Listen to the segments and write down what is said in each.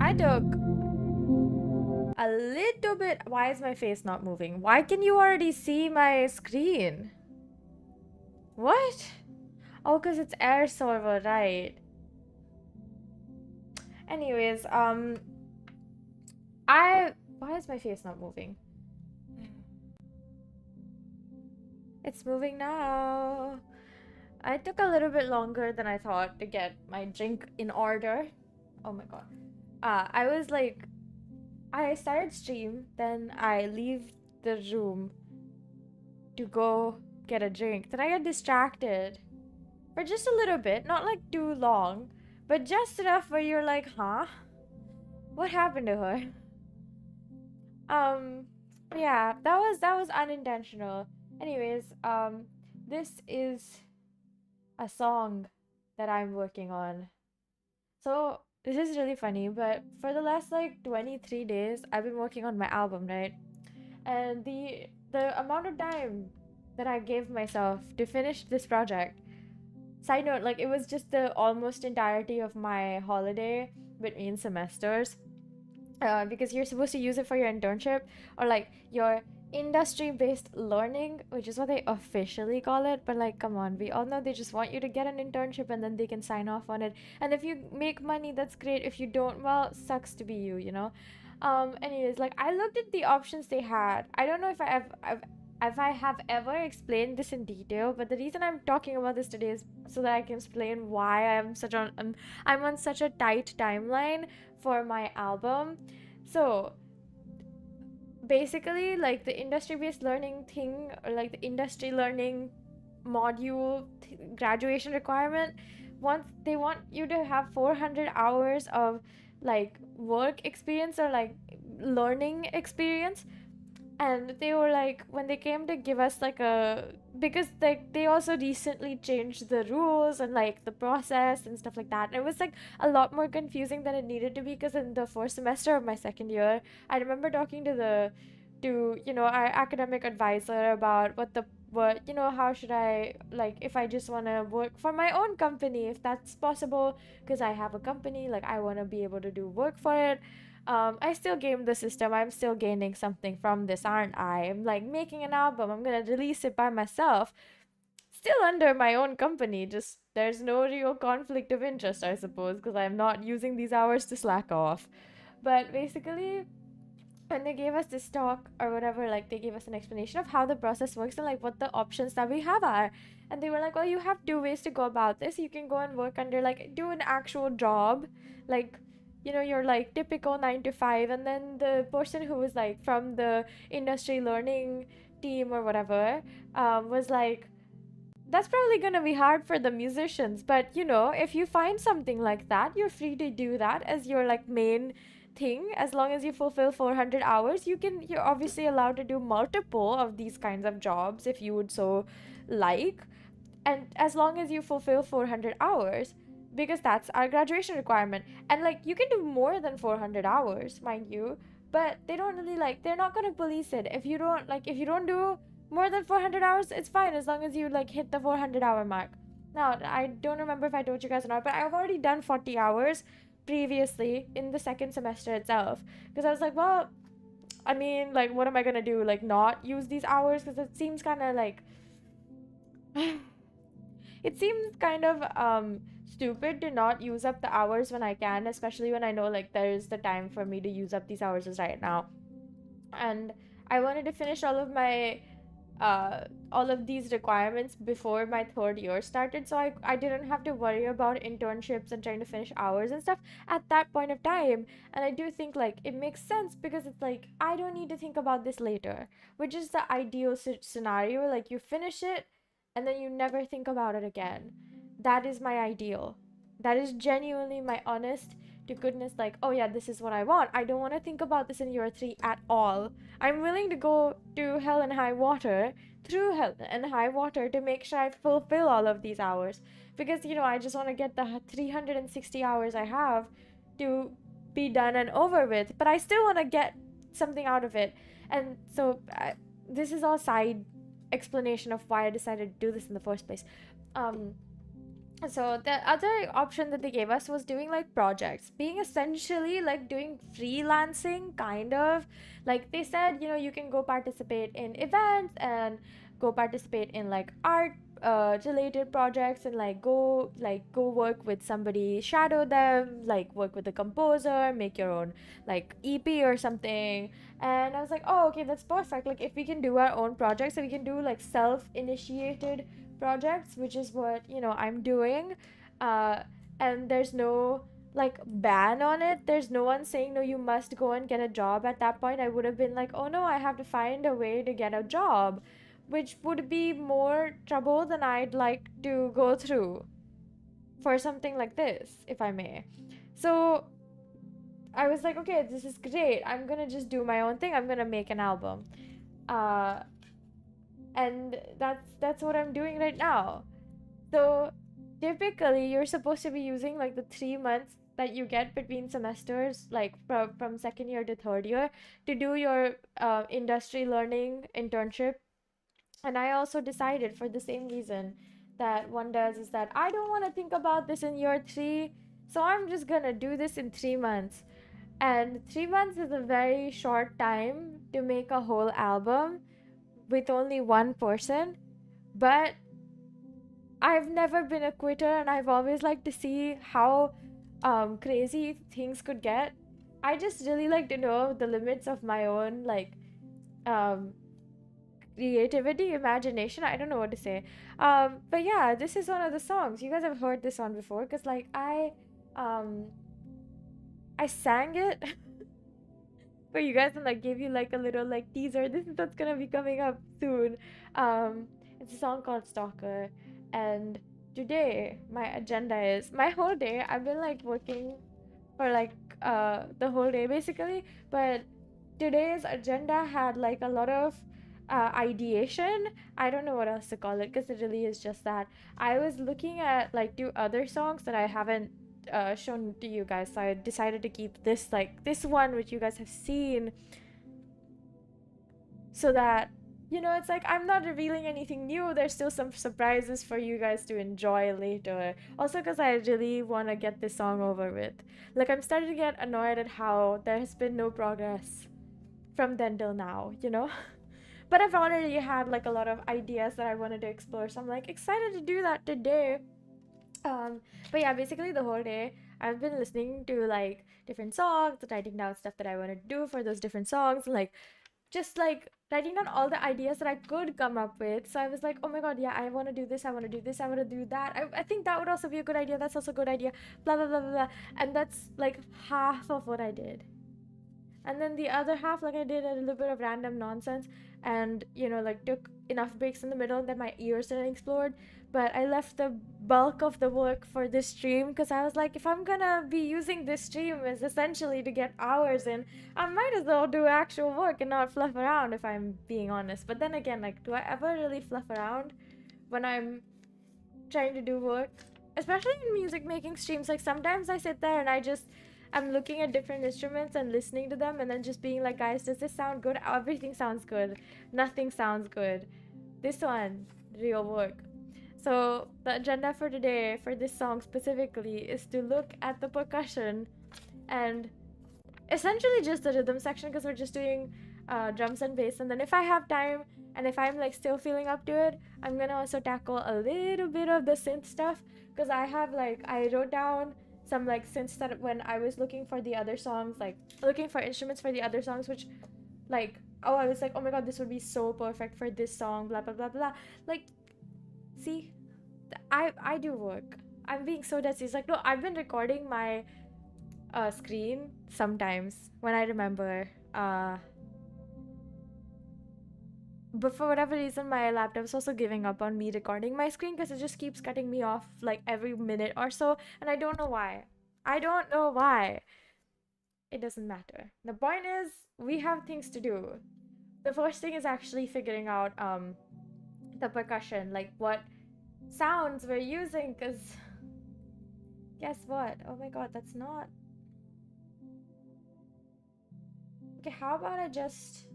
I took a little bit. Why is my face not moving? Why can you already see my screen? What? Oh, because it's air server, right? Anyways, why is my face not moving? It's moving now. I took a little bit longer than I thought to get my drink in order. Oh my god. I was like, I started stream, then I leave the room to go get a drink. Then I got distracted for just a little bit, not like too long, but just enough where you're like, huh? What happened to her? Yeah, that was unintentional. Anyways, this is a song that I'm working on. So this is really funny, but for the last like 23 days, I've been working on my album, right? And the amount of time that I gave myself to finish this project. Side note, like it was just the almost entirety of my holiday between semesters. Because you're supposed to use it for your internship or like your industry-based learning, which is what they officially call it. But like, come on, we all know they just want you to get an internship and then they can sign off on it. And if you make money, that's great. If you don't, well, sucks to be you, you know. Anyways, like I looked at the options they had. I don't know if I have ever explained this in detail, but the reason I'm talking about this today is so that I can explain why I'm on such a tight timeline for my album. So basically, like the industry-based learning thing, or like the industry learning module graduation requirement, once they want you to have 400 hours of like work experience or like learning experience. And they were like, when they came to give us like a, because like they also recently changed the rules and like the process and stuff like that, and it was like a lot more confusing than it needed to be. Because in the first semester of my second year, I remember talking to our academic advisor about what how should I, like, if I just want to work for my own company, if that's possible, because I have a company, like I want to be able to do work for it. I still game the system. I'm still gaining something from this, aren't I? I'm like making an album. I'm gonna release it by myself, still under my own company. Just there's no real conflict of interest, I suppose, because I'm not using these hours to slack off. But basically, when they gave us this talk or whatever, like they gave us an explanation of how the process works and like what the options that we have are. And they were like, well, you have two ways to go about this. You can go and work under, like, do an actual job, like, your like typical 9 to 5. And then the person who was like from the industry learning team or whatever was like, that's probably gonna be hard for the musicians, but if you find something like that, you're free to do that as your like main thing. As long as you fulfill 400 hours, you're obviously allowed to do multiple of these kinds of jobs if you would so like. And as long as you fulfill 400 hours, because that's our graduation requirement. And like you can do more than 400 hours, mind you, but they don't really, like, they're not going to police it. If you don't do more than 400 hours, it's fine as long as you like hit the 400-hour mark. Now, I don't remember if I told you guys or not, but I've already done 40 hours previously in the second semester itself, because I was like, well, I mean, like, what am I gonna do, like not use these hours? Because it seems kind of like it seems kind of stupid to not use up the hours when I can, especially when I know like there's the time for me to use up these hours is right now. And I wanted to finish all of these requirements before my third year started, so I didn't have to worry about internships and trying to finish hours and stuff at that point of time. And I do think like it makes sense, because it's like I don't need to think about this later, which is the ideal scenario. Like you finish it and then you never think about it again. That is my ideal. That is genuinely my honest to goodness, like, oh yeah, this is what I want. I don't want to think about this in year 3 at all. I'm willing to go to hell and high water, through hell and high water, to make sure I fulfill all of these hours, because I just want to get the 360 hours I have to be done and over with, but I still want to get something out of it. And so this is all side explanation of why I decided to do this in the first place. So the other option that they gave us was doing like projects, being essentially like doing freelancing, kind of. Like they said, you can go participate in events and go participate in like art related projects, and like go work with somebody, shadow them, like work with a composer, make your own like EP or something. And I was like, oh, okay, that's perfect. Like if we can do our own projects, so we can do like self initiated projects, which is what I'm doing. uh and there's no like ban on it. There's no one saying no, you must go and get a job. At that point I would have been like, oh no, I have to find a way to get a job, which would be more trouble than I'd like to go through for something like this, if I may. So I was like, okay, this is great, I'm gonna just do my own thing, I'm gonna make an album. uh and that's what I'm doing right now. So typically, you're supposed to be using like the 3 months that you get between semesters, like from second year to third year, to do your industry learning internship. And I also decided for the same reason that one does, is that I don't want to think about this in year three. So I'm just gonna do this in 3 months. And 3 months is a very short time to make a whole album with only one person. But I've never been a quitter, and I've always liked to see how crazy things could get. I just really like to know the limits of my own like um, creativity, imagination. I don't know what to say. But yeah, this is one of the songs. You guys have heard this one before, because like um, I sang it for you guys and like gave you like a little like teaser. This is what's gonna be coming up soon. Um, it's a song called Stalker, and today my agenda is my whole day. I've been like working for like the whole day basically, but today's agenda had like a lot of ideation. I don't know what else to call it, because it really is just that. I was looking at like two other songs that I haven't shown to you guys, so I decided to keep this like this one which you guys have seen, so that it's like I'm not revealing anything new. There's still some surprises for you guys to enjoy later. Also, because I really want to get this song over with. Like, I'm starting to get annoyed at how there has been no progress from then till now. But I've already had like a lot of ideas that I wanted to explore, so I'm like excited to do that today. But yeah, basically the whole day I've been listening to like different songs, writing down stuff that I want to do for those different songs, like just like writing down all the ideas that I could come up with. So I was like, oh my god, yeah, I want to do this, I want to do this, I want to do that. I think that would also be a good idea. That's also a good idea. Blah, blah, blah, blah, blah. And that's like half of what I did. And then the other half, like I did a little bit of random nonsense, and like took enough breaks in the middle that my ears didn't explode. But I left the bulk of the work for this stream, because I was like, if I'm gonna be using this stream as essentially to get hours in, I might as well do actual work and not fluff around, if I'm being honest. But then again, like, do I ever really fluff around when I'm trying to do work? Especially in music making streams, like sometimes I sit there and I'm looking at different instruments and listening to them, and then just being like, guys, does this sound good? Everything sounds good. Nothing sounds good. This one, real work. So the agenda for today, for this song specifically, is to look at the percussion and essentially just the rhythm section, because we're just doing drums and bass. And then if I have time and if I'm like still feeling up to it, I'm gonna also tackle a little bit of the synth stuff, because I wrote down some like synths that when I was looking for the other songs, like looking for instruments for the other songs, which like, oh, I was like, oh my god, this would be so perfect for this song, blah blah blah blah. Like, see, I do work. I'm being so dead serious. Like, no, I've been recording my screen sometimes when I remember. But for whatever reason, my laptop's also giving up on me recording my screen, because it just keeps cutting me off like every minute or so, and I don't know why. I don't know why. It doesn't matter. The point is, we have things to do. The first thing is actually figuring out the percussion, like what sounds we're using, because guess what? Oh my god, that's not... Okay, how about I just...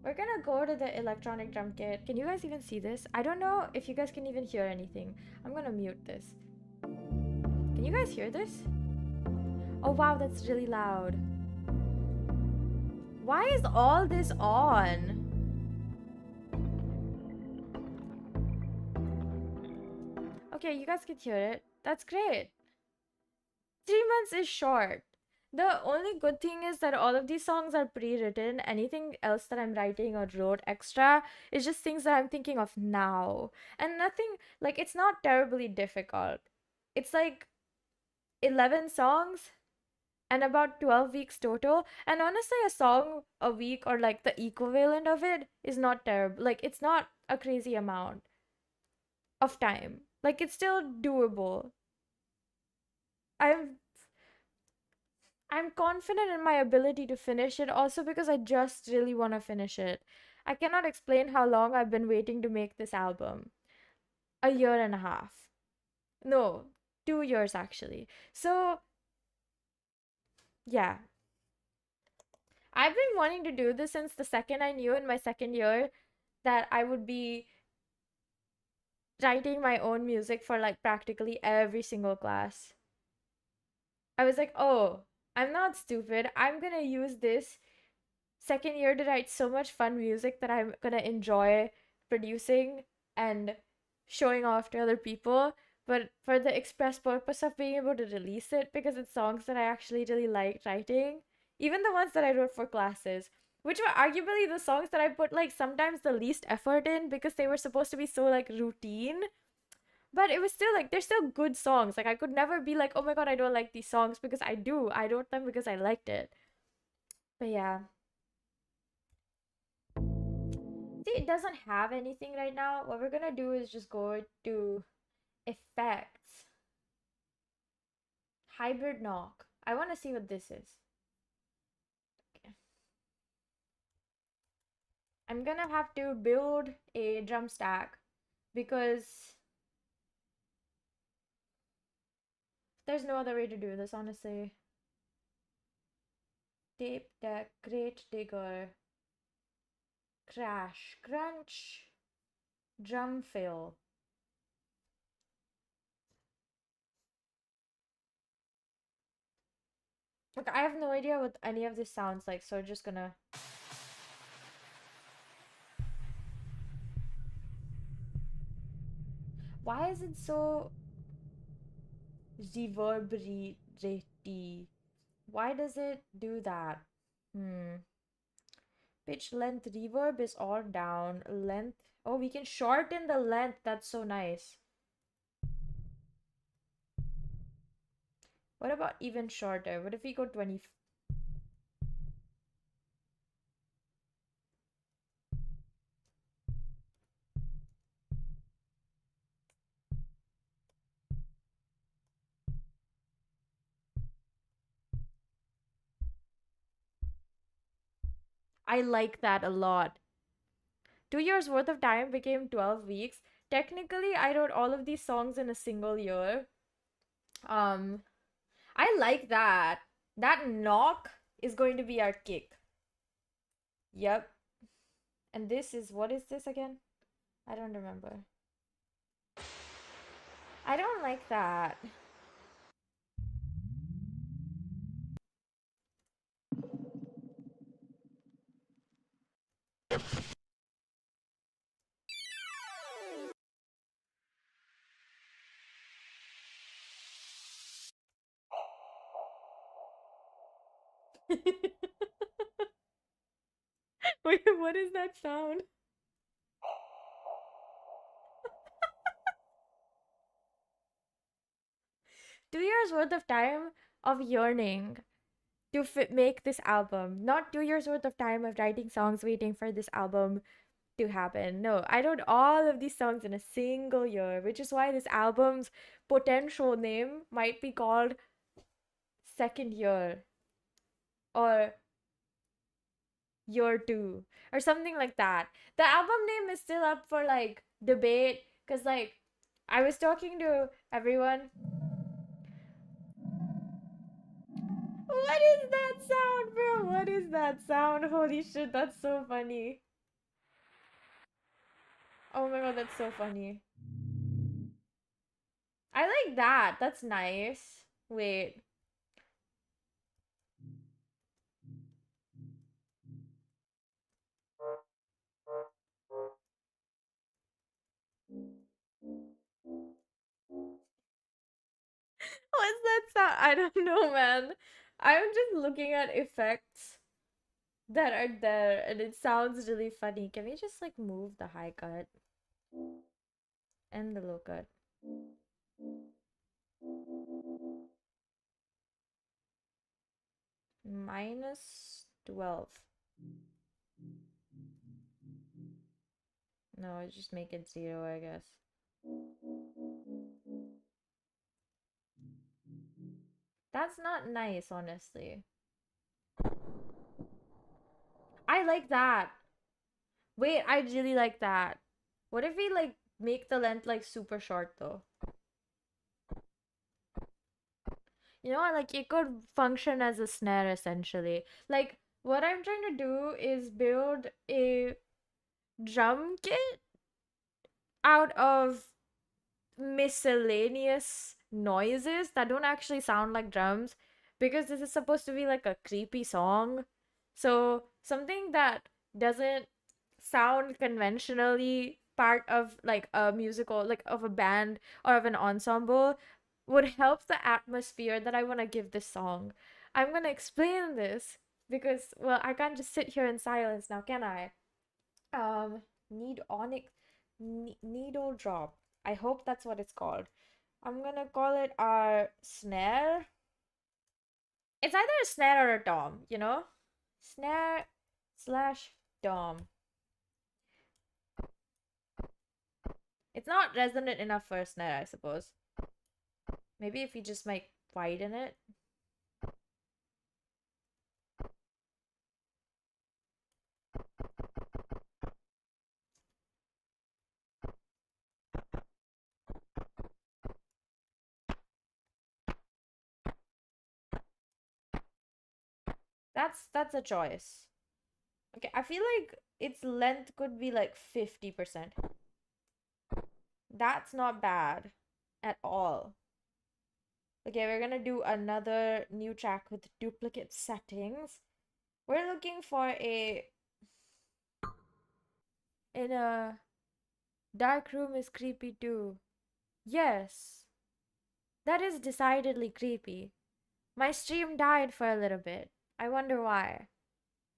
We're gonna go to the electronic drum kit. Can you guys even see this? I don't know if you guys can even hear anything. I'm gonna mute this. Can you guys hear this? Oh wow, that's really loud. Why is all this on? Okay, you guys can hear it. That's great. 3 months is short. The only good thing is that all of these songs are pre-written. Anything else that I'm writing or wrote extra is just things that I'm thinking of now. And nothing, like, it's not terribly difficult. It's like 11 songs and about 12 weeks total. And honestly, a song a week or like the equivalent of it is not terrible. Like, it's not a crazy amount of time. Like, it's still doable. I'm I'm confident in my ability to finish it also because I just really want to finish it. I cannot explain how long I've been waiting to make this album. A year and a half. No, 2 years actually. So, yeah. I've been wanting to do this since the second I knew in my second year that I would be writing my own music for like practically every single class. I was like, oh, I'm not stupid. I'm gonna use this second year to write so much fun music that I'm gonna enjoy producing and showing off to other people. But for the express purpose of being able to release it because it's songs that I actually really like writing, even the ones that I wrote for classes, which were arguably the songs that I put like sometimes the least effort in because they were supposed to be so like routine. But it was still like they're still good songs. Like I could never be like, oh my god, I don't like these songs because I do. I wrote them because I liked it. But yeah. See, it doesn't have anything right now. What we're gonna do is just go to effects, hybrid knock. I want to see what this is. Okay. I'm gonna have to build a drum stack because there's no other way to do this, honestly. Tape deck, crate digger, crash, crunch, drum fill. Look, I have no idea what any of this sounds like, so we're just gonna. Why is it so reverberate? Why does it do that? Pitch length reverb is all down. Length. Oh, we can shorten the length. That's so nice. What about even shorter? What if we go 20? I like that a lot. 2 years worth of time became 12 weeks. Technically, I wrote all of these songs in a single year. Um, I like that. That knock is going to be our kick. Yep. And this is, what is this again? I don't remember. I don't like that. Wait, what is that sound? 2 years worth of time of yearning to make this album. Not 2 years worth of time of writing songs waiting for this album to happen. No, I wrote all of these songs in a single year, which is why this album's potential name might be called Second Year or Year 2 or something like that. The album name is still up for like debate because like I was talking to everyone. What is that sound, bro? What is that sound? Holy shit, that's so funny. Oh my god, that's so funny. I like that. That's nice. Wait. What's that sound? I don't know, man. I'm just looking at effects that are there and it sounds really funny. Can we just like move the high cut and the low cut? -12. No, just make it 0, I guess. That's not nice, honestly. I like that. Wait, I really like that. What if we like make the length like super short though? You know, like it could function as a snare essentially. Like what I'm trying to do is build a drum kit out of miscellaneous noises that don't actually sound like drums because this is supposed to be like a creepy song. So, something that doesn't sound conventionally part of like a musical, like of a band or of an ensemble, would help the atmosphere that I want to give this song. I'm going to explain this because, well, I can't just sit here in silence now, can I? Need onyx needle drop. I hope that's what it's called. I'm gonna call it our snare. It's either a snare or a tom, you know? Snare slash tom. It's not resonant enough for a snare, I suppose. Maybe if you just like widen it. That's a choice. Okay, I feel like its length could be like 50%. That's not bad at all. Okay, we're gonna do another new track with duplicate settings. We're looking for a in a dark room is creepy too. Yes, that is decidedly creepy. My stream died for a little bit. I wonder why.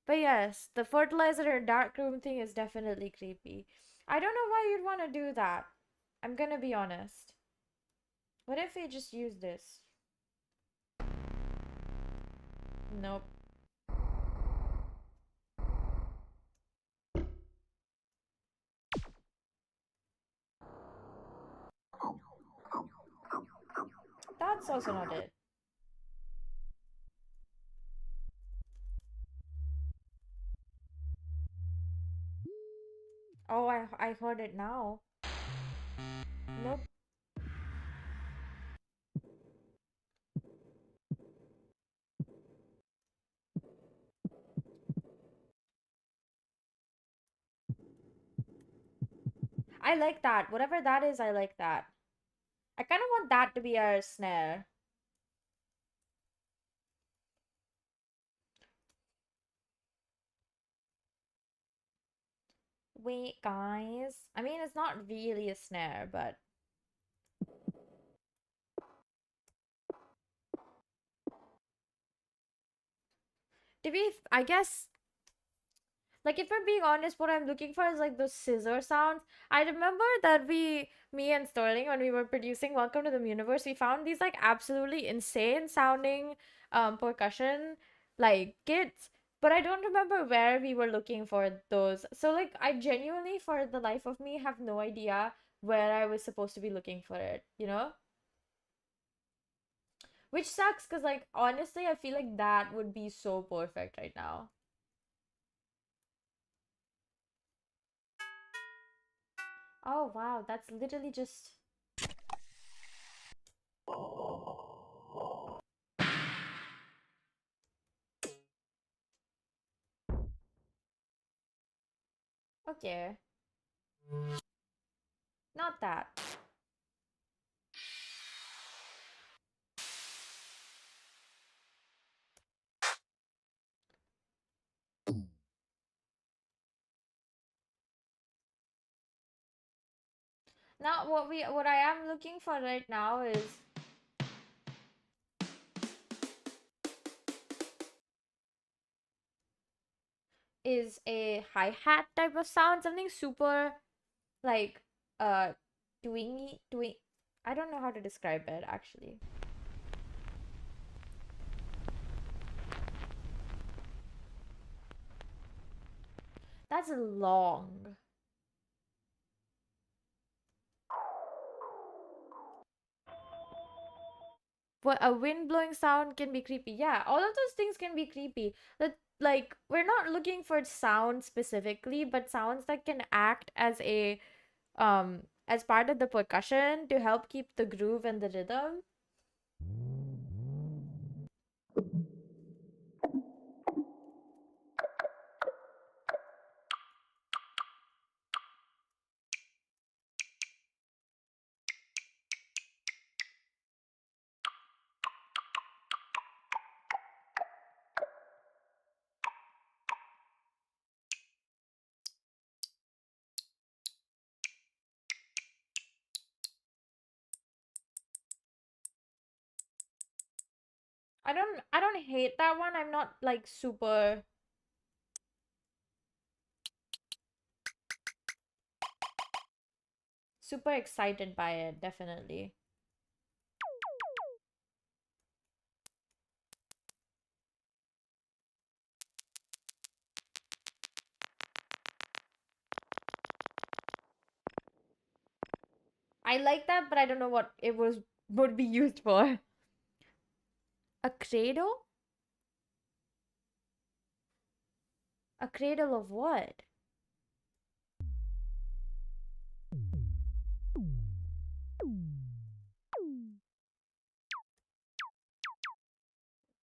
But yes, the fertilizer in dark room thing is definitely creepy. I don't know why you'd want to do that. I'm gonna be honest. What if we just use this? Nope. That's also not it. Oh, I heard it now. Nope. I like that. Whatever that is, I like that. I kind of want that to be our snare. Wait, guys. I mean, it's not really a snare, but to be, I guess, like if we're being honest, what I'm looking for is like those scissor sounds. I remember that me and Sterling, when we were producing Welcome to the Universe, we found these like absolutely insane sounding percussion like kits, but I don't remember where we were looking for those. So like I genuinely, for the life of me, have no idea where I was supposed to be looking for it, you know? Which sucks because like honestly, I feel like that would be so perfect right now. Oh wow, that's literally just okay. Not that. Now what I am looking for right now is a hi-hat type of sound, something super like twingy. I don't know how to describe it actually. That's long. But a wind blowing sound can be creepy. Yeah, all of those things can be creepy. That like we're not looking for sound specifically, but sounds that can act as part of the percussion to help keep the groove and the rhythm. I don't hate that one. I'm not like super excited by it, definitely. I like that, but I don't know what it would be used for. A cradle? A cradle of what?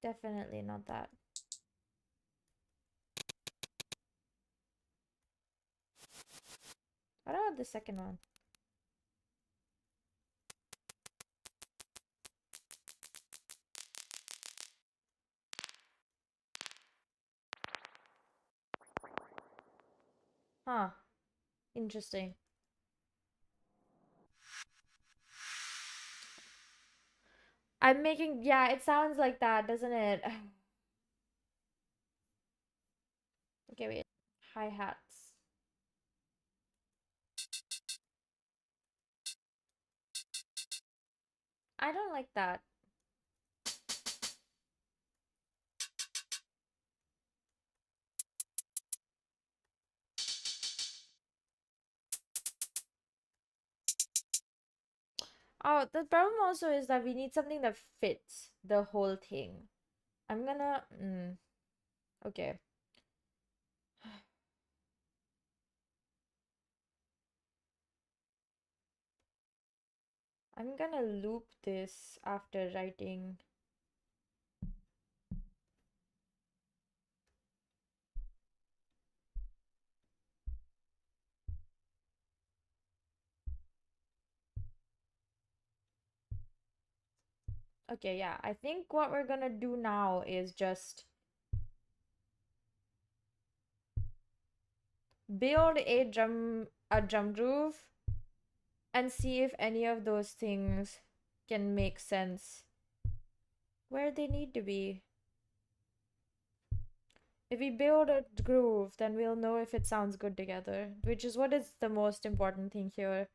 Definitely not that. What about the second one? Huh. Interesting. I'm making, yeah, it sounds like that, doesn't it? Okay, wait. Hi-hats. I don't like that. Oh, the problem also is that we need something that fits the whole thing. I'm gonna, okay. I'm gonna loop this after writing. Okay, yeah, I think what we're gonna do now is just build a drum groove and see if any of those things can make sense where they need to be. If we build a groove, then we'll know if it sounds good together, which is what is the most important thing here,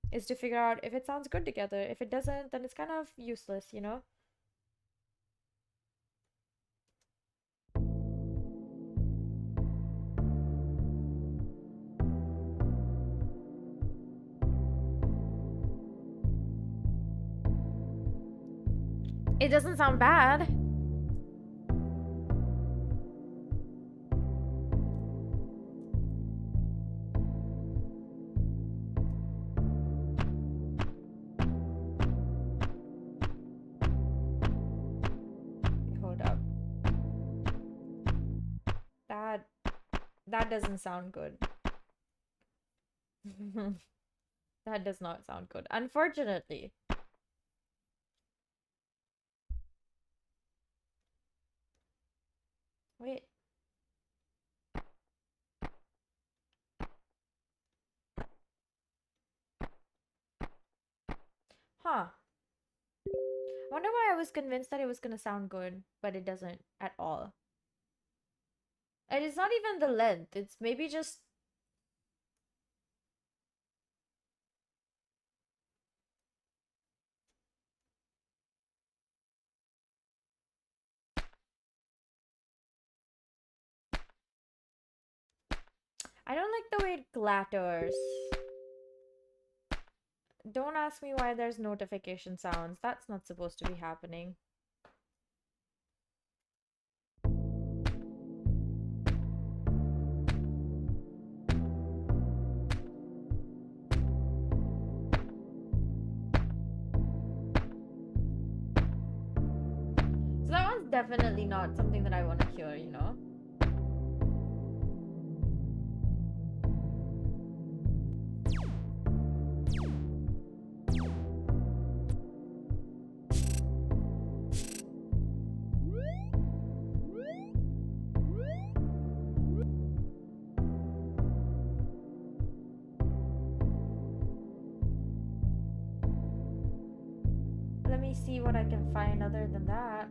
is to figure out if it sounds good together. If it doesn't, then it's kind of useless, you know? It doesn't sound bad. Hold up. That doesn't sound good. That does not sound good, unfortunately. Wait. Huh. Wonder why I was convinced that it was gonna sound good, but it doesn't at all. And it's not even the length, it's maybe just. I don't like the way it clatters. Don't ask me why there's notification sounds. That's not supposed to be happening. So that one's definitely not something that I want to hear, you know? Let me see what I can find other than that.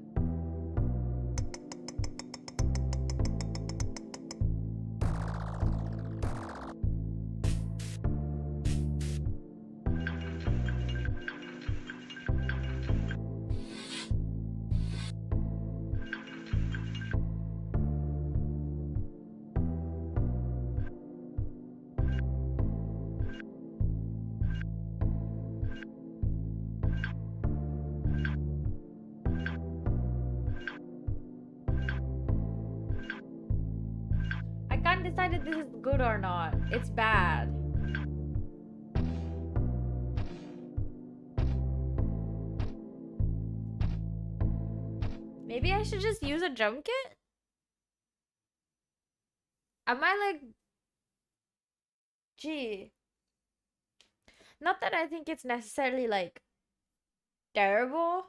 I can't decide if this is good or not. It's bad. Maybe I should just use a drum kit? Am I like... Gee. Not that I think it's necessarily like terrible.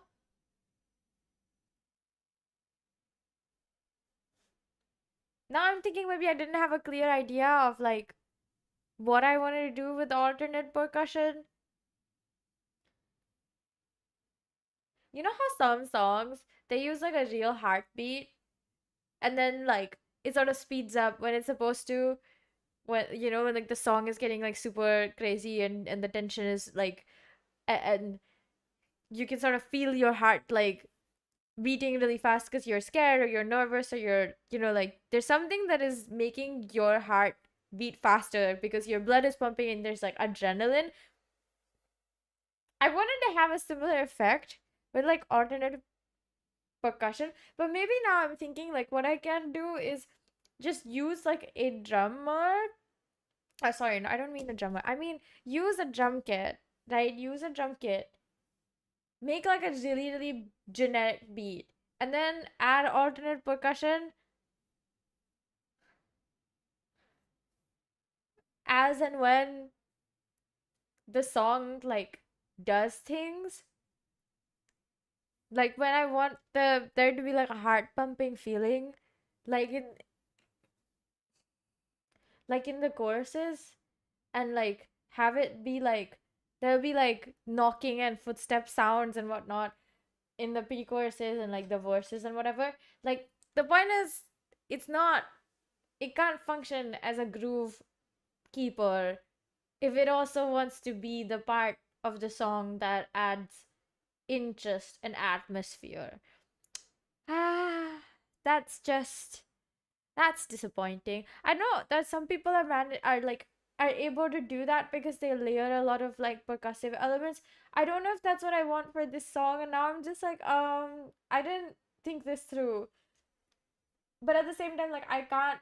Now I'm thinking maybe I didn't have a clear idea of like what I wanted to do with alternate percussion. You know how some songs they use like a real heartbeat and then like it sort of speeds up when it's supposed to, when you know when like the song is getting like super crazy and the tension is like and you can sort of feel your heart like beating really fast because you're scared or you're nervous or you're, you know, like there's something that is making your heart beat faster because your blood is pumping and there's like adrenaline. I wanted to have a similar effect with like alternate percussion, but maybe now I'm thinking like what I can do is just use like a drummer. Oh, sorry, no, I don't mean a drummer. I mean use a drum kit, right? Use a drum kit, make like a really, really generic beat, and then add alternate percussion as and when the song like does things. Like when I want there to be like a heart pumping feeling, like in the choruses, and like have it be like there'll be like knocking and footstep sounds and whatnot in the pre-choruses and like the verses and whatever. Like the point is, it's not, it can't function as a groove keeper if it also wants to be the part of the song that adds interest and atmosphere. Ah, that's just, that's disappointing. I know that some people are like are able to do that because they layer a lot of like percussive elements. I don't know if that's what I want for this song, and now I'm just like I didn't think this through. But at the same time, like I can't,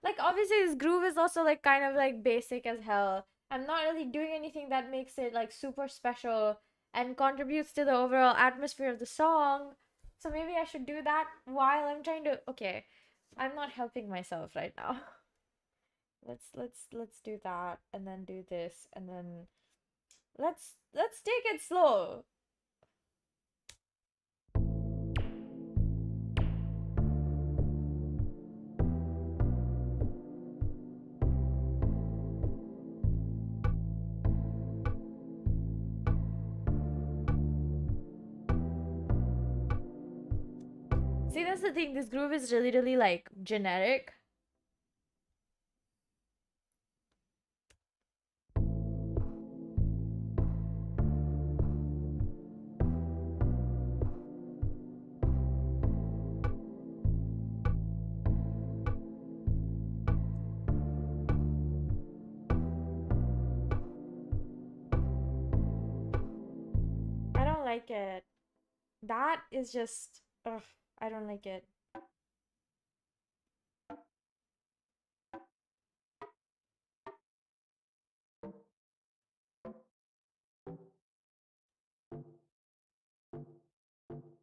like obviously this groove is also like kind of like basic as hell. I'm not really doing anything that makes it like super special and contributes to the overall atmosphere of the song. So maybe I should do that while I'm trying to, okay. I'm not helping myself right now. Let's do that and then do this and then let's take it slow. See, that's the thing. This groove is really like generic. I don't like it. That is just, ugh, I don't like it.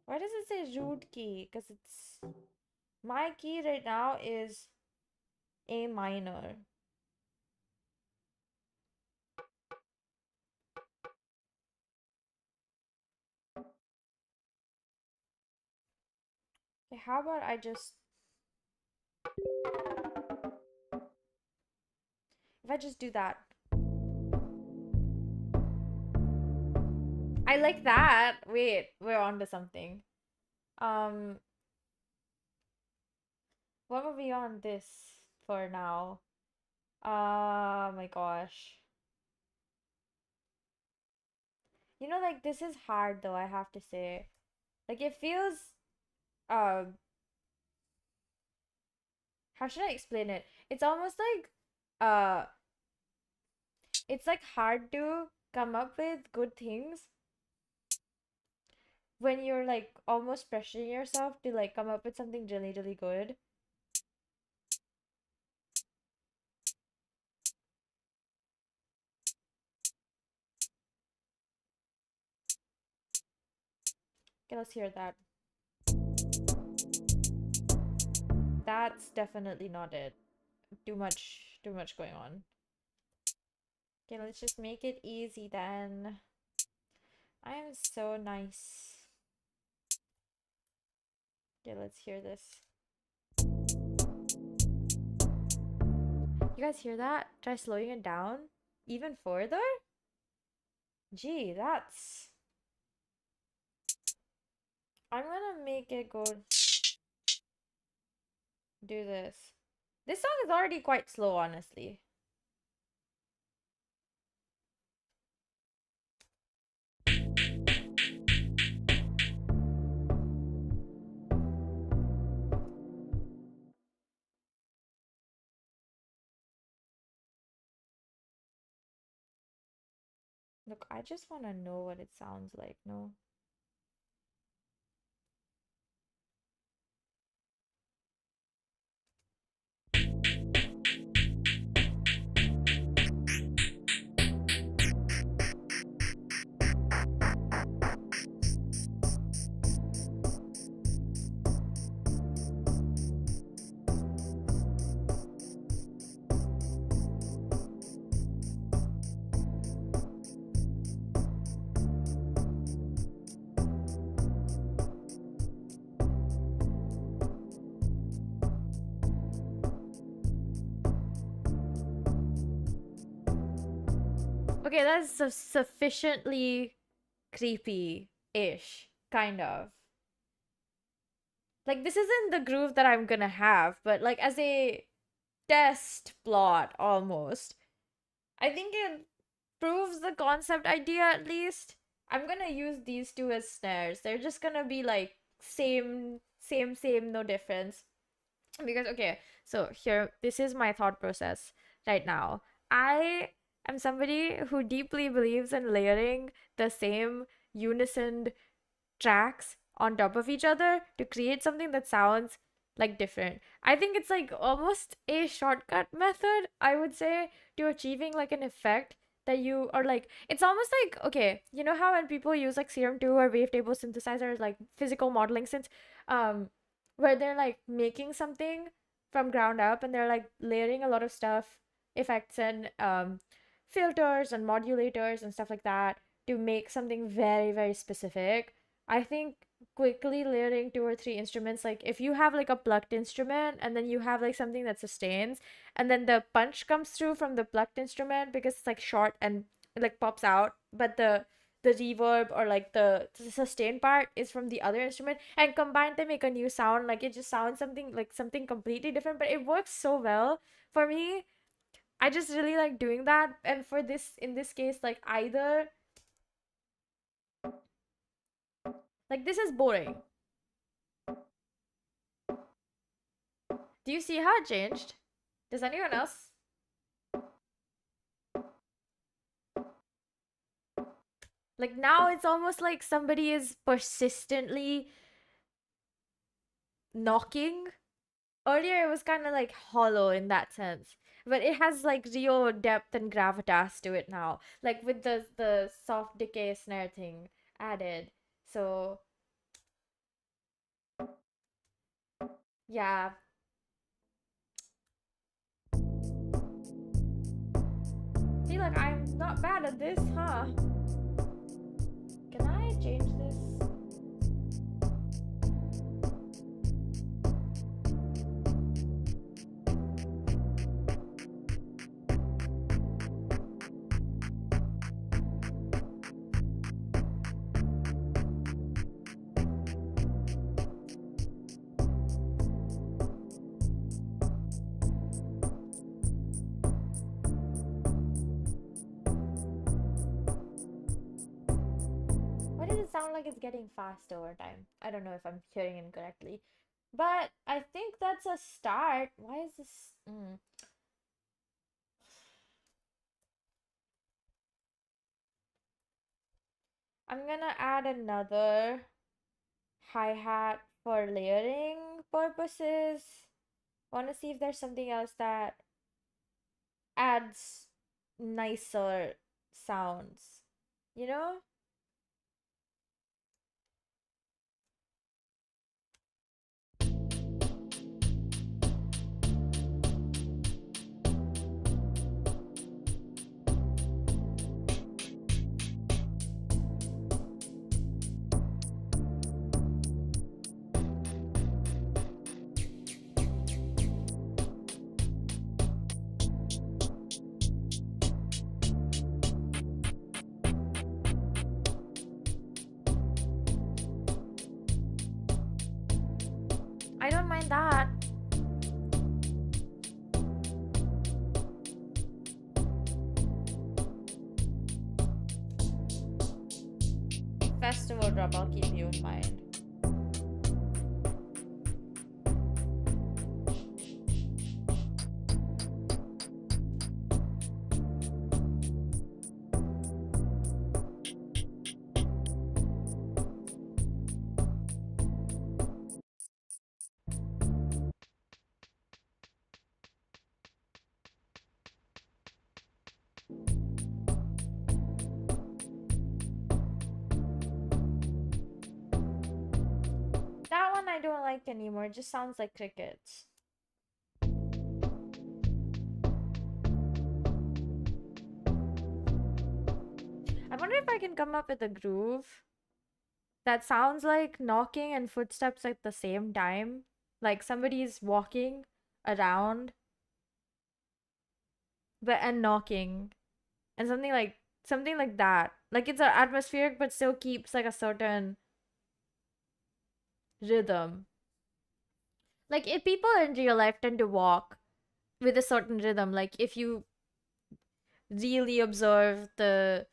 Why does it say root key? Because it's my key right now is A minor. Okay, how about I just, if I just do that. I like that. Wait, we're on to something. What were we on this for now? My gosh. You know, like this is hard though, I have to say. Like it feels um how should I explain it? It's almost like it's like hard to come up with good things when you're like almost pressuring yourself to like come up with something really good. Okay, let's hear that. That's definitely not it. Too much going on. Okay, let's just make it easy then. I am so nice. Okay, let's hear this. You guys hear that? Try slowing it down even further? Gee, that's... I'm gonna make it go... do this. This song is already quite slow, honestly. Look, I just want to know what it sounds like, no? Okay, that's sufficiently creepy-ish, kind of. Like, this isn't the groove that I'm gonna have, but like as a test plot almost, I think it proves the concept idea at least. I'm gonna use these two as snares. They're just gonna be like same, no difference. Because, okay, so here, this is my thought process right now. I am somebody who deeply believes in layering the same unison tracks on top of each other to create something that sounds like different. I think it's like almost a shortcut method, I would say, to achieving like an effect that you are like, it's almost like, okay, you know how when people use like Serum 2 or wavetable synthesizers, like physical modeling synths, where they're like making something from ground up, and they're like layering a lot of stuff, effects and filters and modulators and stuff like that to make something very, very specific. I think quickly layering two or three instruments, like if you have like a plucked instrument and then you have like something that sustains, and then the punch comes through from the plucked instrument because it's like short and it like pops out, but the reverb or like the sustain part is from the other instrument, and combined they make a new sound. Like it just sounds something like something completely different, but it works so well for me. I just really like doing that. And for this, in this case, like either like this is boring. Do you see how it changed? Does anyone else? Like now it's almost like somebody is persistently knocking. Earlier it was kind of like hollow in that sense, but it has like real depth and gravitas to it now, like with the soft decay snare thing added. So yeah. Feel like I'm not bad at this, huh? Can I change this? Why does it sound like it's getting fast over time? I don't know if I'm hearing incorrectly. But I think that's a start. Why is this? I'm gonna add another hi-hat for layering purposes. Want to see if there's something else that adds nicer sounds, you know? I don't mind that. Festival drop, I'll keep you in mind. That one I don't like anymore. It just sounds like crickets. I wonder if I can come up with a groove that sounds like knocking and footsteps at the same time. Like somebody's walking around but and knocking. And something like that. Like it's atmospheric but still keeps like a certain rhythm. Like if people in real life tend to walk with a certain rhythm, like if you really observe the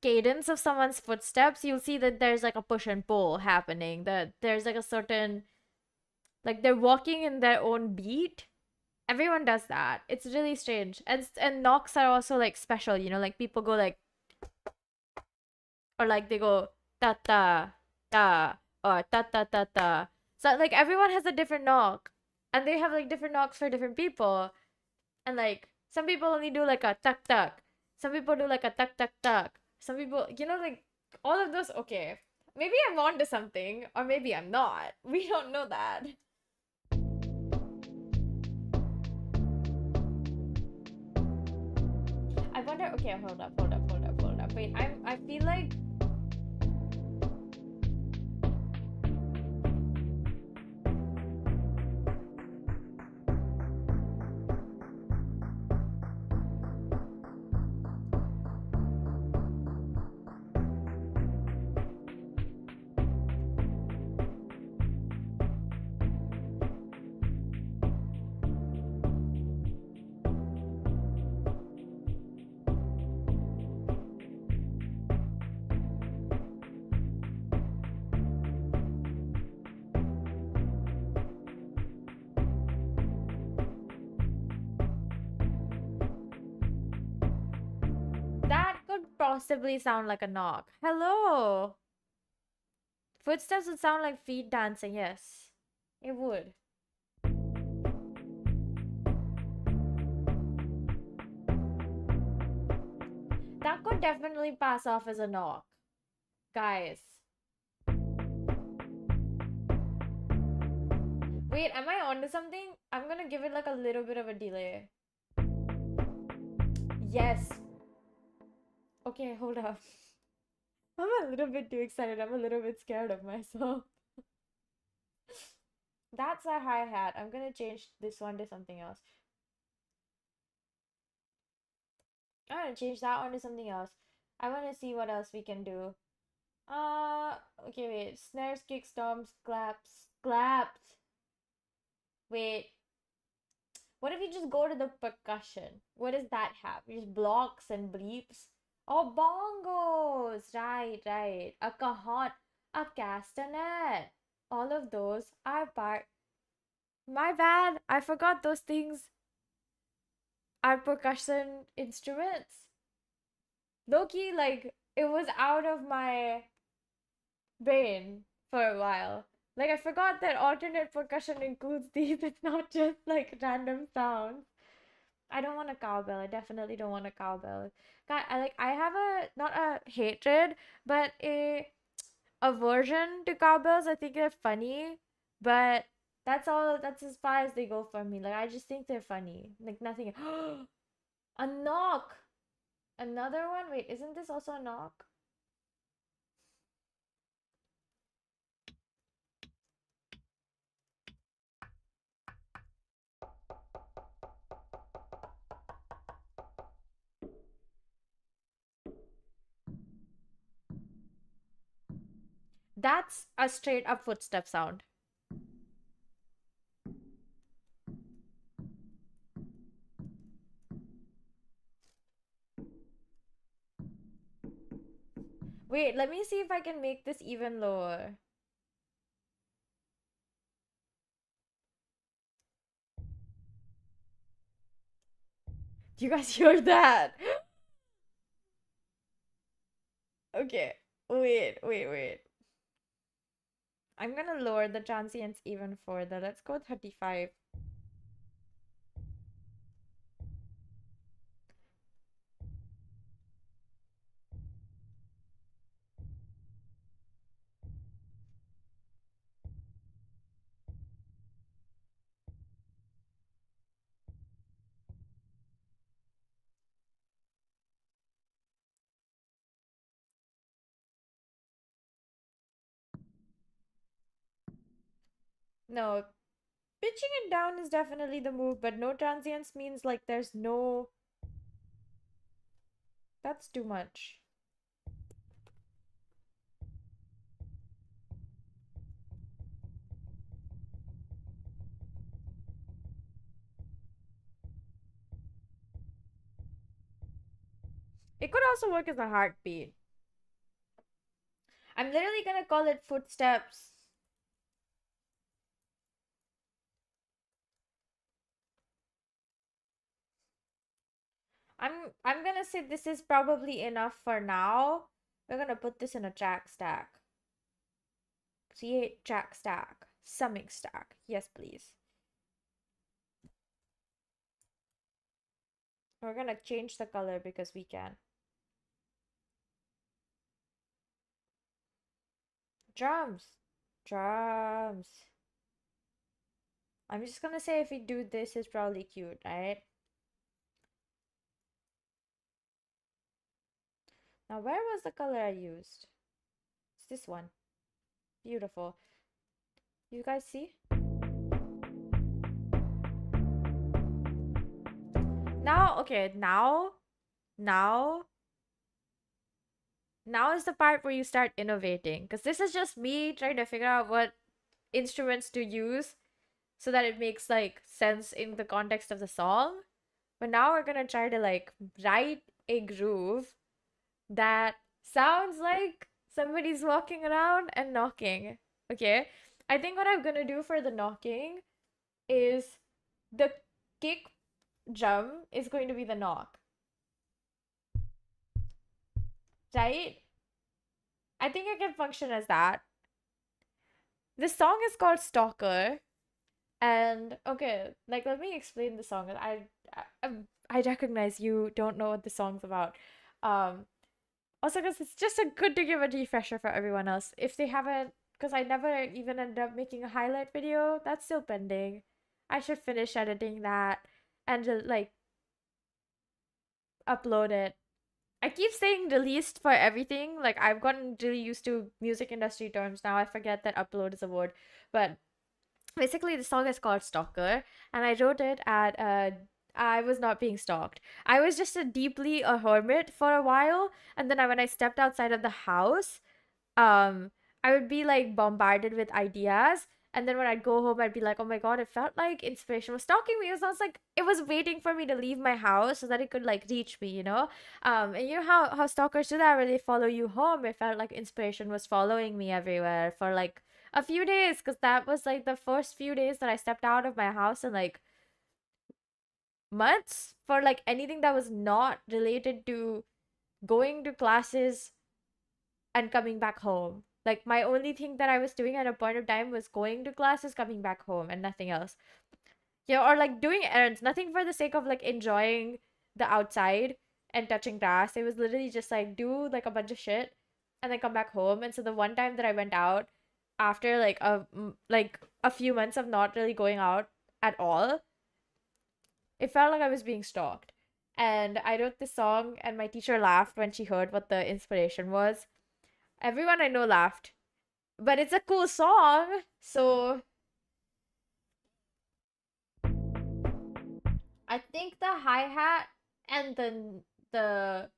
cadence of someone's footsteps, you'll see that there's like a push and pull happening, that there's like a certain, like they're walking in their own beat. Everyone does that. It's really strange. And knocks are also like special, you know, like people go like, or like they go ta ta ta or ta ta ta ta. So like everyone has a different knock, and they have like different knocks for different people. And like some people only do like a tuck tuck. Some people do like a tuck tuck tuck. Some people, you know, like all of those. Okay, maybe I'm on to something, or maybe I'm not. We don't know that. Okay, hold up. Wait, I feel like that could possibly sound like a knock. Hello. Footsteps would sound like feet dancing, yes. It would. That could definitely pass off as a knock. Guys. Wait, am I onto something? I'm gonna give it like a little bit of a delay. Yes. Okay, hold up. I'm a little bit too excited. I'm a little bit scared of myself. That's a hi-hat. I'm gonna change this one to something else. I'm gonna change that one to something else. I wanna see what else we can do. Okay, wait. Snares, kick, stomps, claps, claps. Wait. What if you just go to the percussion? What does that have? Just blocks and bleeps? Oh, bongos! Right, right. A cajon, a castanet. All of those are part. My bad. I forgot those things are percussion instruments. Loki, like, it was out of my brain for a while. Like, I forgot that alternate percussion includes these. It's not just like random sounds. I don't want a cowbell. I definitely don't want a cowbell. I have a not a hatred, but a aversion to cowbells. I think they're funny, but that's all. That's as far as they go for me. Like I just think they're funny. Like nothing. A knock. Another one. Wait, isn't this also a knock? That's a straight up footstep sound. Wait, let me see if I can make this even lower. Do you guys hear that? Okay. Wait. I'm gonna lower the transients even further. Let's go 35. No, pitching it down is definitely the move, but no transients means like there's no. That's too much. It could also work as a heartbeat. I'm literally gonna call it footsteps. I'm gonna say this is probably enough for now. We're gonna put this in a track stack. C8 track stack. Summing stack. Yes, please. We're gonna change the color because we can. Drums. Drums. I'm just gonna say if we do this, it's probably cute, right? Now, where was the color I used? It's this one. Beautiful. You guys see? Now, okay, now is the part where you start innovating. Because this is just me trying to figure out what instruments to use so that it makes like sense in the context of the song. But now we're gonna try to like write a groove that sounds like somebody's walking around and knocking. Okay? I think what I'm gonna do for the knocking is the kick drum is going to be the knock. Right? I think it can function as that. This song is called Stalker. And okay, like let me explain the song. I recognize you don't know what the song's about. Um Also, because it's just a good to give a refresher for everyone else. If they haven't, because I never even ended up making a highlight video, that's still pending. I should finish editing that and just like upload it. I keep saying released for everything. Like I've gotten really used to music industry terms now. I forget that upload is a word. But basically, the song is called Stalker, and I wrote it at I was not being stalked. I was just deeply a hermit for a while, and then when I stepped outside of the house, um, I would be like bombarded with ideas, and then when I'd go home, I'd be like, oh my god, it felt like inspiration was stalking me. It sounds like it was waiting for me to leave my house so that it could like reach me, you know. And you know how stalkers do that, where they follow you home. It felt like inspiration was following me everywhere for like a few days, because that was like the first few days that I stepped out of my house in like months for like anything that was not related to going to classes and coming back home. Like my only thing that I was doing at a point of time was going to classes, coming back home, and nothing else. You know, or like doing errands, nothing for the sake of like enjoying the outside and touching grass. It was literally just like do like a bunch of shit and then come back home. And so the one time that I went out after like a few months of not really going out at all, it felt like I was being stalked. And I wrote this song, and my teacher laughed when she heard what the inspiration was. Everyone I know laughed, but it's a cool song. So I think the hi-hat and the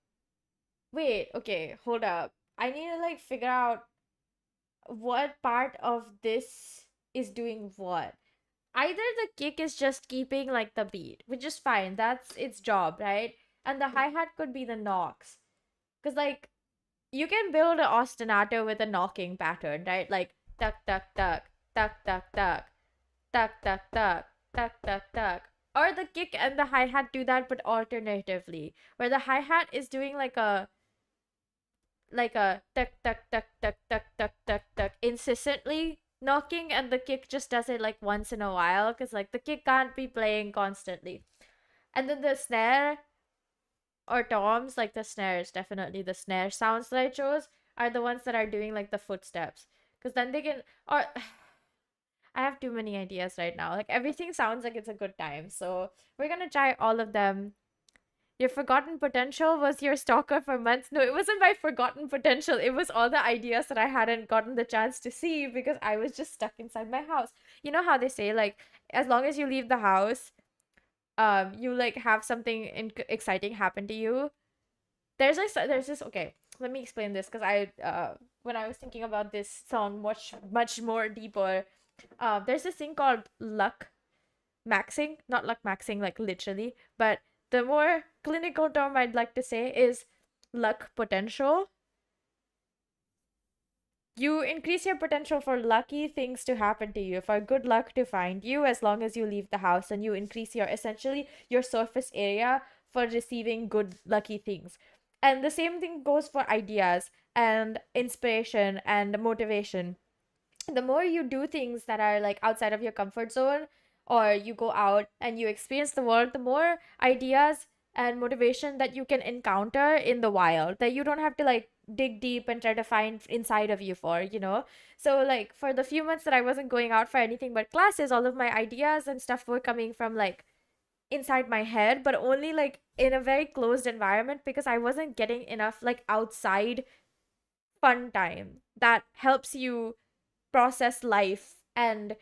wait, okay, hold up. I need to like figure out what part of this is doing what. Either the kick is just keeping like the beat, which is fine. That's its job, right? And the hi-hat could be the knocks. Cuz like you can build an ostinato with a knocking pattern, right? Like tuck tuck tuck tuck tuck tuck tuck tuck tuck tuck tuck tuck. Or the kick and the hi-hat do that, but alternatively, where the hi-hat is doing like a tuck tuck tuck tuck tuck tuck tuck tuck incessantly knocking, and the kick just does it like once in a while, because like the kick can't be playing constantly. And then the snare or toms, like the snares, definitely the snare sounds that I chose are the ones that are doing like the footsteps, because then they can or I have too many ideas right now. Like everything sounds like it's a good time, so we're gonna try all of them. Your forgotten potential was your stalker for months. No, it wasn't my forgotten potential. It was all the ideas that I hadn't gotten the chance to see because I was just stuck inside my house. You know how they say like as long as you leave the house, you like have something exciting happen to you. There's this okay, let me explain this because I when I was thinking about this song much more deeper, there's this thing called luck maxing, not luck maxing like literally, but the more clinical term I'd like to say is luck potential. You increase your potential for lucky things to happen to you, for good luck to find you as long as you leave the house, and you increase your essentially your surface area for receiving good lucky things. And the same thing goes for ideas and inspiration and motivation. The more you do things that are like outside of your comfort zone, or you go out and you experience the world, the more ideas and motivation that you can encounter in the wild that you don't have to like dig deep and try to find inside of you for, you know. So like for the few months that I wasn't going out for anything but classes, all of my ideas and stuff were coming from like inside my head, but only like in a very closed environment because I wasn't getting enough like outside fun time that helps you process life and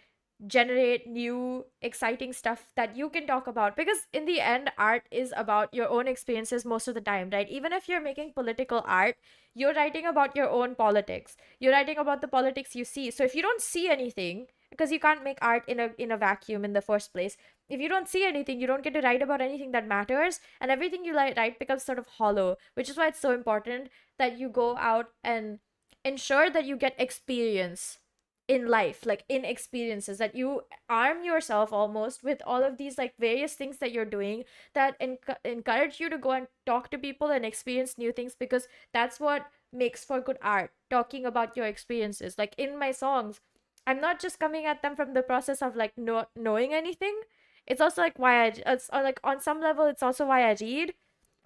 generate new exciting stuff that you can talk about, because in the end art is about your own experiences most of the time, right? Even if you're making political art, you're writing about your own politics, you're writing about the politics you see. So if you don't see anything, because you can't make art in a vacuum in the first place, if you don't see anything, you don't get to write about anything that matters, and everything you write becomes sort of hollow, which is why it's so important that you go out and ensure that you get experience in life, like in experiences, that you arm yourself almost with all of these like various things that you're doing that encourage you to go and talk to people and experience new things, because that's what makes for good art, talking about your experiences. Like in my songs, I'm not just coming at them from the process of like not knowing anything. It's also like why it's like on some level it's also why I read.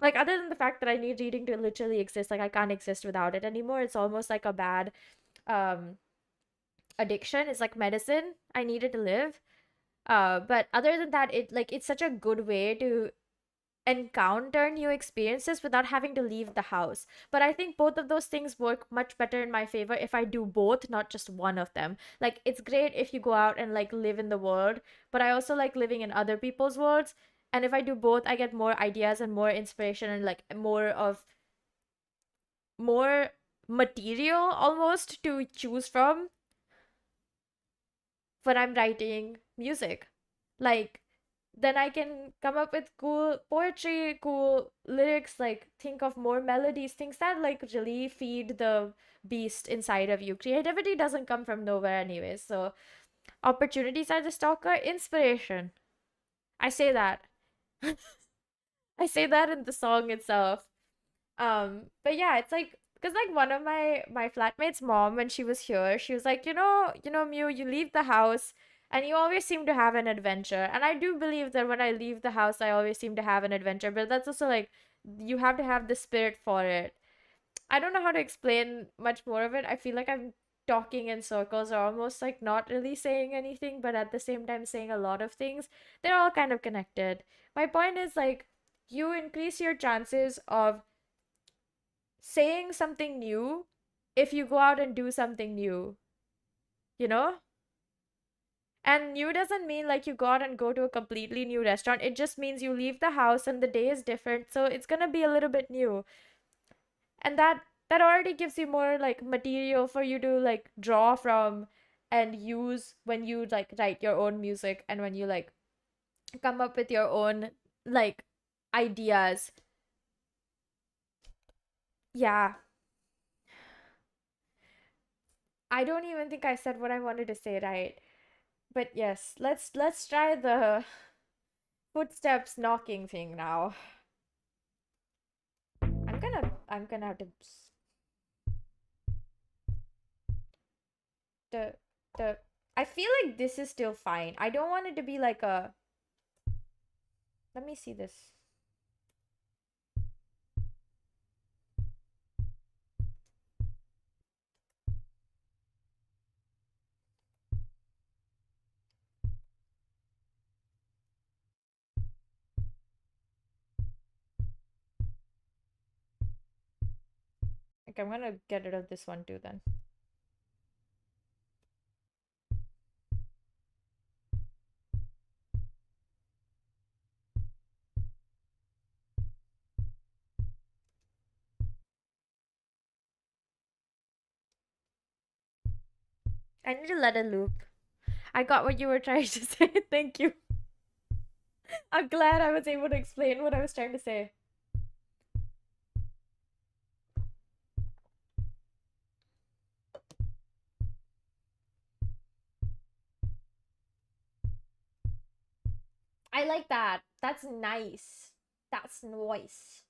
Like other than the fact that I need reading to literally exist, like I can't exist without it anymore. It's almost like a bad um addiction. It's like medicine. I need it to live. But other than that, it's such a good way to encounter new experiences without having to leave the house. But I think both of those things work much better in my favor if I do both, not just one of them. Like it's great if you go out and like live in the world, but I also like living in other people's worlds. And if I do both, I get more ideas and more inspiration and like more material almost to choose from when I'm writing music. Like, then I can come up with cool poetry, cool lyrics, like think of more melodies, things that like really feed the beast inside of you. Creativity doesn't come from nowhere anyway. So opportunities are the stalker, inspiration. I say that. I say that in the song itself. But yeah, it's like because like one of my flatmates' mom, when she was here, she was like, Mew, you leave the house and you always seem to have an adventure. And I do believe that when I leave the house, I always seem to have an adventure. But that's also like you have to have the spirit for it. I don't know how to explain much more of it. I feel like I'm talking in circles or almost like not really saying anything, but at the same time saying a lot of things. They're all kind of connected. My point is like you increase your chances of saying something new if you go out and do something new, you know? And new doesn't mean like you go out and go to a completely new restaurant. It just means you leave the house and the day is different. So it's gonna be a little bit new. And that already gives you more like material for you to like draw from and use when you like write your own music and when you like come up with your own like ideas. Yeah. I don't even think I said what I wanted to say right. But yes, let's try the footsteps knocking thing now. I'm gonna have to the the I feel like this is still fine. I don't want it to be like a let me see this. Okay, I'm gonna get rid of this one too then. I need to let it loop. I got what you were trying to say. Thank you. I'm glad I was able to explain what I was trying to say. I like that. That's nice. That's nice.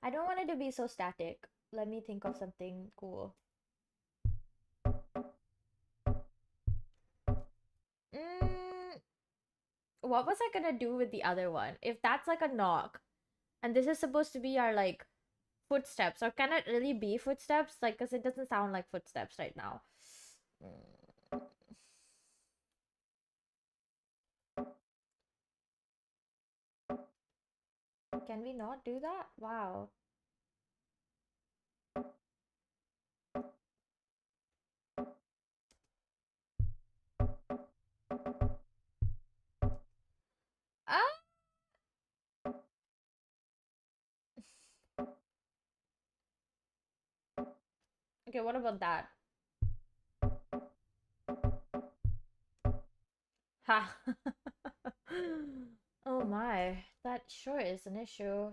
I don't want it to be so static. Let me think of something cool. Mm, what was I gonna do with the other one? If that's like a knock, and this is supposed to be our like footsteps, or can it really be footsteps? Like, because it doesn't sound like footsteps right now. Can we not do that? Wow. Ah! Okay, what about that? Ha! Oh my, that sure is an issue.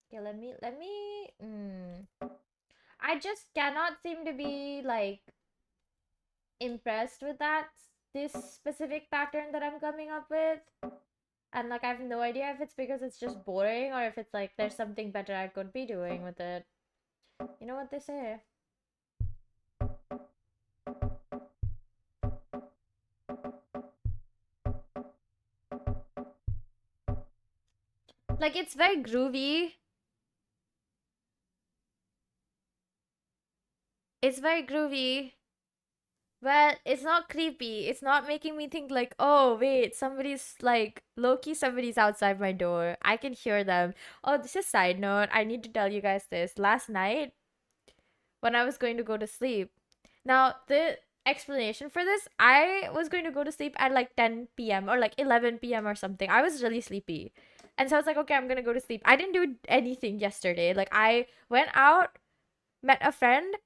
Okay, I just cannot seem to be like impressed with this specific pattern that I'm coming up with. And like I have no idea if it's because it's just boring or if it's like there's something better I could be doing with it. You know what they say? Like it's very groovy. It's very groovy. But it's not creepy. It's not making me think like, oh wait, somebody's like low-key somebody's outside my door. I can hear them. Oh, this is side note. I need to tell you guys this. Last night when I was going to go to sleep. Now, the explanation for this, I was going to go to sleep at like 10 p.m. or like 11 p.m. or something. I was really sleepy. And so I was like, okay, I'm going to go to sleep. I didn't do anything yesterday. Like I went out, met a friend,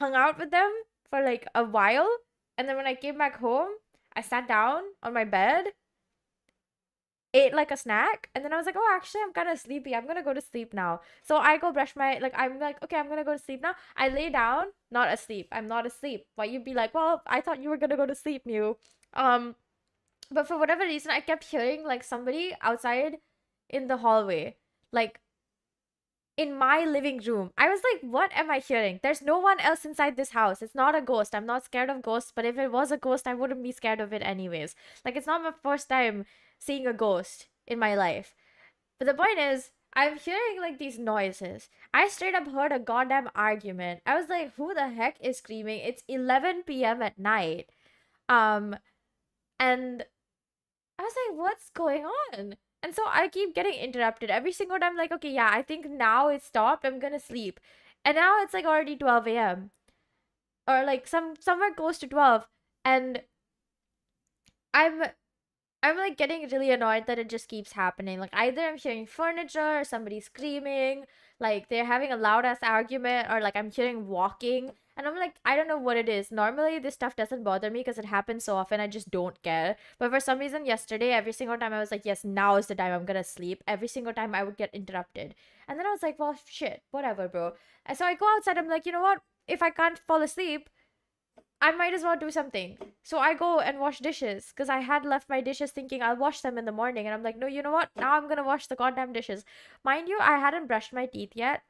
hung out with them for like a while, and then when I came back home, I sat down on my bed, ate like a snack, and then I was like, oh, actually, I'm kind of sleepy. I'm gonna go to sleep now. So I go brush my like. I'm like, okay, I'm gonna go to sleep now. I lay down, not asleep. I'm not asleep. But you'd be like, well, I thought you were gonna go to sleep, Mew. Um, but for whatever reason, I kept hearing like somebody outside in the hallway, like in my living room. I was like, what am I hearing? There's no one else inside this house. It's not a ghost. I'm not scared of ghosts, but if it was a ghost, I wouldn't be scared of it anyways. Like, it's not my first time seeing a ghost in my life. But the point is, I'm hearing like these noises. I straight up heard a goddamn argument. I was like, who the heck is screaming? It's 11 p.m. at night. And I was like, what's going on? And so I keep getting interrupted every single time. Like, okay, yeah, I think now it stopped. I'm gonna sleep, and now it's like already 12 a.m. or like somewhere close to 12, and I'm I'm like getting really annoyed that it just keeps happening. Like either I'm hearing furniture or somebody screaming, like they're having a loud ass argument, or like I'm hearing walking. And I'm like, I don't know what it is. Normally, this stuff doesn't bother me because it happens so often. I just don't care. But for some reason, yesterday, every single time I was like, yes, now is the time I'm gonna sleep. Every single time I would get interrupted. And then I was like, well, shit, whatever, bro. And so I go outside. I'm like, you know what? If I can't fall asleep, I might as well do something. So I go and wash dishes because I had left my dishes thinking I'll wash them in the morning. And I'm like, no, you know what? Now I'm going to wash the goddamn dishes. Mind you, I hadn't brushed my teeth yet.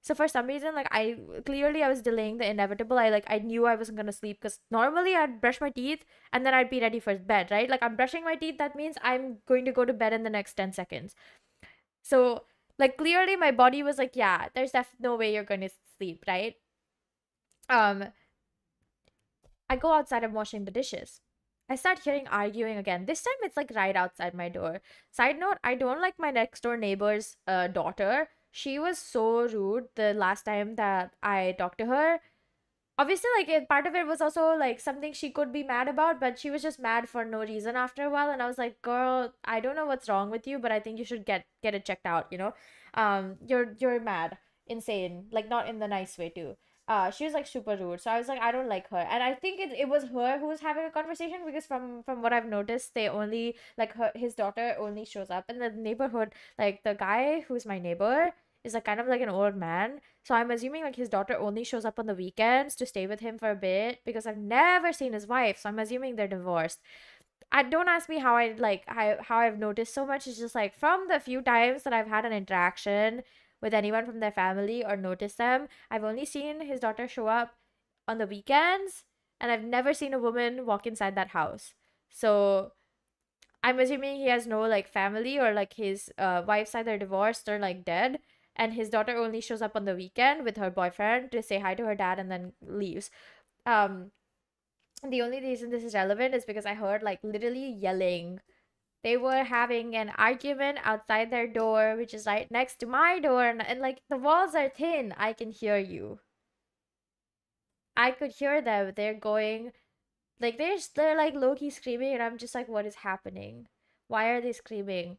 So for some reason, like I was delaying the inevitable. I knew I wasn't going to sleep because normally I'd brush my teeth and then I'd be ready for bed, right? Like I'm brushing my teeth. That means I'm going to go to bed in the next 10 seconds. So like clearly my body was like, yeah, there's no way you're going to sleep, right? Um, I go outside and washing the dishes. I start hearing arguing again. This time it's like right outside my door. Side note, I don't like my next door neighbor's daughter. She was so rude the last time that I talked to her. Obviously, like part of it was also like something she could be mad about, but she was just mad for no reason after a while. And I was like, girl, I don't know what's wrong with you, but I think you should get it checked out, you know? You're mad, insane, like not in the nice way too. She was like super rude, so I was like, I don't like her. And I think it was her who was having a conversation, because from what I've noticed, they only like his daughter only shows up in the neighborhood. Like the guy who's my neighbor is like kind of like an old man, so I'm assuming like his daughter only shows up on the weekends to stay with him for a bit, because I've never seen his wife, so I'm assuming they're divorced. I don't ask me how I like how I've noticed so much. It's just like from the few times that I've had an interaction with anyone from their family or noticed them, I've only seen his daughter show up on the weekends, and I've never seen a woman walk inside that house. So I'm assuming he has no like family, or like his wife's either divorced or like dead, and his daughter only shows up on the weekend with her boyfriend to say hi to her dad and then leaves. Um, the only reason this is relevant is because I heard like literally yelling. They were having an argument outside their door, which is right next to my door, and like the walls are thin. I can hear you. I could hear them. They're going like they're like low key screaming, and I'm just like, what is happening? Why are they screaming?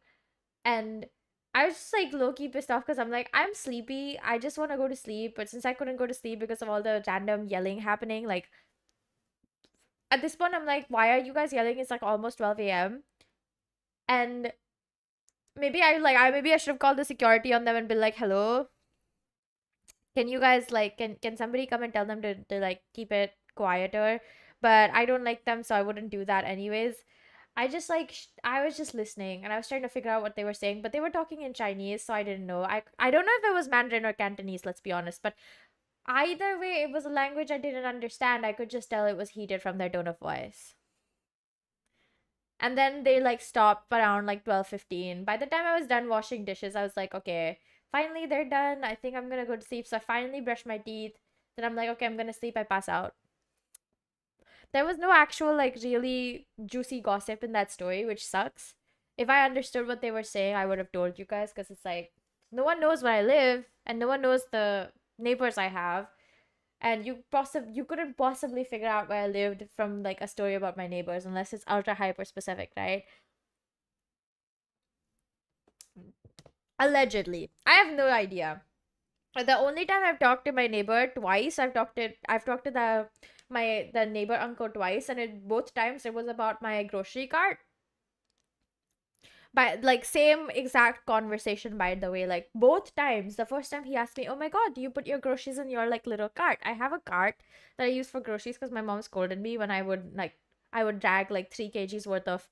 And I was just like low key pissed off because I'm like, I'm sleepy. I just want to go to sleep. But since I couldn't go to sleep because of all the random yelling happening, like at this point, I'm like, why are you guys yelling? It's like almost 12 a.m. And maybe I should have called the security on them and been like, hello, can you guys like can somebody come and tell them to like keep it quieter? But I don't like them, so I wouldn't do that anyways. I just like I was just listening and I was trying to figure out what they were saying, but they were talking in Chinese, so I didn't know. I don't know if it was Mandarin or Cantonese, let's be honest, but either way, it was a language I didn't understand. I could just tell it was heated from their tone of voice. And then they like stopped around like 12:15. By the time I was done washing dishes, I was like, okay, finally they're done. I think I'm gonna go to sleep. So I finally brushed my teeth. Then I'm like, okay, I'm gonna sleep. I pass out. There was no actual like really juicy gossip in that story, which sucks. If I understood what they were saying, I would have told you guys, because it's like no one knows where I live and no one knows the neighbors I have, and you couldn't possibly figure out where I lived from like a story about my neighbors unless it's ultra hyper specific, right? Allegedly. I have no idea. The only time I've talked to my neighbor twice, I've talked to the neighbor uncle twice, and it both times it was about my grocery cart. But like same exact conversation, by the way, like both times. The first time he asked me, oh my god, do you put your groceries in your like little cart? I have a cart that I use for groceries because my mom scolded me when I would drag like 3 kgs worth of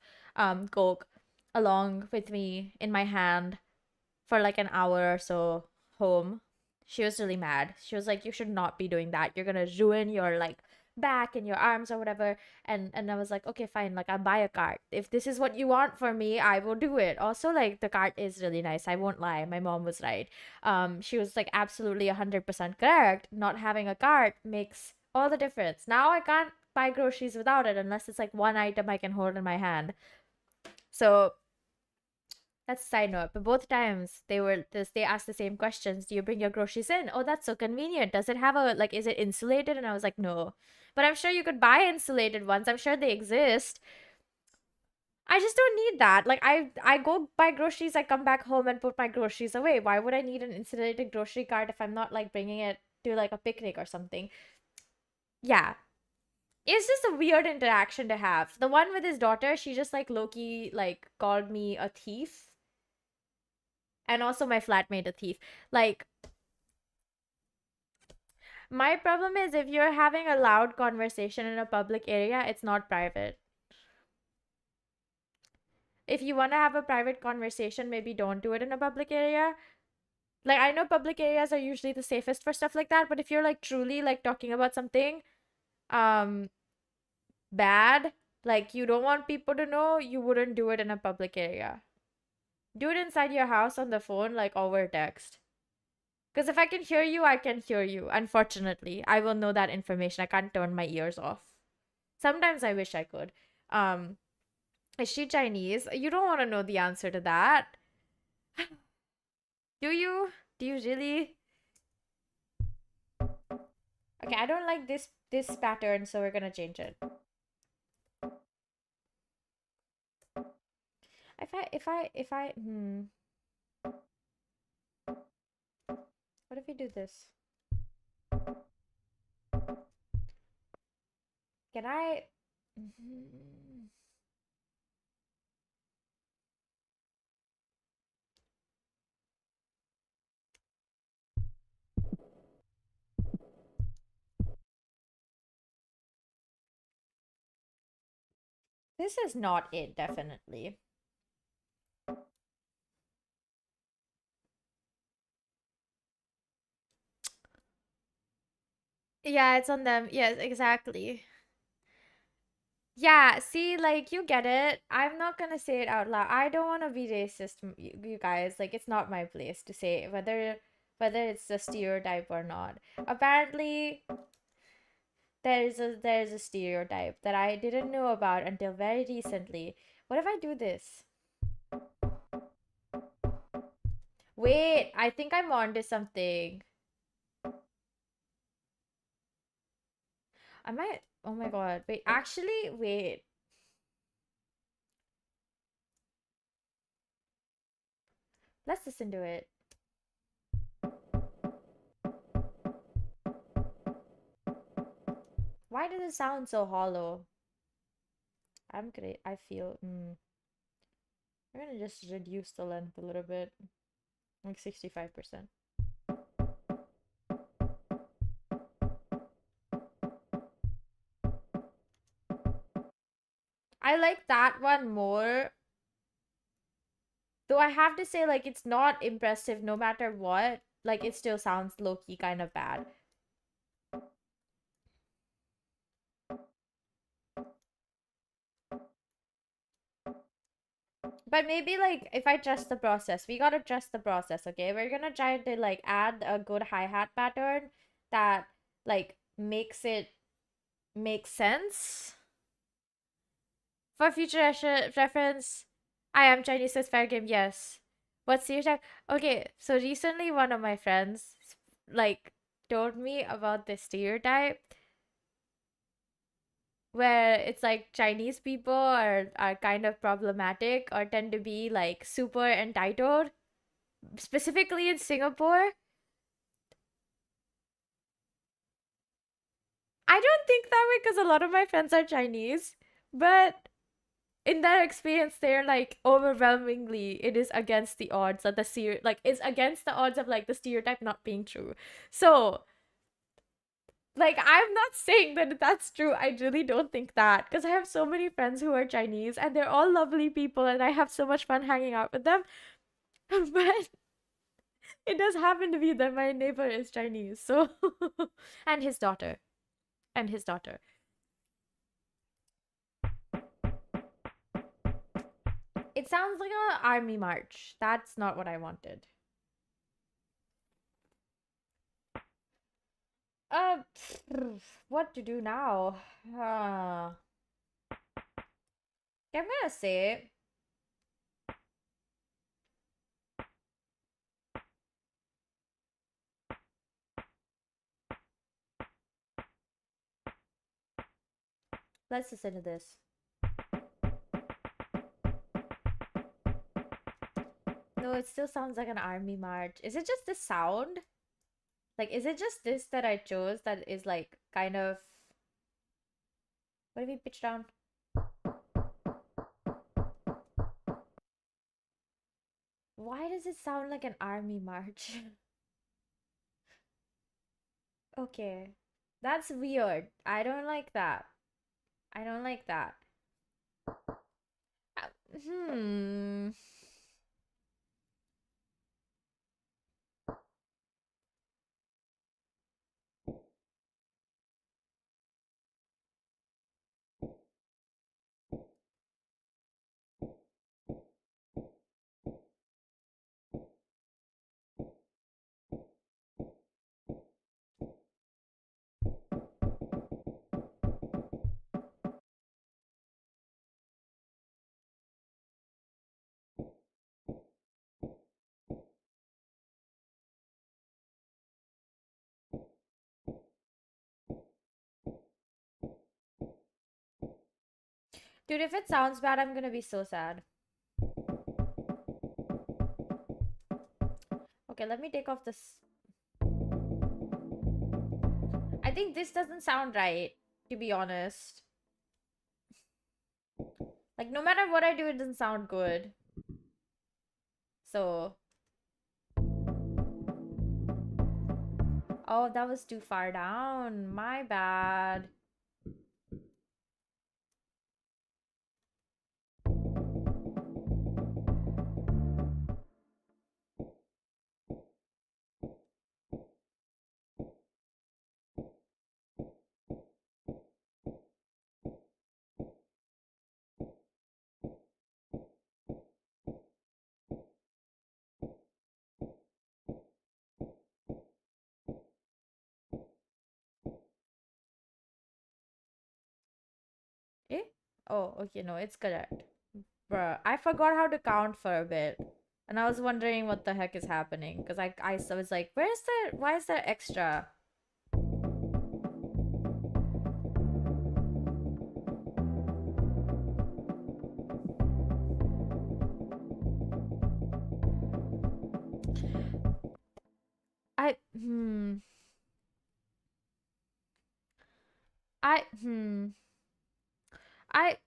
coke along with me in my hand for like an hour or so home. She was really mad. She was like, you should not be doing that. You're gonna ruin your like back and your arms or whatever. And I was like, okay, fine, like I'll buy a cart. If this is what you want for me, I will do it. Also, like the cart is really nice. I won't lie. My mom was right. She was like absolutely 100% correct. Not having a cart makes all the difference. Now I can't buy groceries without it unless it's like one item I can hold in my hand. So that's a side note. But both times they asked the same questions. Do you bring your groceries in? Oh, that's so convenient. Does it have a like is it insulated? And I was like, no. But I'm sure you could buy insulated ones. I'm sure they exist. I just don't need that. Like I go buy groceries, I come back home and put my groceries away. Why would I need an insulated grocery cart if I'm not like bringing it to like a picnic or something? Yeah. It's just a weird interaction to have. The one with his daughter, she just like Loki like called me a thief, and also my flatmate a thief. Like, my problem is if you're having a loud conversation in a public area, it's not private. If you want to have a private conversation, maybe don't do it in a public area. Like, I know public areas are usually the safest for stuff like that, but if you're like truly like talking about something um bad, like you don't want people to know, you wouldn't do it in a public area. Do it inside your house on the phone, like over text. Because if I can hear you, I can hear you. Unfortunately, I will know that information. I can't turn my ears off. Sometimes I wish I could. Um, is she Chinese? You don't want to know the answer to that. Do you? Do you really? Okay, I don't like this pattern, so we're gonna change it. What if we do this? Can I? This is not it, definitely. Yeah, it's on them. Yes, exactly. Yeah, see, like you get it. I'm not gonna say it out loud. I don't want to be racist, you guys. Like it's not my place to say whether it's a stereotype or not. Apparently, there's a stereotype that I didn't know about until very recently. What if I do this? Wait, I think I'm onto something. I might. Oh my god. Wait, actually, wait. Let's listen to it. Why does it sound so hollow? I'm great. I feel. I'm gonna just reduce the length a little bit, like 65%. I like that one more. Though I have to say, like, it's not impressive no matter what. Like, it still sounds low key kind of bad. But maybe, like, if I trust the process, we gotta trust the process, okay? We're gonna try to, like, add a good hi hat pattern that, like, makes it make sense. For future reference, I am Chinese says fair game, yes. What's your type? Okay, so recently one of my friends like told me about this stereotype where it's like Chinese people are kind of problematic or tend to be like super entitled, specifically in Singapore. I don't think that way because a lot of my friends are Chinese, but in their experience they're like overwhelmingly it is against the odds that like it's against the odds of like the stereotype not being true. So like I'm not saying that that's true. I really don't think that because I have so many friends who are Chinese and they're all lovely people and I have so much fun hanging out with them. But it does happen to be that my neighbor is Chinese. So and his daughter. And his daughter. It sounds like an army march. That's not what I wanted. Uh, what to do now? I'm gonna say let's listen to this. No, it still sounds like an army march. Is it just the sound? Like, is it just this that I chose that is like kind of. What if we pitch down? Why does it sound like an army march? Okay. That's weird. I don't like that. I don't like that. Hmm. Dude, if it sounds bad, I'm gonna be so sad. Okay, let me take off this. I think this doesn't sound right, to be honest. Like, no matter what I do, it doesn't sound good. So. Oh, that was too far down. My bad. Oh, okay, no, it's correct. Bruh, I forgot how to count for a bit. And I was wondering what the heck is happening. Because I was like, why is there extra? I, hmm, I, hmm, I,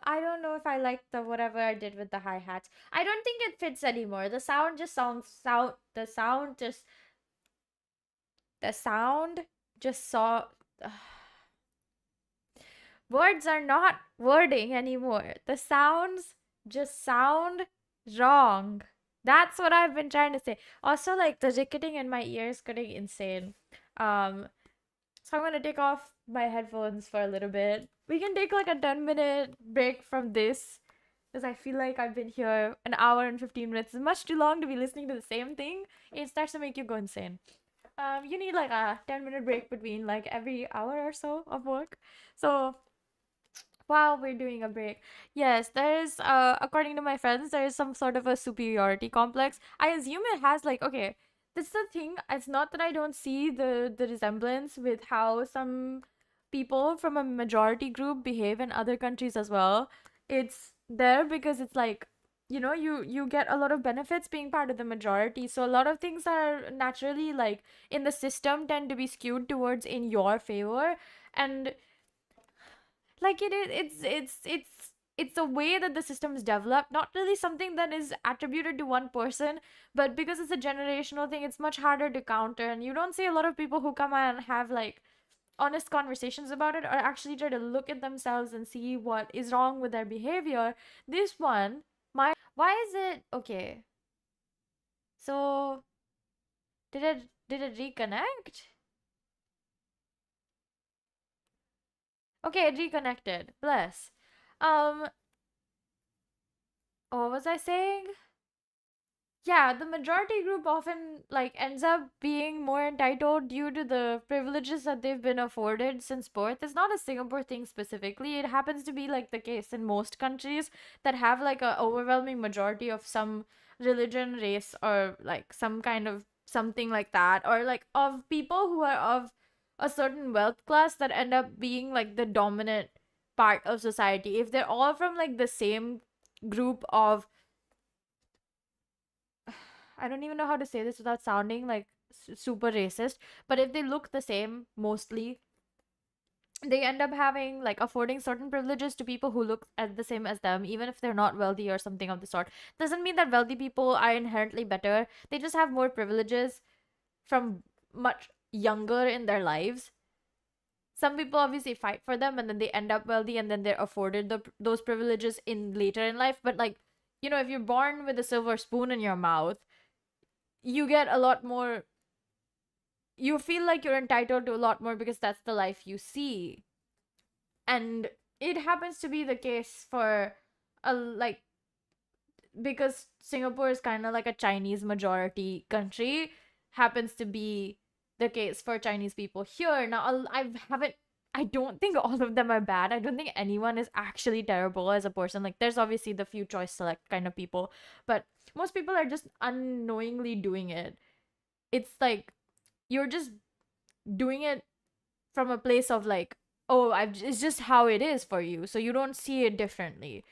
I don't know if I like the whatever I did with the hi-hats. I don't think it fits anymore. The sound just, the sound just saw. Words are not wording anymore. The sounds just sound wrong. That's what I've been trying to say. Also, like the ricketing in my ears getting insane. Um, so I'm gonna take off my headphones for a little bit. We can take like a 10-minute break from this because I feel like I've been here an hour and 15 minutes. It's much too long to be listening to the same thing. It starts to make you go insane. You need like a 10-minute break between like every hour or so of work. So while we're doing a break, yes, there's according to my friends, there is some sort of a superiority complex. I assume it has like, okay, this is the thing. It's not that I don't see the resemblance with how some people from a majority group behave in other countries as well. It's there because it's like, you get a lot of benefits being part of the majority, so a lot of things are naturally like in the system tend to be skewed towards in your favor. And like it's a way that the system is developed, not really something that is attributed to one person, but because it's a generational thing, it's much harder to counter, and you don't see a lot of people who come and have like honest conversations about it or actually try to look at themselves and see what is wrong with their behavior. This one, why is it okay? So did it reconnect? Okay, it reconnected, bless. um what was I saying? Yeah, the majority group often like ends up being more entitled due to the privileges that they've been afforded since birth. It's not a Singapore thing specifically. It happens to be like the case in most countries that have like a overwhelming majority of some religion, race, or like some kind of something like that, or like of people who are of a certain wealth class that end up being like the dominant part of society. If they're all from like the same group of, I don't even know how to say this without sounding like super racist, but if they look the same mostly, they end up having like affording certain privileges to people who look at the same as them, even if they're not wealthy or something of the sort. Doesn't mean that wealthy people are inherently better. They just have more privileges from much younger in their lives. Some people obviously fight for them and then they end up wealthy and then they're afforded those privileges in later in life. But like, if you're born with a silver spoon in your mouth, you get a lot more, you feel like you're entitled to a lot more because that's the life you see. And it happens to be the case for a like, because Singapore is kind of like a Chinese majority country, happens to be the case for Chinese people here. Now, I don't think all of them are bad. I don't think anyone is actually terrible as a person. Like, there's obviously the few choice select kind of people, but most people are just unknowingly doing it. It's like you're just doing it from a place of like, oh, it's just how it is for you, so you don't see it differently.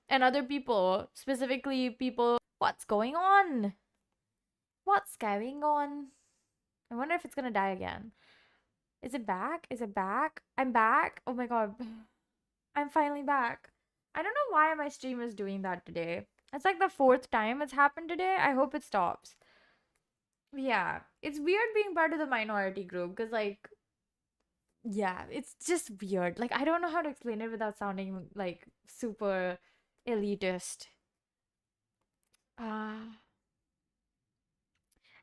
And other people, specifically people, what's going on? What's going on? I wonder if it's gonna die again. Is it back? Is it back? I'm back. Oh my god. I'm finally back. I don't know why my stream is doing that today. It's like the fourth time it's happened today. I hope it stops. Yeah, it's weird being part of the minority group because like, yeah, it's just weird. Like, I don't know how to explain it without sounding like super elitist.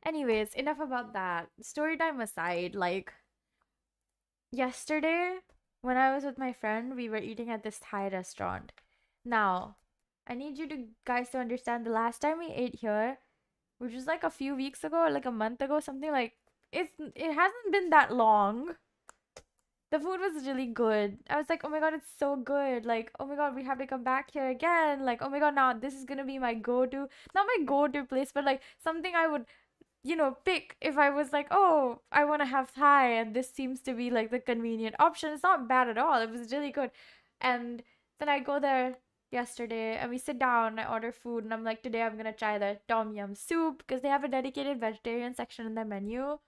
Anyways, enough about that. Story time aside, like yesterday when I was with my friend, we were eating at this Thai restaurant. Now, I need you to guys to understand the last time we ate here, which was like a few weeks ago or like a month ago, something like it hasn't been that long. The food was really good. I was like, oh my god, it's so good. Like, oh my god, we have to come back here again. Like, oh my god, now this is gonna be my go-to, not my go-to place, but like something I would, pick if I was like, oh, I want to have Thai, and this seems to be like the convenient option. It's not bad at all. It was really good. And then I go there yesterday and we sit down, I order food, and I'm like, today I'm gonna try the tom yum soup because they have a dedicated vegetarian section in their menu.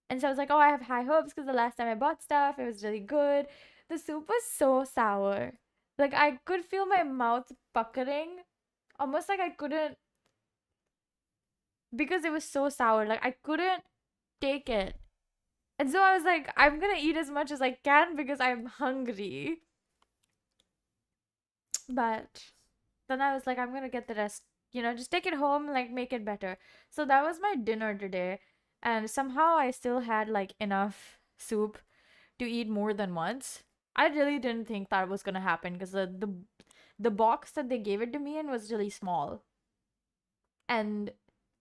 And so I was like, oh, I have high hopes because the last time I bought stuff, it was really good. The soup was so sour. Like, I could feel my mouth puckering, almost like I couldn't, because it was so sour. Like, I couldn't take it. And so I was like, I'm gonna eat as much as I can because I'm hungry. But then I was like, I'm gonna get the rest, just take it home, like, make it better. So that was my dinner today. And somehow I still had like enough soup to eat more than once. I really didn't think that was gonna happen because the box that they gave it to me in was really small. And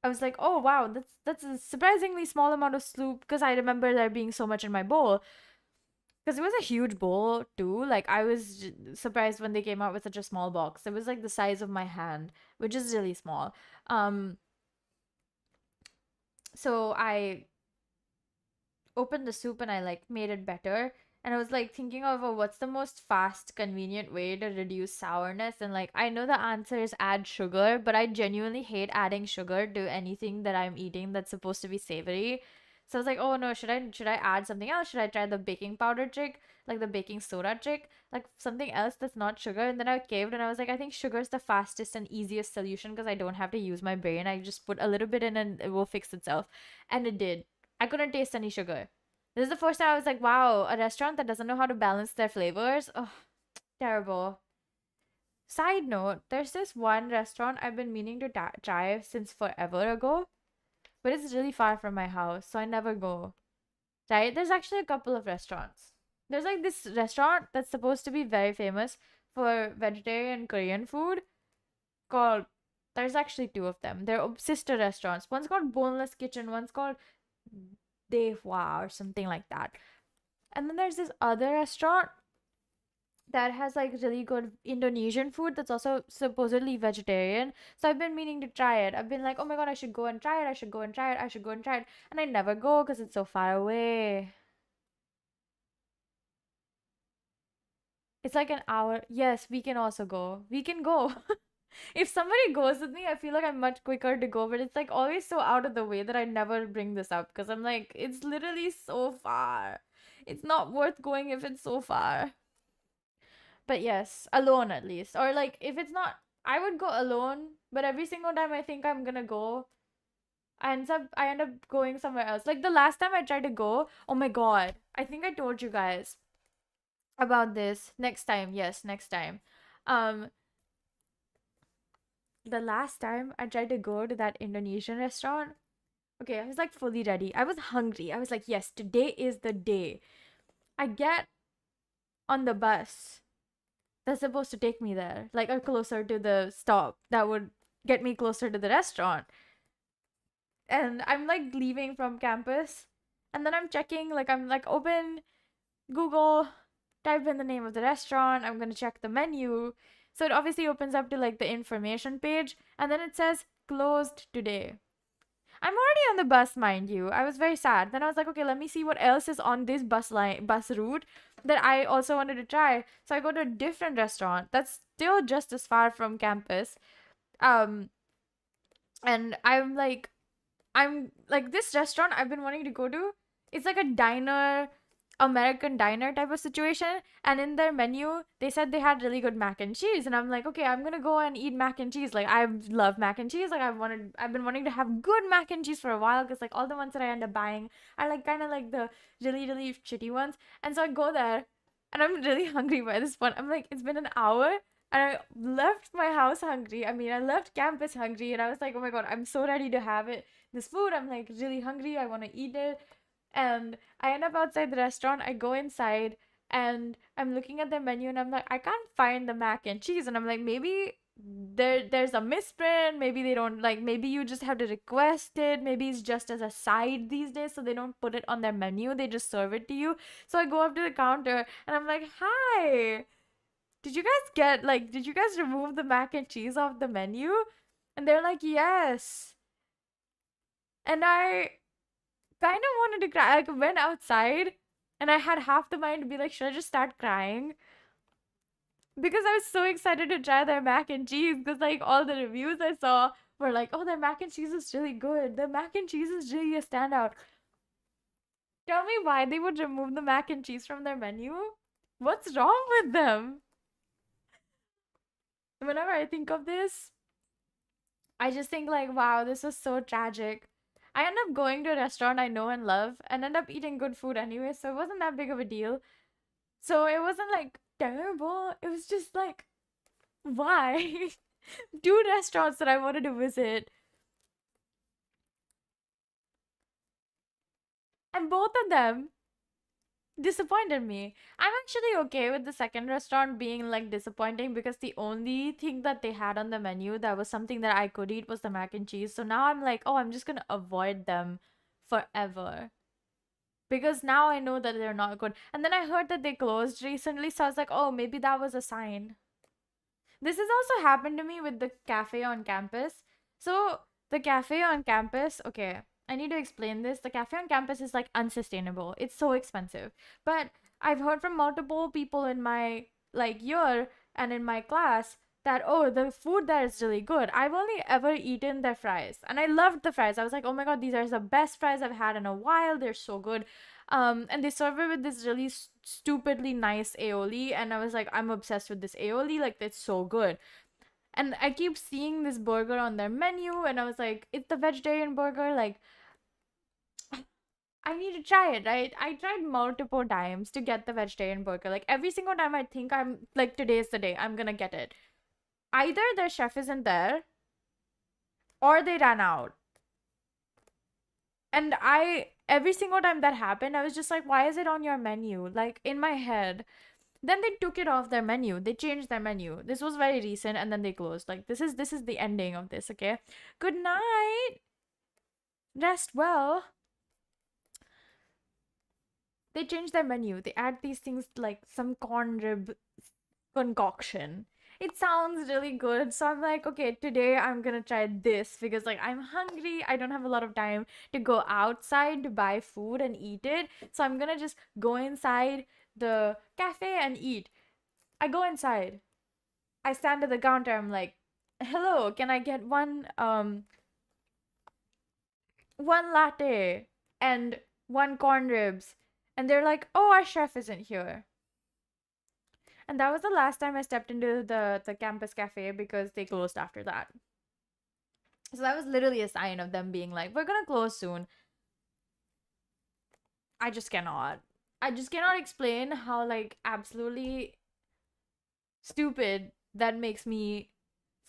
I was like, oh wow, that's a surprisingly small amount of soup because I remember there being so much in my bowl. Because it was a huge bowl too. Like I was surprised when they came out with such a small box. It was like the size of my hand, which is really small. So I opened the soup and I like made it better. And I was like thinking of, oh, what's the most fast, convenient way to reduce sourness? And like, I know the answer is add sugar, but I genuinely hate adding sugar to anything that I'm eating that's supposed to be savory. So I was like, oh no, should I add something else? Should I try the baking powder trick, like the baking soda trick, like something else that's not sugar? And then I caved and I was like, I think sugar is the fastest and easiest solution because I don't have to use my brain. I just put a little bit in and it will fix itself. And it did. I couldn't taste any sugar. This is the first time I was like, wow, a restaurant that doesn't know how to balance their flavors. Oh, terrible. Side note, there's this one restaurant I've been meaning to try since forever ago, but it's really far from my house, so I never go. Right? There's actually a couple of restaurants. There's like this restaurant that's supposed to be very famous for vegetarian Korean food called, there's actually two of them. They're sister restaurants. One's called Boneless Kitchen, one's called Dehwa or something like that. And then there's this other restaurant that has like really good Indonesian food that's also supposedly vegetarian. So I've been meaning to try it. I've been like, oh my god, I should go and try it. I should go and try it. I should go and try it. And I never go because it's so far away. It's like an hour. Yes, we can also go. We can go. If somebody goes with me, I feel like I'm much quicker to go, but it's like always so out of the way that I never bring this up because I'm like, it's literally so far. It's not worth going if it's so far. But yes, alone at least. Or like if it's not, I would go alone, but every single time I think I'm gonna go, I end up going somewhere else. Like the last time I tried to go, oh my god. I think I told you guys about this. Next time, yes, next time. Um the last time I tried to go to that Indonesian restaurant, okay, I was like fully ready. I was hungry. I was like, yes, today is the day. I get on the bus that's supposed to take me there, like or closer to the stop that would get me closer to the restaurant. And I'm like leaving from campus, and then I'm checking, like I'm like open Google, type in the name of the restaurant. I'm gonna check the menu. So it obviously opens up to like the information page, and then it says closed today. I'm already on the bus, mind you. I was very sad. Then I was like, okay, let me see what else is on this bus route that I also wanted to try. So I go to a different restaurant that's still just as far from campus. Um, and I'm like this restaurant I've been wanting to go to. It's like a diner, American diner type of situation. And in their menu, they said they had really good mac and cheese. And I'm like, okay, I'm gonna go and eat mac and cheese. Like I love mac and cheese. Like I've been wanting to have good mac and cheese for a while because like all the ones that I end up buying are like kind of like the really really shitty ones. And so I go there, and I'm really hungry by this point. I'm like, it's been an hour. And I left my house hungry. I mean, I left campus hungry, and I was like, oh my god, I'm so ready to have it. This food, I'm like really hungry. I want to eat it. And I end up outside the restaurant. I go inside. And I'm looking at their menu and I'm like, I can't find the mac and cheese. And I'm like, maybe there's a misprint. Maybe they don't like, maybe you just have to request it. Maybe it's just as a side these days, so they don't put it on their menu. They just serve it to you. So I go up to the counter and I'm like, hi. Did you guys remove the mac and cheese off the menu? And they're like, yes. And I kind of wanted to cry. Like, went outside and I had half the mind to be like, should I just start crying? Because I was so excited to try their mac and cheese because, like, all the reviews I saw were like, oh, their mac and cheese is really good. The mac and cheese is really a standout. Tell me why they would remove the mac and cheese from their menu? What's wrong with them? Whenever I think of this, I just think like, wow, this was so tragic. I end up going to a restaurant I know and love and end up eating good food anyway, so it wasn't that big of a deal. So it wasn't like terrible. It was just like, why? Two restaurants that I wanted to visit, and both of them disappointed me. I'm actually okay with the second restaurant being like disappointing because the only thing that they had on the menu that was something that I could eat was the mac and cheese. So now I'm like, oh, I'm just gonna avoid them forever. Because now I know that they're not good. And then I heard that they closed recently, so I was like, oh, maybe that was a sign. This has also happened to me with the cafe on campus. So, the cafe on campus, okay, I need to explain this. The cafe on campus is like unsustainable. It's so expensive. But I've heard from multiple people in my like year and in my class that oh, the food there is really good. I've only ever eaten their fries and I loved the fries. I was like, "Oh my god, these are the best fries I've had in a while. They're so good." And they serve it with this really stupidly nice aioli, and I was like, I'm obsessed with this aioli. Like, it's so good. And I keep seeing this burger on their menu, and I was like, it's the vegetarian burger. Like, I need to try it, right? I tried multiple times to get the vegetarian burger. Like, every single time I think I'm like, today's the day, I'm gonna get it. Either their chef isn't there, or they ran out. And every single time that happened, I was just like, why is it on your menu? Like, in my head. Then they took it off their menu. They changed their menu. This was very recent, and then they closed. Like, this is the ending of this, okay? Good night. Rest well. They changed their menu. They add these things like some corn rib concoction. It sounds really good. So I'm like, okay, today I'm gonna try this because like I'm hungry. I don't have a lot of time to go outside to buy food and eat it. So I'm gonna just go inside the cafe and eat. I go inside. I stand at the counter. I'm like, "Hello, can I get one latte and one corn ribs?" And they're like, "Oh, our chef isn't here." And that was the last time I stepped into the campus cafe because they closed after that. So that was literally a sign of them being like, "We're gonna close soon." I just cannot. I just cannot explain how like absolutely stupid that makes me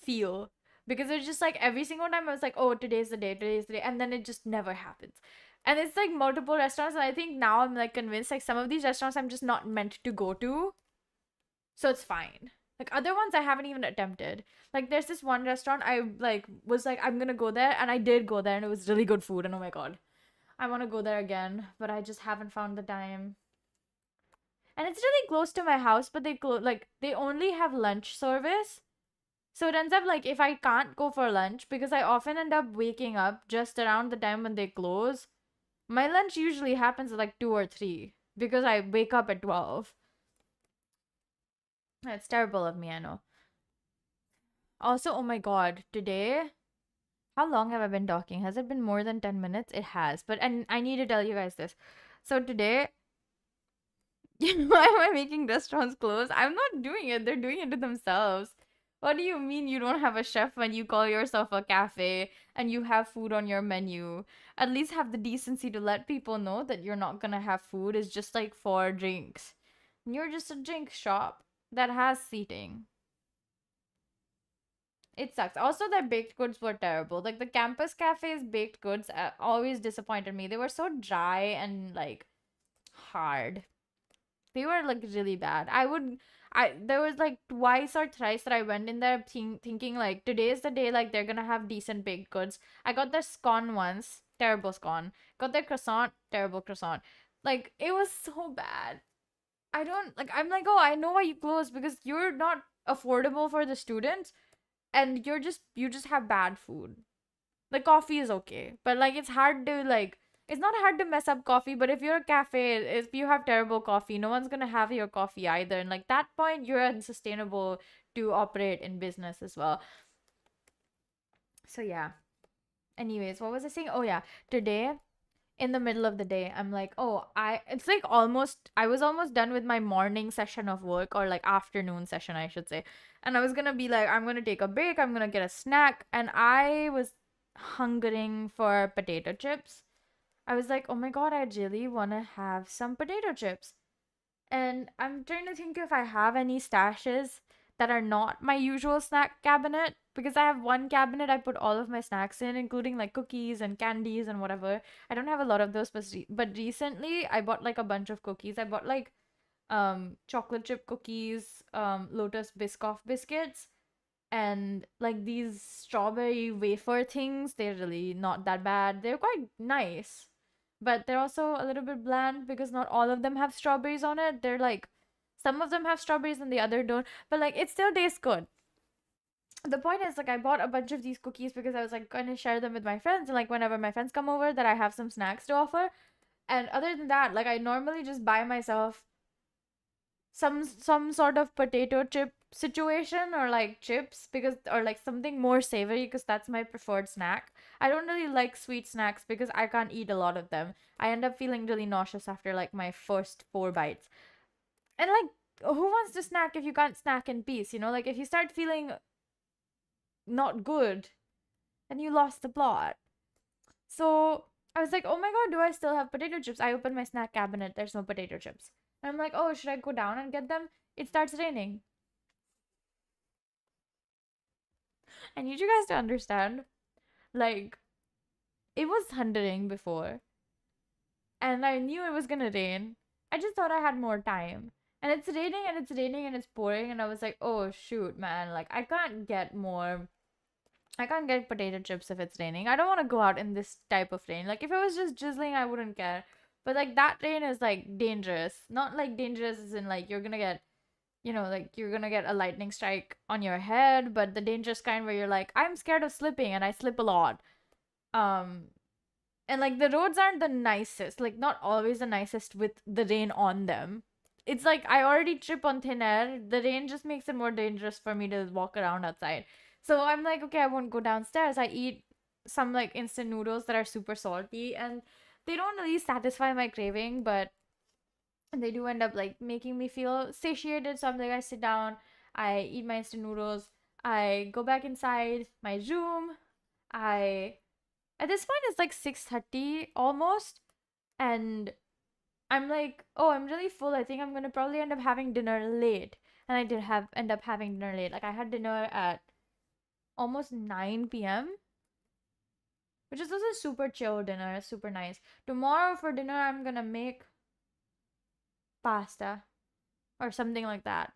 feel, because it's just like every single time I was like, oh, today's the day, and then it just never happens. And it's like multiple restaurants, and I think now I'm like convinced like some of these restaurants I'm just not meant to go to, so it's fine. Like other ones I haven't even attempted. Like there's this one restaurant I like was like I'm gonna go there, and I did go there, and it was really good food, and oh my god, I want to go there again, but I just haven't found the time. And it's really close to my house, but they only have lunch service. So it ends up like if I can't go for lunch, because I often end up waking up just around the time when they close, my lunch usually happens at like 2 or 3 because I wake up at 12. That's terrible of me, I know. Also, oh my god, today, how long have I been talking? Has it been more than 10 minutes? It has. And I need to tell you guys this. So today, why am I making restaurants close? I'm not doing it. They're doing it to themselves. What do you mean you don't have a chef when you call yourself a cafe and you have food on your menu? At least have the decency to let people know that you're not gonna have food. It's just like 4 drinks. And you're just a drink shop that has seating. It sucks. Also, their baked goods were terrible. Like the campus cafe's baked goods always disappointed me. They were so dry and like hard. They were like really bad. There was like twice or thrice that I went in there thinking like today is the day like they're gonna have decent baked goods. I got their scone once, terrible scone. Got their croissant, terrible croissant. Like it was so bad. I don't like. I'm like, oh, I know why you closed because you're not affordable for the students, and you just have bad food. The coffee is okay, but like it's hard to like. It's not hard to mess up coffee, but if you're a cafe, if you have terrible coffee, no one's gonna have your coffee either. And like that point, you're unsustainable to operate in business as well. So yeah. Anyways, what was I saying? Oh yeah, today in the middle of the day, I'm like, oh, it's like I was almost done with my morning session of work, or like afternoon session, I should say. And I was gonna be like, I'm gonna take a break, I'm gonna get a snack. And I was hungering for potato chips. I was like, oh my god, I really wanna have some potato chips. And I'm trying to think if I have any stashes that are not my usual snack cabinet, because I have one cabinet I put all of my snacks in, including like cookies and candies and whatever. I don't have a lot of those, but recently I bought like a bunch of cookies. I bought like chocolate chip cookies, Lotus Biscoff biscuits, and like these strawberry wafer things. They're really not that bad. They're quite nice, but they're also a little bit bland because not all of them have strawberries on it. They're like some of them have strawberries and the other don't, but like it still tastes good. The point is like I bought a bunch of these cookies because I was like going to share them with my friends, and like whenever my friends come over that I have some snacks to offer. And other than that, like I normally just buy myself some sort of potato chip situation, or like chips, because or like something more savory, because that's my preferred snack. I don't really like sweet snacks because I can't eat a lot of them. I end up feeling really nauseous after like my first 4 bites. And like who wants to snack if you can't snack in peace, you know? Like if you start feeling not good, then you lost the plot. So I was like, oh my god, do I still have potato chips? I opened my snack cabinet, there's no potato chips. And I'm like, oh, should I go down and get them? It starts raining. I need you guys to understand, like, it was thundering before, and I knew it was gonna rain. I just thought I had more time. And it's raining and it's raining and it's pouring, and I was like, oh shoot, man, like I can't get more. I can't get potato chips if it's raining. I don't want to go out in this type of rain. Like if it was just drizzling, I wouldn't care. But like that rain is like dangerous. Not like dangerous as in like you're gonna get, you know, like you're gonna get a lightning strike on your head, but the dangerous kind where you're like, I'm scared of slipping and I slip a lot. Um and like the roads aren't the nicest, like not always the nicest with the rain on them. It's like I already trip on thin air. The rain just makes it more dangerous for me to walk around outside. So I'm like, okay, I won't go downstairs. I eat some like instant noodles that are super salty, and they don't really satisfy my craving, but they do end up like making me feel satiated. So I'm like, I sit down, I eat my instant noodles, I go back inside my room. I At this point it's like 6:30 almost, and I'm like, oh, I'm really full. I think I'm gonna probably end up having dinner late. And I did have end up having dinner late. Like I had dinner at almost 9 p.m., which is also super chill dinner, super nice. Tomorrow for dinner I'm gonna make pasta or something like that.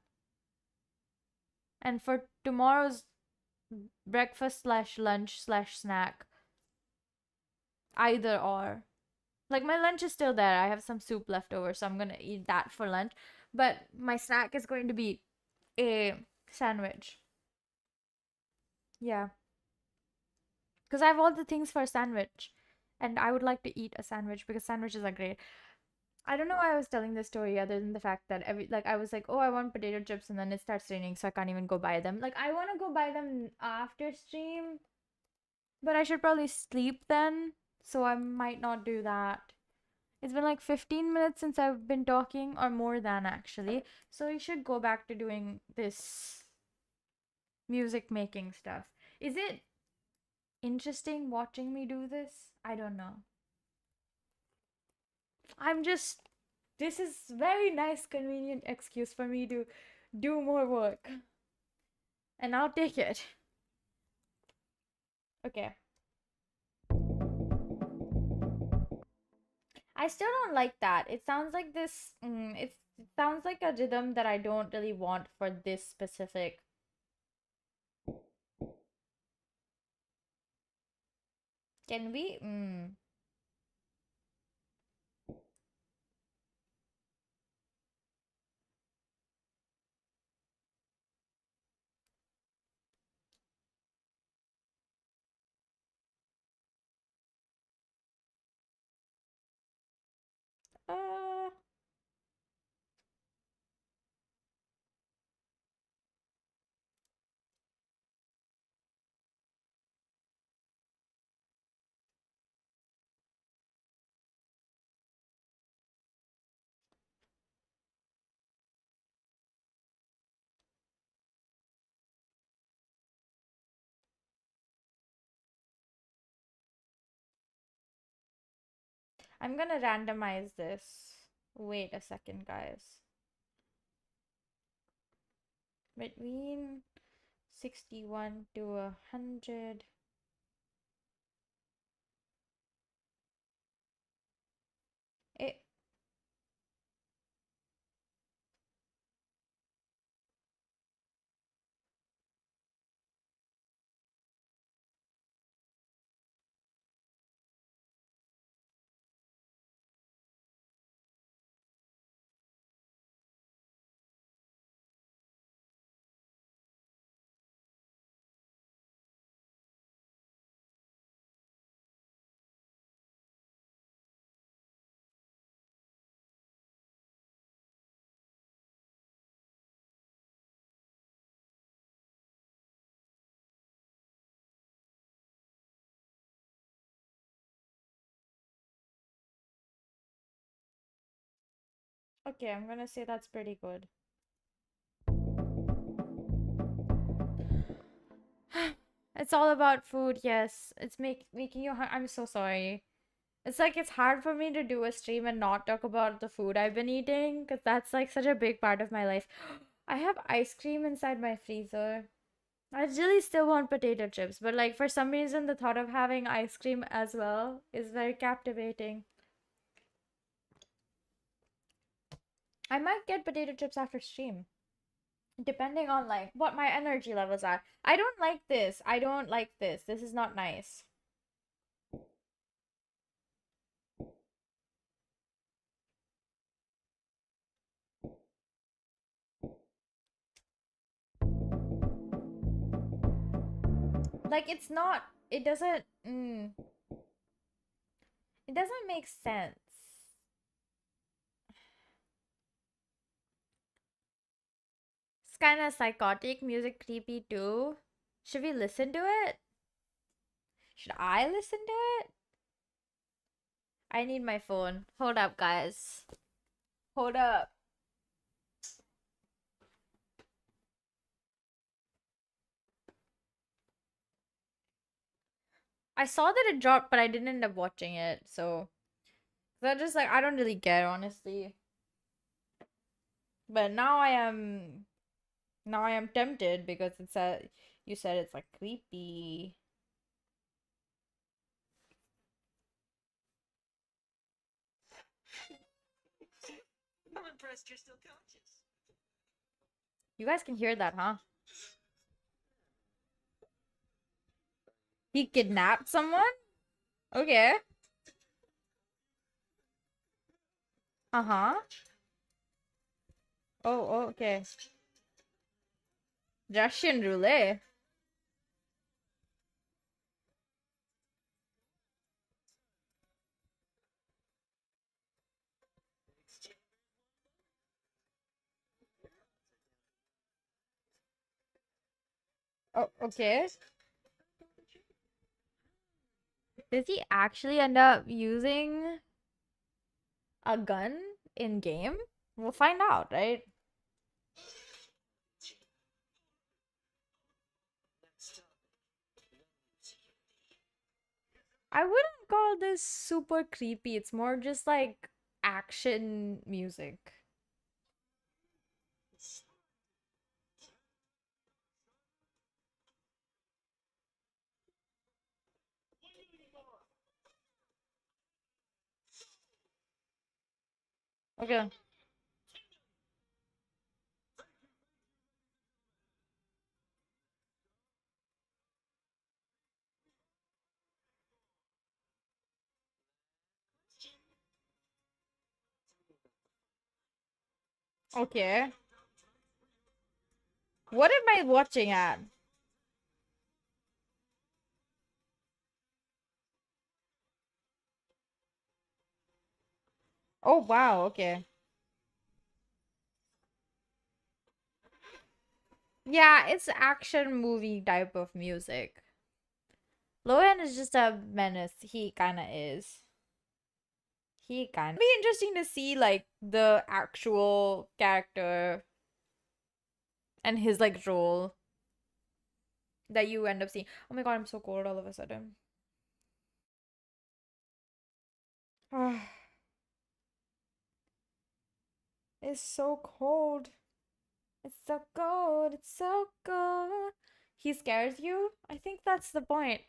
And for tomorrow's breakfast slash lunch slash snack, either or. Like my lunch is still there. I have some soup left over, so I'm gonna eat that for lunch. But my snack is going to be a sandwich. Yeah. Because I have all the things for a sandwich. And I would like to eat a sandwich because sandwiches are great. I don't know why I was telling this story other than the fact that I was like, oh, I want potato chips, and then it starts raining, so I can't even go buy them. Like I want to go buy them after stream, but I should probably sleep then, so I might not do that. It's been like 15 minutes since I've been talking, or more than actually. So we should go back to doing this music making stuff. Is it interesting watching me do this? I don't know. This is very nice, convenient excuse for me to do more work. And I'll take it. Okay. I still don't like that. It sounds like this. It's It sounds like a rhythm that I don't really want for this specific. Can we? Uh, I'm gonna randomize this. Wait a second, guys. Between 61 to 100. It, okay, I'm gonna say that's pretty good. It's all about food, yes. It's making you I'm so sorry. It's like it's hard for me to do a stream and not talk about the food I've been eating because that's like such a big part of my life. I have ice cream inside my freezer. I really still want potato chips, but like for some reason the thought of having ice cream as well is very captivating. I might get potato chips after stream, depending on like what my energy levels are. I don't like this. I don't like this. This is not nice. Like it's not it doesn't it doesn't make sense. It's kind of psychotic, music creepy too. Should we listen to it? Should I listen to it? I need my phone. Hold up, guys. Hold up. I saw that it dropped, but I didn't end up watching it. So that just like I don't really care, honestly. But now I am tempted because it said you said it's like creepy. I'm impressed you're still conscious. You guys can hear that, huh? He kidnapped someone? Okay. Uh-huh. Oh, okay. Russian roulette. Oh, okay. Does he actually end up using a gun in game? We'll find out, right? I wouldn't call this super creepy. It's more just like action music. Okay. Okay. What am I watching at? Oh, wow. Okay. Yeah, it's action movie type of music. Lohan is just a menace. He kind of is. He kind of be interesting to see like the actual character and his like role that you end up seeing. Oh my god, I'm so cold all of a sudden. It's so cold. It's so cold. It's so cold. He scares you? I think that's the point.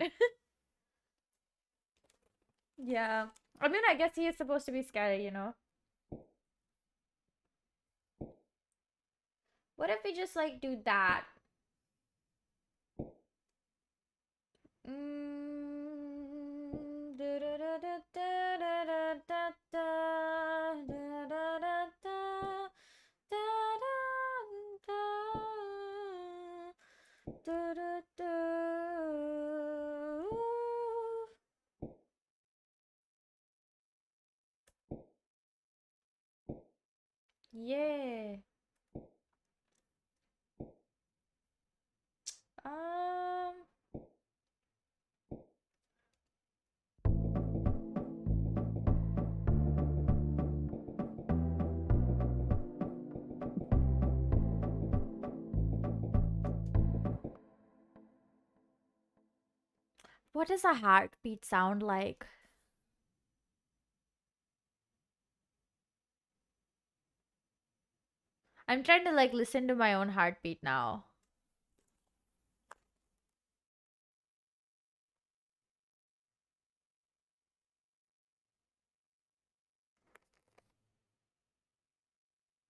Yeah. I mean, I guess he is supposed to be scary, you know? What if we just like do that? Yeah. Um, what does a heartbeat sound like? I'm trying to like listen to my own heartbeat now.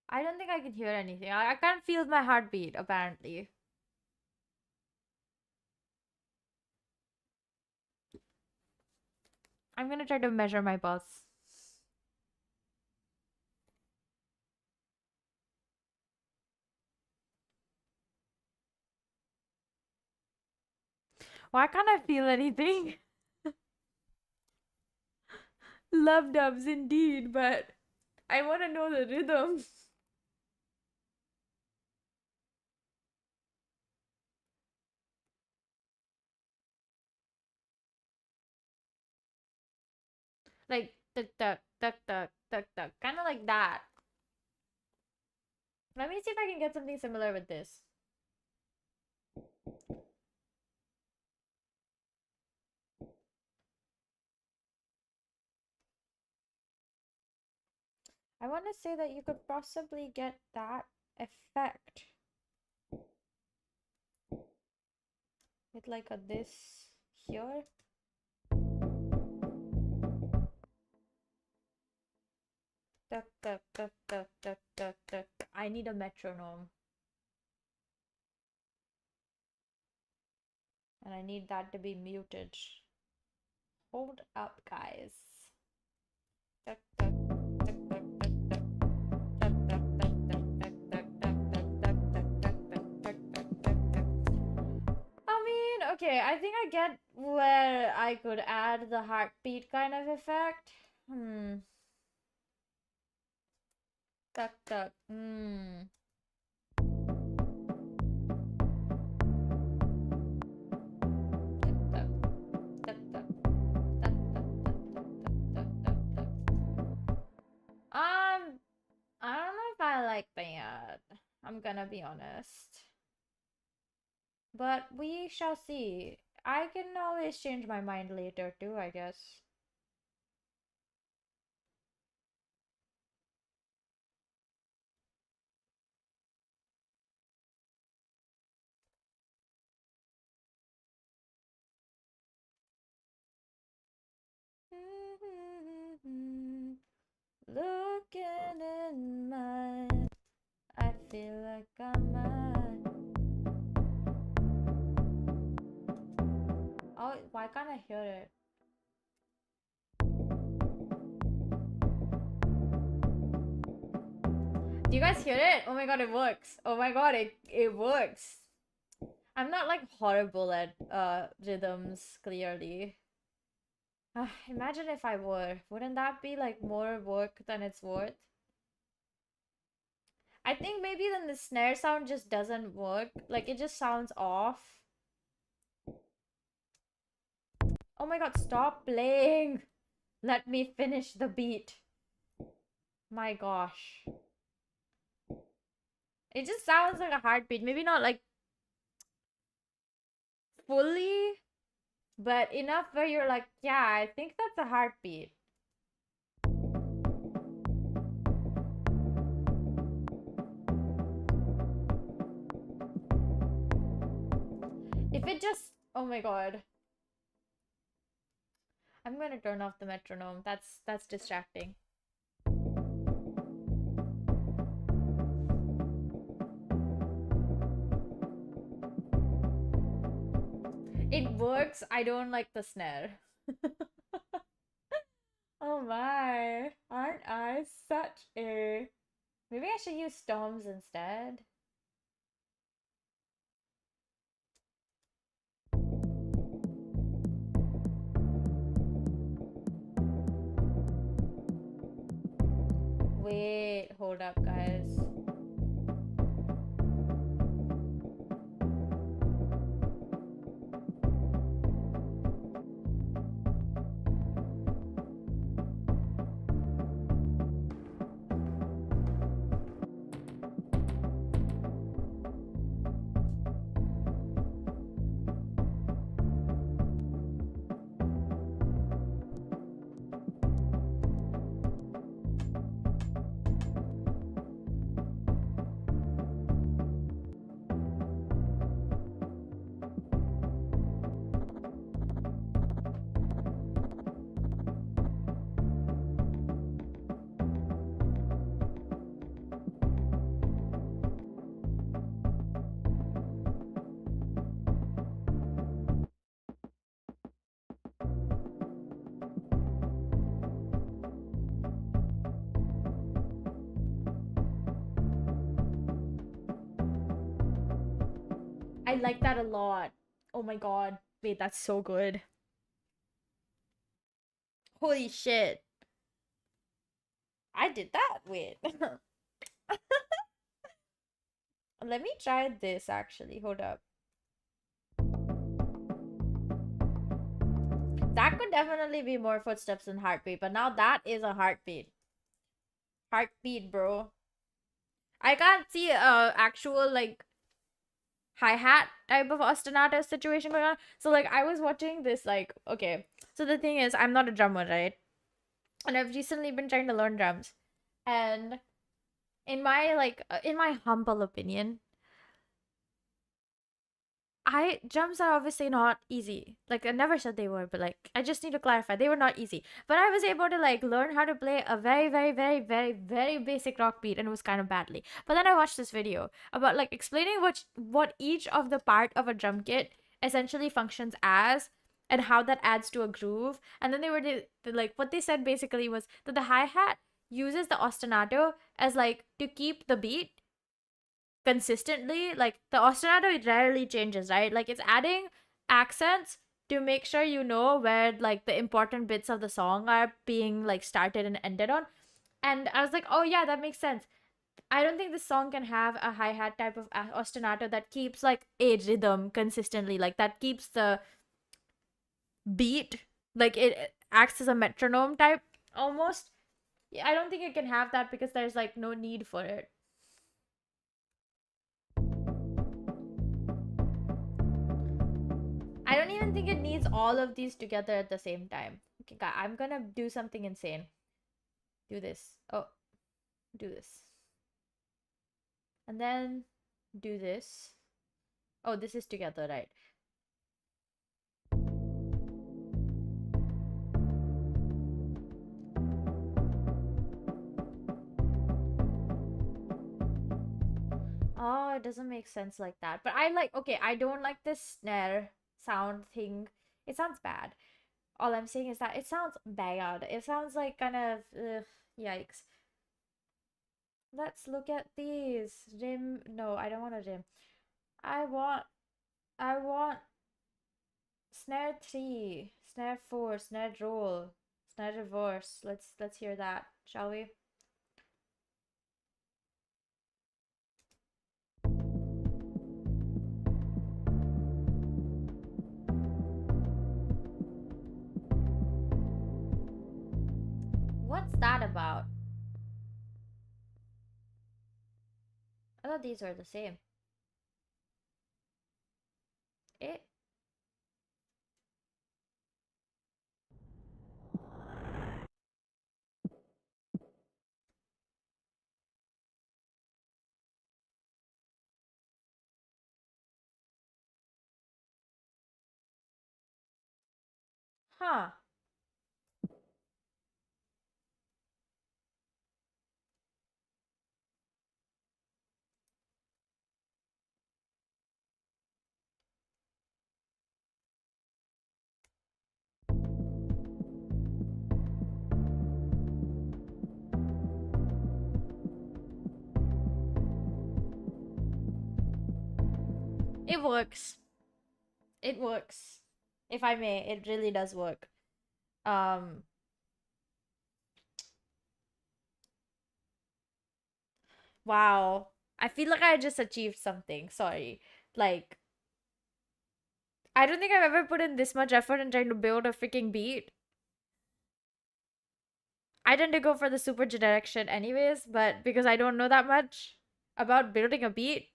I don't think I can hear anything. I can't feel my heartbeat, apparently. I'm gonna try to measure my pulse. Why can't I feel anything? Love dubs indeed, but I want to know the rhythm. Like tuk tuk tuk tuk tuk tuk, kind of like that. Let me see if I can get something similar with this. I want to say that you could possibly get that effect with like a this here. Tuk tuk tuk tuk tuk tuk tuk. I need a metronome. And I need that to be muted. Hold up, guys. Tuk tuk tuk tuk tuk tuk. Tuk tuk tuk tuk tuk tuk tuk tuk tuk tuk tuk tuk tuk tuk. I mean, okay, I think I get where I could add the heartbeat kind of effect. Tuk tuk. I don't know if I like that. I'm gonna be honest. But we shall see. I can always change my mind later too, I guess. Looking in mine, I feel like I'm mine. Oh, why can't I hear it? Do you guys hear it? Oh my god, it works. Oh my god, it works. I'm not like horrible at rhythms, clearly. Imagine if I were. Wouldn't that be like more work than it's worth? I think maybe then the snare sound just doesn't work. Like it just sounds off. Oh my god, stop playing! Let me finish the beat. My gosh. It just sounds like a heartbeat. Maybe not like fully, but enough where you're like, yeah, I think that's a heartbeat. If it just, oh my god. I'm gonna turn off the metronome. That's distracting. It works. I don't like the snare. Oh my. Aren't I such a... Maybe I should use toms instead. Wait, hold up, guys. I like that a lot. Oh my god. Wait, that's so good. Holy shit. I did that. Wait. Let me try this actually. Hold up. That could definitely be more footsteps than heartbeat, but now that is a heartbeat. Heartbeat, bro. I can't see a actual like hi-hat type of ostinato situation going on. So like I was watching this like okay. So the thing is I'm not a drummer, right? And I've recently been trying to learn drums. And in my humble opinion, drums are obviously not easy. Like I never said they were, but like I just need to clarify they were not easy. But I was able to like learn how to play a very, very, very, very, very basic rock beat, and it was kind of badly. But then I watched this video about like explaining what each of the part of a drum kit essentially functions as, and how that adds to a groove. And then like what they said basically was that the hi-hat uses the ostinato as like to keep the beat consistently. Like the ostinato rarely changes, right? Like it's adding accents to make sure you know where like the important bits of the song are being like started and ended on. And I was like, oh yeah, that makes sense. I don't think this song can have a hi-hat type of ostinato that keeps like a rhythm consistently, like that keeps the beat, like it acts as a metronome type almost. Yeah, I don't think it can have that because there's like no need for it. I don't even think it needs all of these together at the same time. Okay, I'm gonna do something insane. Do this. Oh, do this. And then do this. Oh, this is together, right? Oh, it doesn't make sense like that. But okay, I don't like this snare sound thing. It sounds bad. All I'm saying is that it sounds bad. It sounds like kind of, yikes. Let's look at these. Rim. No, I don't want a rim. I want. I want snare 3, snare 4, snare roll, snare reverse. Let's hear that, shall we? What's that about? I thought these were the same. It. Huh. It works. It works. If I may, it really does work. Um. Wow. I feel like I just achieved something. Sorry. Like, I don't think I've ever put in this much effort in trying to build a freaking beat. I tend to go for the super generic shit anyways, but because I don't know that much about building a beat,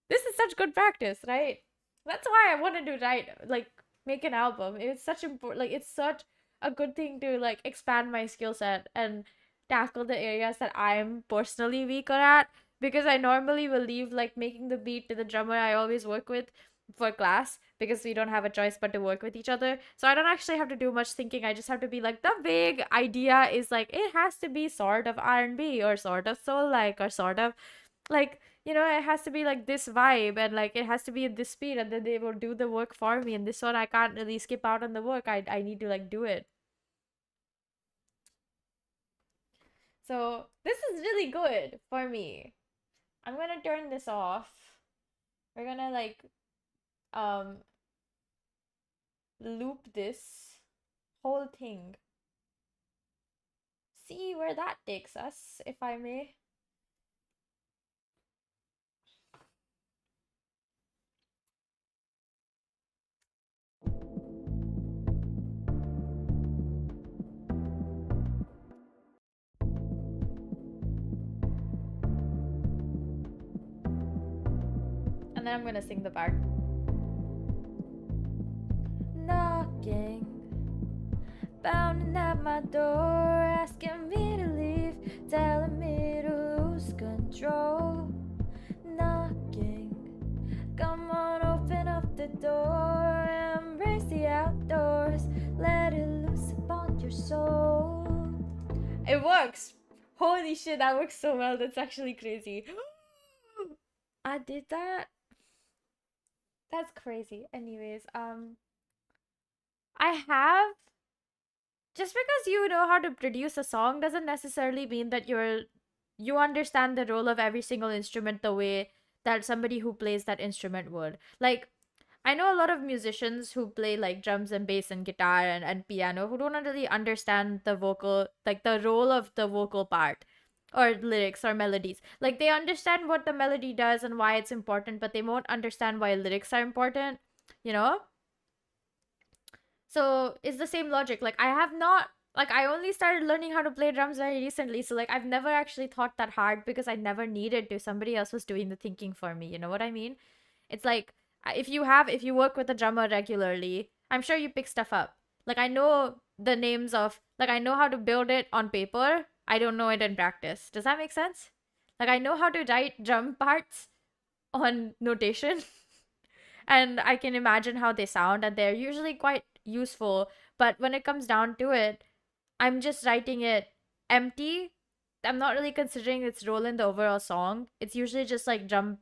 this is such good practice, right? That's why I wanted to write, like, make an album. It's such important, like, it's such a good thing to, like, expand my skill set and tackle the areas that I'm personally weaker at. Because I normally will leave, like, making the beat to the drummer I always work with for class because we don't have a choice but to work with each other. So I don't actually have to do much thinking. I just have to be like, the big idea is like it has to be sort of R&B or sort of soul like or sort of like, you know, it has to be like this vibe and like it has to be at this speed, and then they will do the work for me. And this one I can't really skip out on the work. I need to like do it. So this is really good for me. I'm gonna turn this off. We're gonna like um loop this whole thing. See where that takes us, if I may. And then I'm gonna sing the part. Knocking, pounding at my door, asking me to leave, telling me to lose control. Knocking, come on, open up the door, embrace the outdoors, let it loose upon your soul. It works! Holy shit, that works so well. That's actually crazy. I did that. That's crazy. Anyways, I have, just because you know how to produce a song doesn't necessarily mean that you understand the role of every single instrument the way that somebody who plays that instrument would. Like, I know a lot of musicians who play like drums and bass and guitar and piano who don't really understand the vocal, like the role of the vocal part or lyrics or melodies. Like, they understand what the melody does and why it's important, but they won't understand why lyrics are important, you know? So it's the same logic. Like, I have not, like, I only started learning how to play drums very recently. So, like, I've never actually thought that hard because I never needed to. Somebody else was doing the thinking for me. You know what I mean? It's like, if you work with a drummer regularly, I'm sure you pick stuff up. Like, I know the names of, like, I know how to build it on paper. I don't know it in practice. Does that make sense? Like, I know how to write drum parts on notation and I can imagine how they sound, and they're usually quite useful. But when it comes down to it, I'm just writing it empty. I'm not really considering its role in the overall song. It's usually just like drum,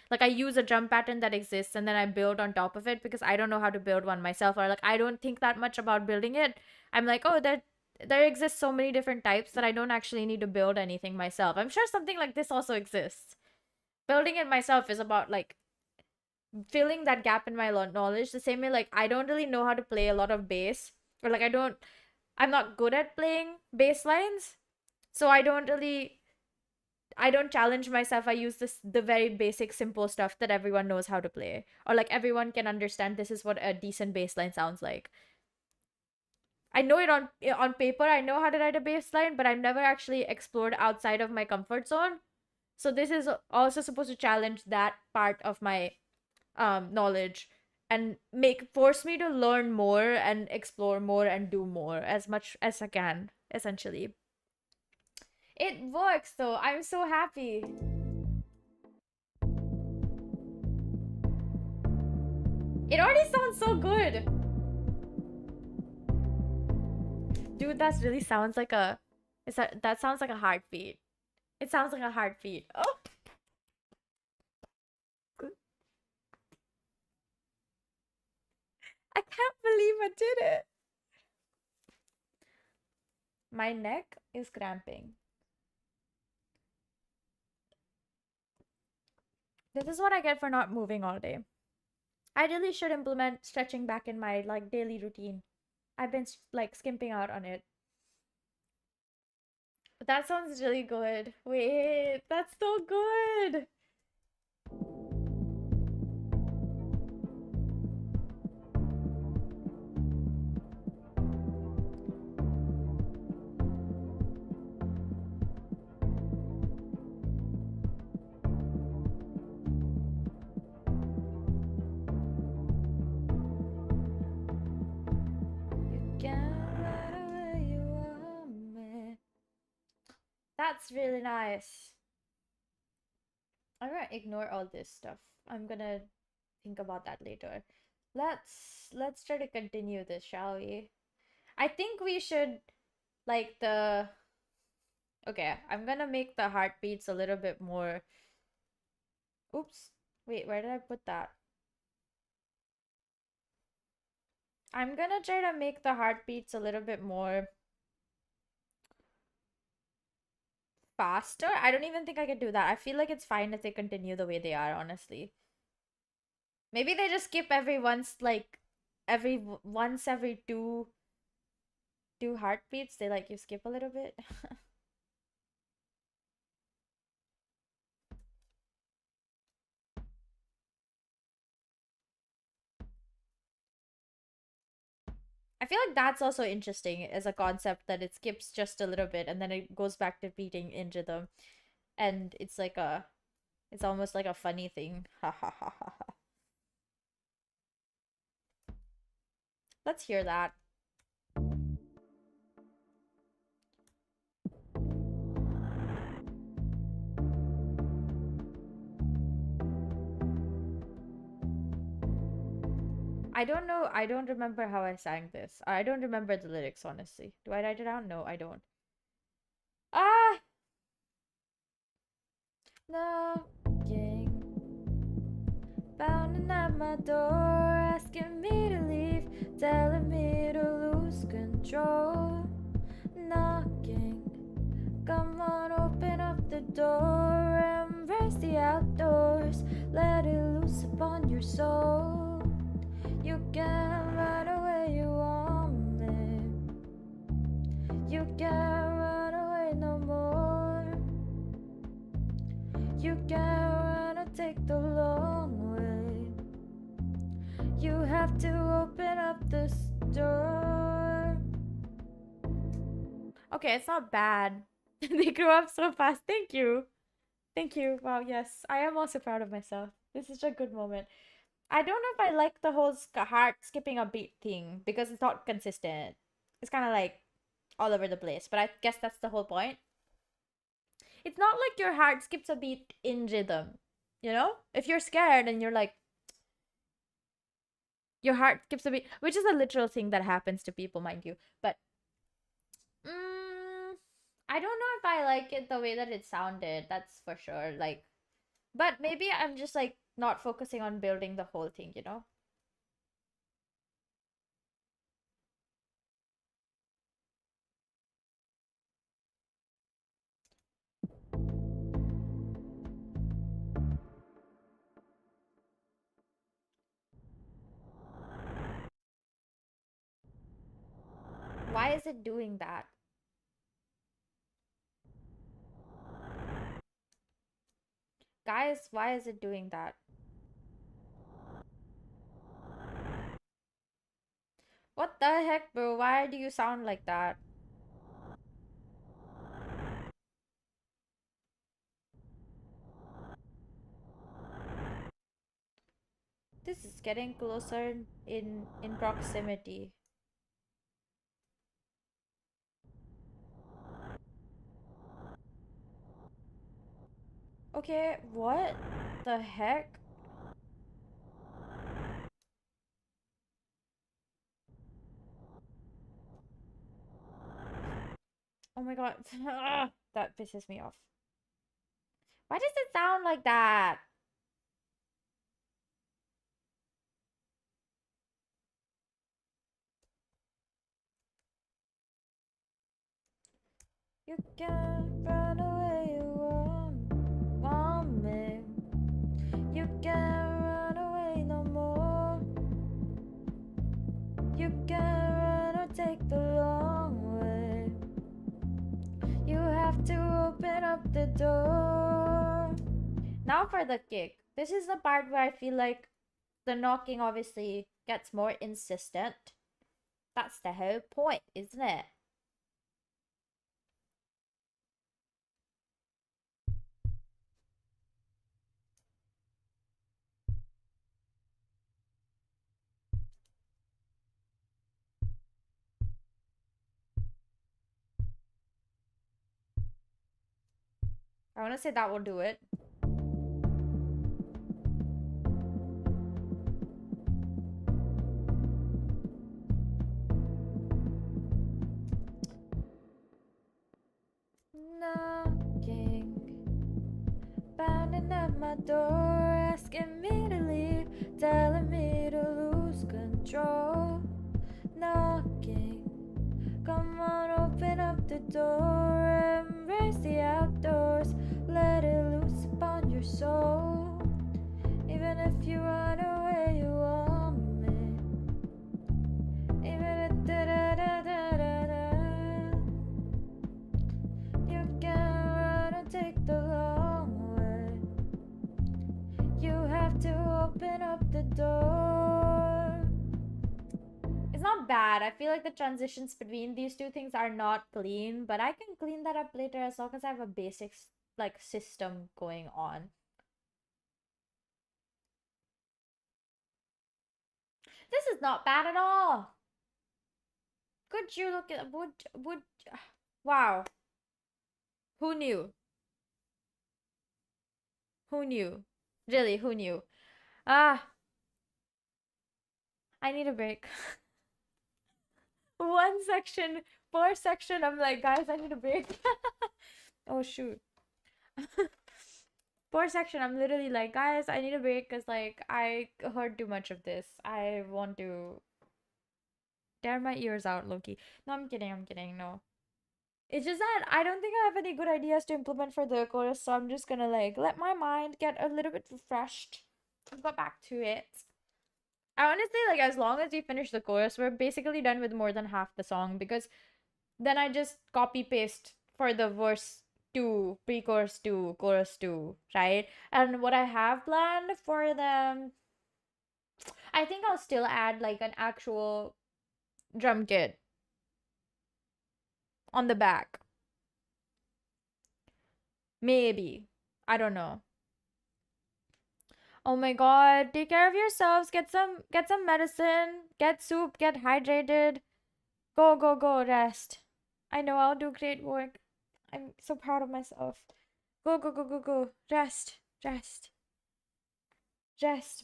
like I use a drum pattern that exists and then I build on top of it because I don't know how to build one myself, or like I don't think that much about building it. I'm like, oh, that there exist so many different types that I don't actually need to build anything myself. I'm sure something like this also exists. Building it myself is about like filling that gap in my knowledge, the same way like I don't really know how to play a lot of bass, or like I'm not good at playing bass lines, so I don't challenge myself. I use the very basic simple stuff that everyone knows how to play, or like everyone can understand this is what a decent bass line sounds like. I know it on paper, I know how to write a bass line, but I've never actually explored outside of my comfort zone. So this is also supposed to challenge that part of my knowledge and force me to learn more and explore more and do more as much as I can, essentially. It works though. I'm so happy. It already sounds so good. Dude, that really sounds like a that sounds like a heartbeat. It sounds like a heartbeat. Oh, I can't believe I did it. My neck is cramping. This is what I get for not moving all day. I really should implement stretching back in my like daily routine. I've been like skimping out on it. But that sounds really good. Wait, that's so good. That's really nice. I'm gonna ignore all this stuff. I'm gonna think about that later. Let's try to continue this, shall we? I think we should like the okay, I'm gonna make the heartbeats a little bit more. Oops. Wait, where did I put that? I'm gonna try to make the heartbeats a little bit more faster. I don't even think I can do that. I feel like it's fine if they continue the way they are, honestly. Maybe they just skip every once, like every two heartbeats. They like you skip a little bit. I feel like that's also interesting as a concept that it skips just a little bit and then it goes back to beating in rhythm, and it's almost like a funny thing. Ha ha ha ha ha. Let's hear that. I don't know. I don't remember how I sang this. I don't remember the lyrics, honestly. Do I write it down? No, I don't. Ah! Knocking, pounding at my door, asking me to leave, telling me to lose control. Knocking, come on, open up the door, embrace the outdoors, let it loose upon your soul. You can run away, you want me. You can't run away no more. You can't run or take the long way. You have to open up this door. Okay, it's not bad. They grew up so fast. Thank you. Thank you. Wow, yes. I am also proud of myself. This is a good moment. I don't know if I like the whole heart skipping a beat thing because it's not consistent. It's kind of like all over the place, but I guess that's the whole point. It's not like your heart skips a beat in rhythm, you know? If you're scared and you're like, your heart skips a beat, which is a literal thing that happens to people, mind you. But I don't know if I like it the way that it sounded. That's for sure. Like, but maybe I'm just like not focusing on building the whole thing, you know? Why is it doing that? Guys, why is it doing that? What the heck, bro? Why do you sound like that? This is getting closer in proximity. Okay, what the heck? Oh my god. That pisses me off. Why does it sound like that? You can run away, you want me. You can't run away no more. You can't run or take the long way. You have to open up the door. Now for the kick. This is the part where I feel like the knocking obviously gets more insistent. That's the whole point, isn't it? I want to say that will do it. Knocking, pounding at my door, asking me to leave, telling me to lose control. Knocking, come on, open up the door, embrace the outdoors, let it loose upon your soul. Even if you run away, you want me. Even if you can run and take the long way. You have to open up the door. It's not bad. I feel like the transitions between these two things are not clean, but I can clean that up later as long as I have a basic like system going on. This is not bad at all. Could you look at would wow. Who knew? Who knew? Really, who knew? Ah, I need a break. One section, per section, I'm like, guys, I need a break. Oh shoot. Per section, I'm literally like, guys, I need a break because like I heard too much of this. I want to tear my ears out, Loki. No, I'm kidding, no. It's just that I don't think I have any good ideas to implement for the chorus, so I'm just gonna like let my mind get a little bit refreshed and go back to it. I honestly like as long as we finish the chorus, we're basically done with more than half the song because then I just copy paste for the verse 2, pre-chorus 2, chorus 2, right? And what I have planned for them, I think I'll still add like an actual drum kit on the back. Maybe. I don't know. Oh my god, take care of yourselves. Get some medicine. Get soup, get hydrated. Go, rest. I know I'll do great work. I'm so proud of myself. Go. Rest.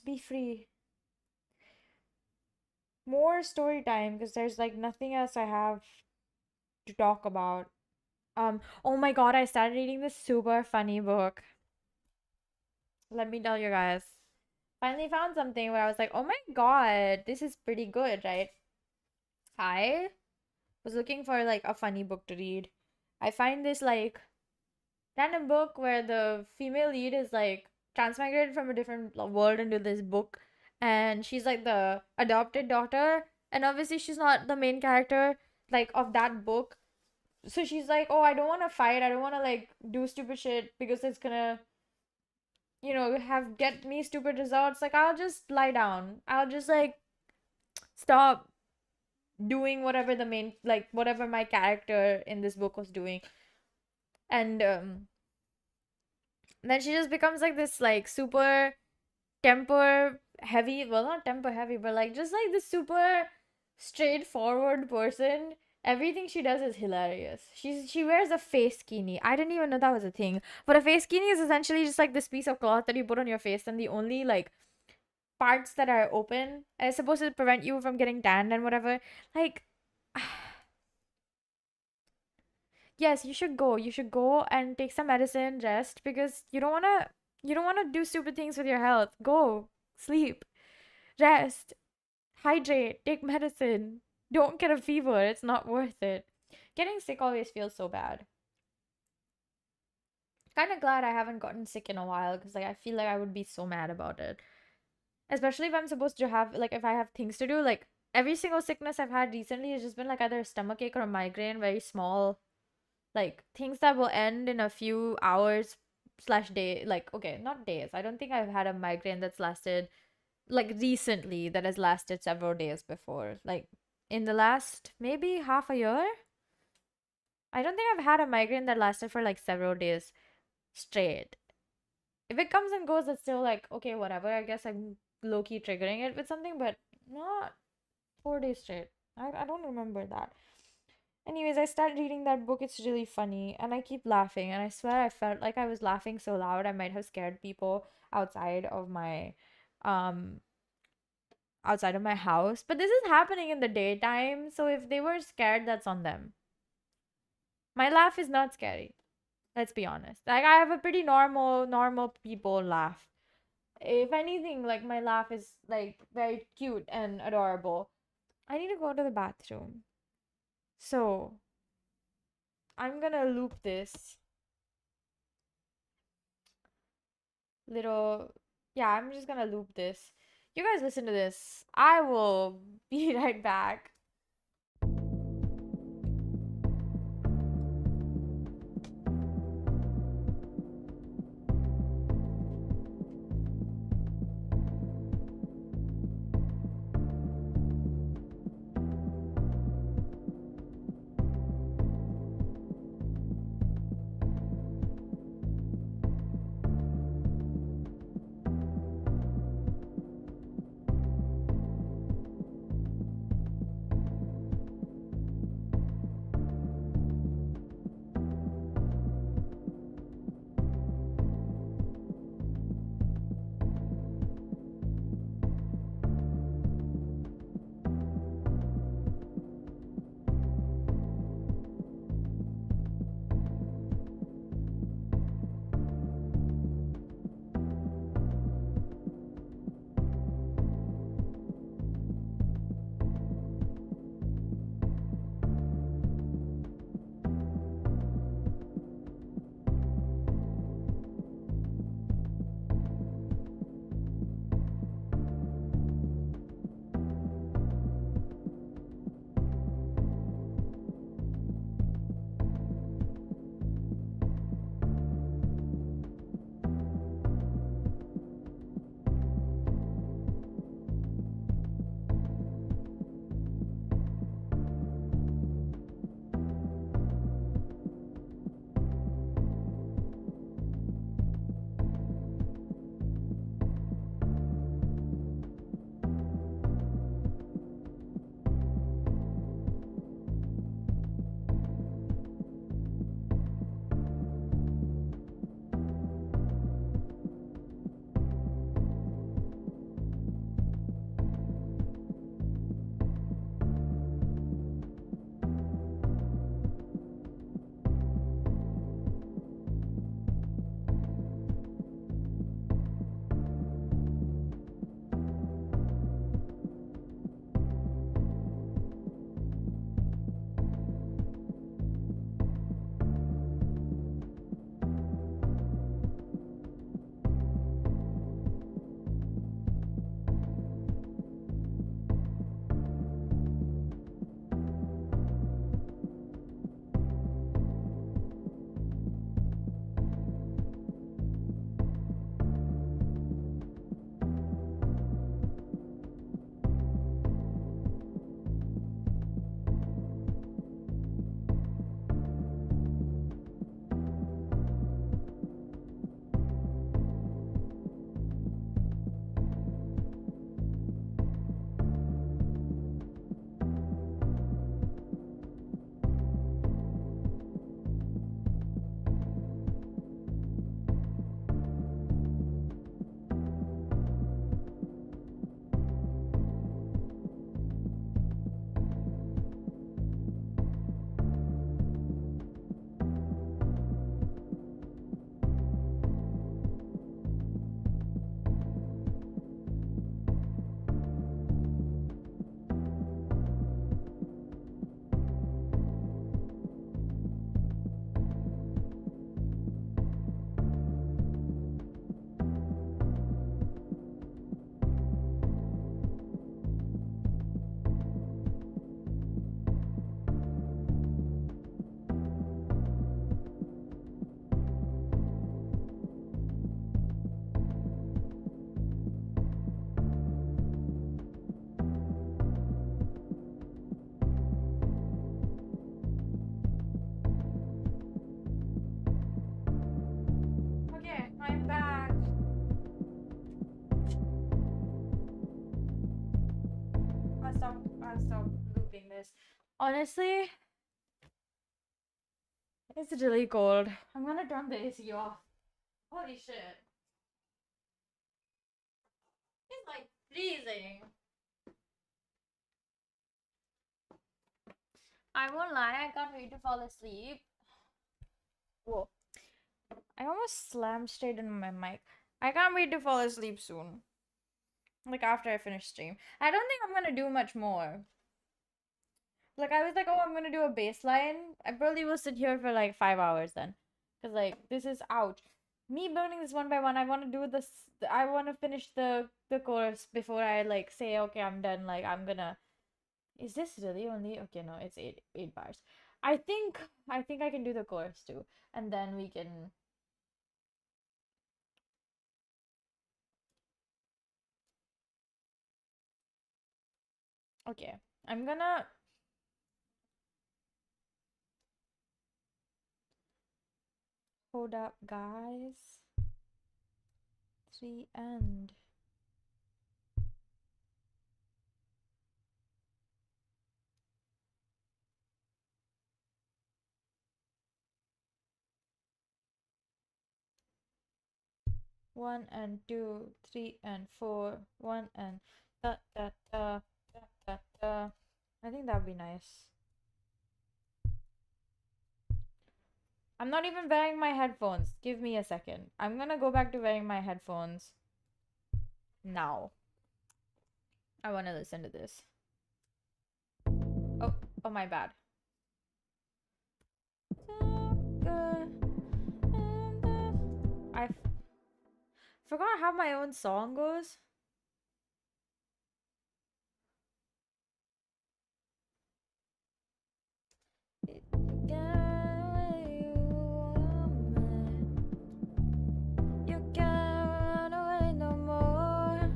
Be free. More story time because there's like nothing else I have to talk about. Oh my god, I started reading this super funny book. Let me tell you guys. Finally found something where I was like, oh my god, this is pretty good, right? I was looking for like a funny book to read. I find this like random book where the female lead is like transmigrated from a different world into this book, and she's like the adopted daughter, and obviously she's not the main character. like of that book. So she's like, oh, I don't want to fight. I don't want to like do stupid shit because it's gonna, have get me stupid results. Like, I'll just lie down. I'll just like stop doing whatever the main, like whatever my character in this book was doing. And then she just becomes like this like super temper heavy, well, not temper heavy, but like just like this super straightforward person. Everything she does is hilarious. She wears a face kini. I didn't even know that was a thing. But a face kini is essentially just like this piece of cloth that you put on your face, and the only like parts that are open is supposed to prevent you from getting tanned and whatever. Like, yes, you should go. You should go and take some medicine, rest, because you don't wanna do stupid things with your health. Go, sleep, rest, hydrate, take medicine. Don't get a fever. It's not worth it. Getting sick always feels so bad. Kind of glad I haven't gotten sick in a while because like I feel like I would be so mad about it. Especially if I'm supposed to have like if I have things to do. Like every single sickness I've had recently has just been like either a stomachache or a migraine, very small, like things that will end in a few hours slash day. Like okay, not days. I don't think I've had a migraine that's lasted like recently that has lasted several days before. Like in the last maybe half a year, I don't think I've had a migraine that lasted for like several days straight. If it comes and goes, it's still like, okay, whatever. I guess I'm low key triggering it with something, but not 4 days straight. I don't remember that. Anyways, I started reading that book. It's really funny, and I keep laughing. And I swear, I felt like I was laughing so loud I might have scared people outside of my, um, outside of my house. But this is happening in the daytime, so if they were scared, that's on them. My laugh is not scary. Let's be honest. Like I have a pretty normal people laugh. If anything, like my laugh is like very cute and adorable. I need to go to the bathroom. So I'm gonna loop this little. Yeah, I'm just gonna loop this. You guys listen to this. I will be right back. gotta stop looping this. Honestly, it's really cold. I'm gonna turn the AC off. Holy shit. It's like freezing. I won't lie, I can't wait to fall asleep. Whoa. I almost slammed straight into my mic. I can't wait to fall asleep soon. Like after I finish stream. I don't think I'm gonna do much more. Like I was like, oh, I'm gonna do a baseline. I probably will sit here for like 5 hours then. Cause like this is ouch. Me building this one by one, I wanna do this I wanna finish the course before I like say, okay, I'm done. Like I'm gonna is this really only okay, no, it's eight bars. I think I can do the course too. And then we can okay. I'm gonna hold up, guys. 3 and one and 2, 3 and 4, 1 and da da da da da da. I think that'd be nice. I'm not even wearing my headphones. Give me a second. I'm gonna go back to wearing my headphones now. I wanna listen to this. Oh my bad. I forgot how my own song goes. You can't run away no more.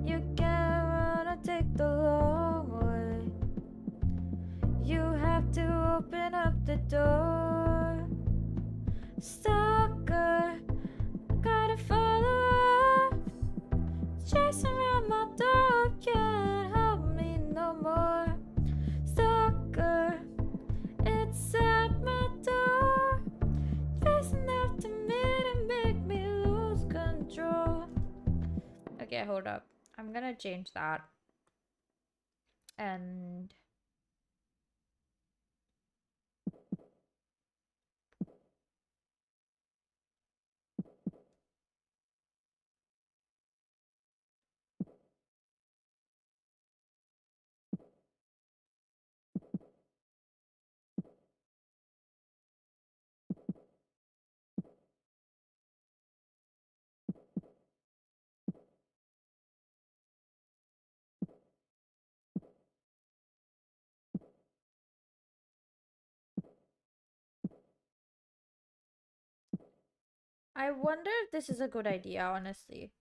You can't run or take the long way. You have to open up the door. Stalker, gotta follow up. Chasing around my door, can't help me no more. Stalker, it's at my door. Facing after me to make me lose control. Okay, hold up. I'm gonna change that. And I wonder if this is a good idea, honestly.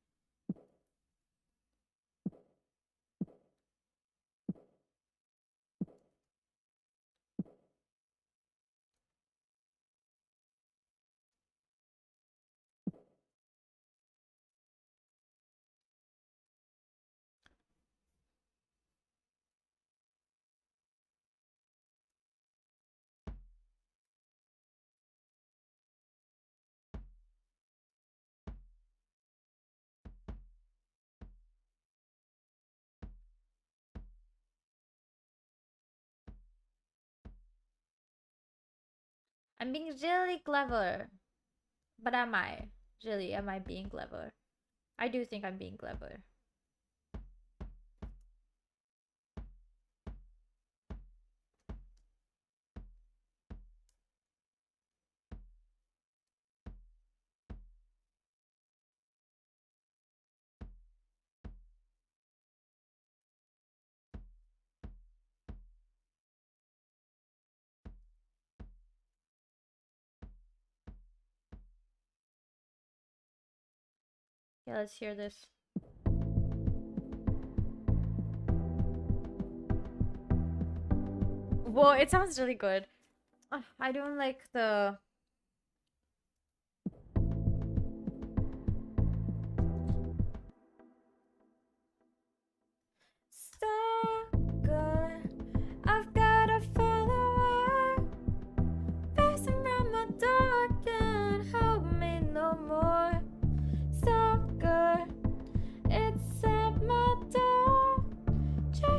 I'm being really clever. But am I? Really, am I being clever? I do think I'm being clever. Yeah, let's hear this. Whoa, it sounds really good. I don't like the... Stop.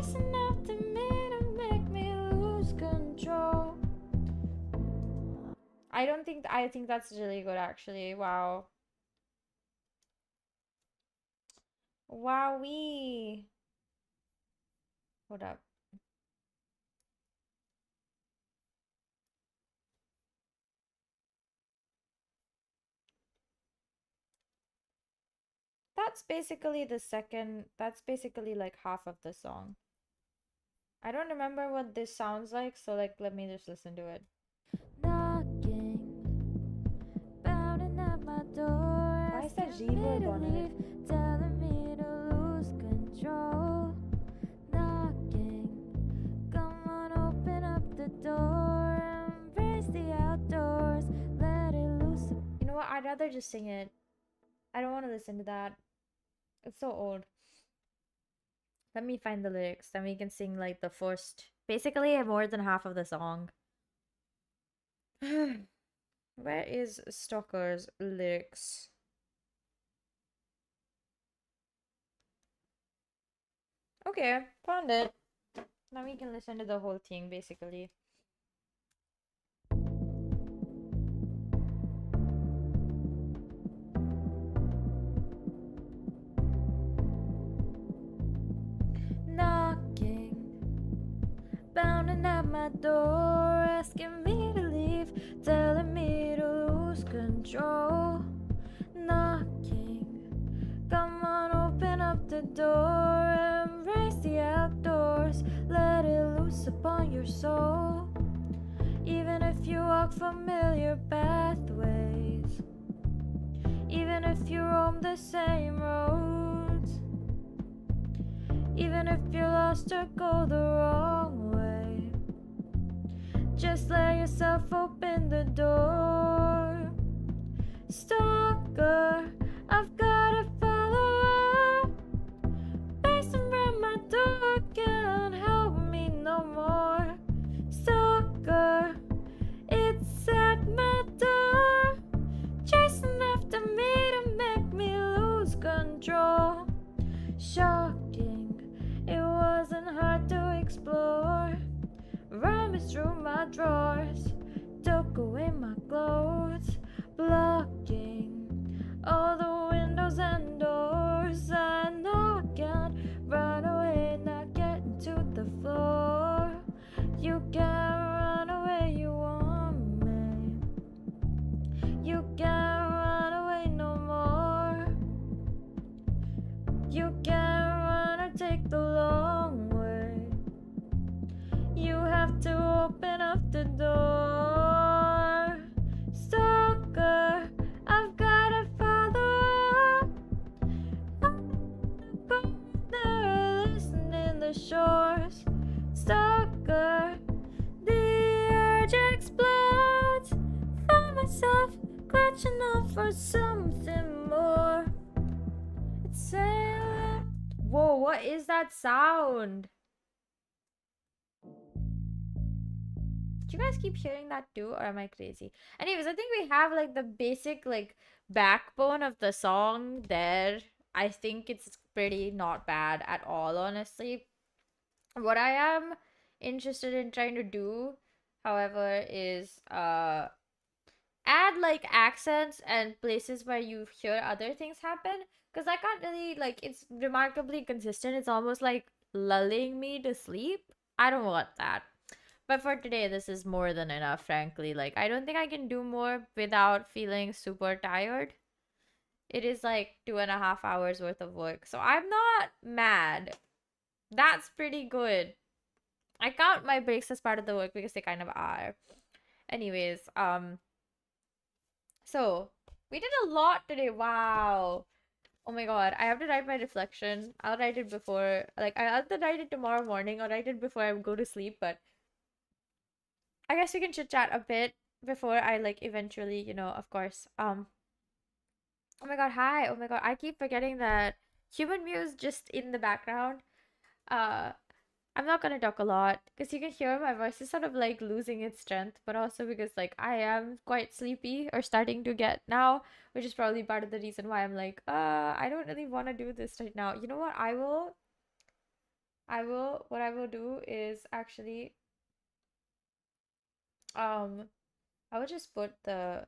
chasing after me to make me lose control. I think that's really good actually. Wow. Wowee. Hold up. That's basically that's basically like half of the song. I don't remember what this sounds like, so like let me just listen to it. Knocking, pounding at my door. Why is that reverb on it? Telling me to lose control. Knocking, come on, open up the door. Embrace the outdoors, let it loose. You know what? I'd rather just sing it. I don't want to listen to that. It's so old. Let me find the lyrics, then we can sing like the first, basically more than half of the song. Where is Stalker's lyrics? Okay, found it. Now we can listen to the whole thing basically. Knocking, pounding at my door, asking me to leave, telling me to lose control. Knocking, come on, open up the door, embrace the outdoors, let it loose upon your soul. Even if you walk familiar pathways, even if you roam the same roads, even if you're lost or go the wrong way, just let yourself open the door. Stalker, I've got a follower, pacing around my door, can't help me no more. Stalker, it's at my door, chasing after me to make me lose control. Shocking, it wasn't hard to explore. Rummaged through my drawers, took away my clothes, blocking all the windows and doors. I know I can't run away, not getting to the floor. You can't run away, you want me. You can't run away no more. You can't run or take the long way. You have to open up the door. Stalker, I've got a follower. They're listening the shores. Stalker, the urge explodes. Find myself clutching on for something more. It's saying, whoa, what is that sound? Do you guys keep hearing that too, or am I crazy? Anyways, I think we have like the basic like backbone of the song there. I think it's pretty not bad at all, honestly. What I am interested in trying to do, however, is add like accents and places where you hear other things happen, because I can't really like, it's remarkably consistent. It's almost like lulling me to sleep. I don't want that. But for today, this is more than enough, frankly. Like, I don't think I can do more without feeling super tired. It is like 2.5 hours worth of work. So I'm not mad. That's pretty good. I count my breaks as part of the work because they kind of are. Anyways, so we did a lot today. Wow. Oh my god, I have to write my reflection. I'll write it before, like, I'll have to write it tomorrow morning. I'll write it before I go to sleep, but I guess we can chit chat a bit before I like eventually, of course. Oh my god, hi. Oh my god, I keep forgetting that human mew is just in the background. Uh, I'm not gonna talk a lot because you can hear my voice is sort of like losing its strength, but also because like I am quite sleepy or starting to get now, which is probably part of the reason why I'm like, I don't really want to do this right now. You know what? I will What I will do is actually, um, I will just put the,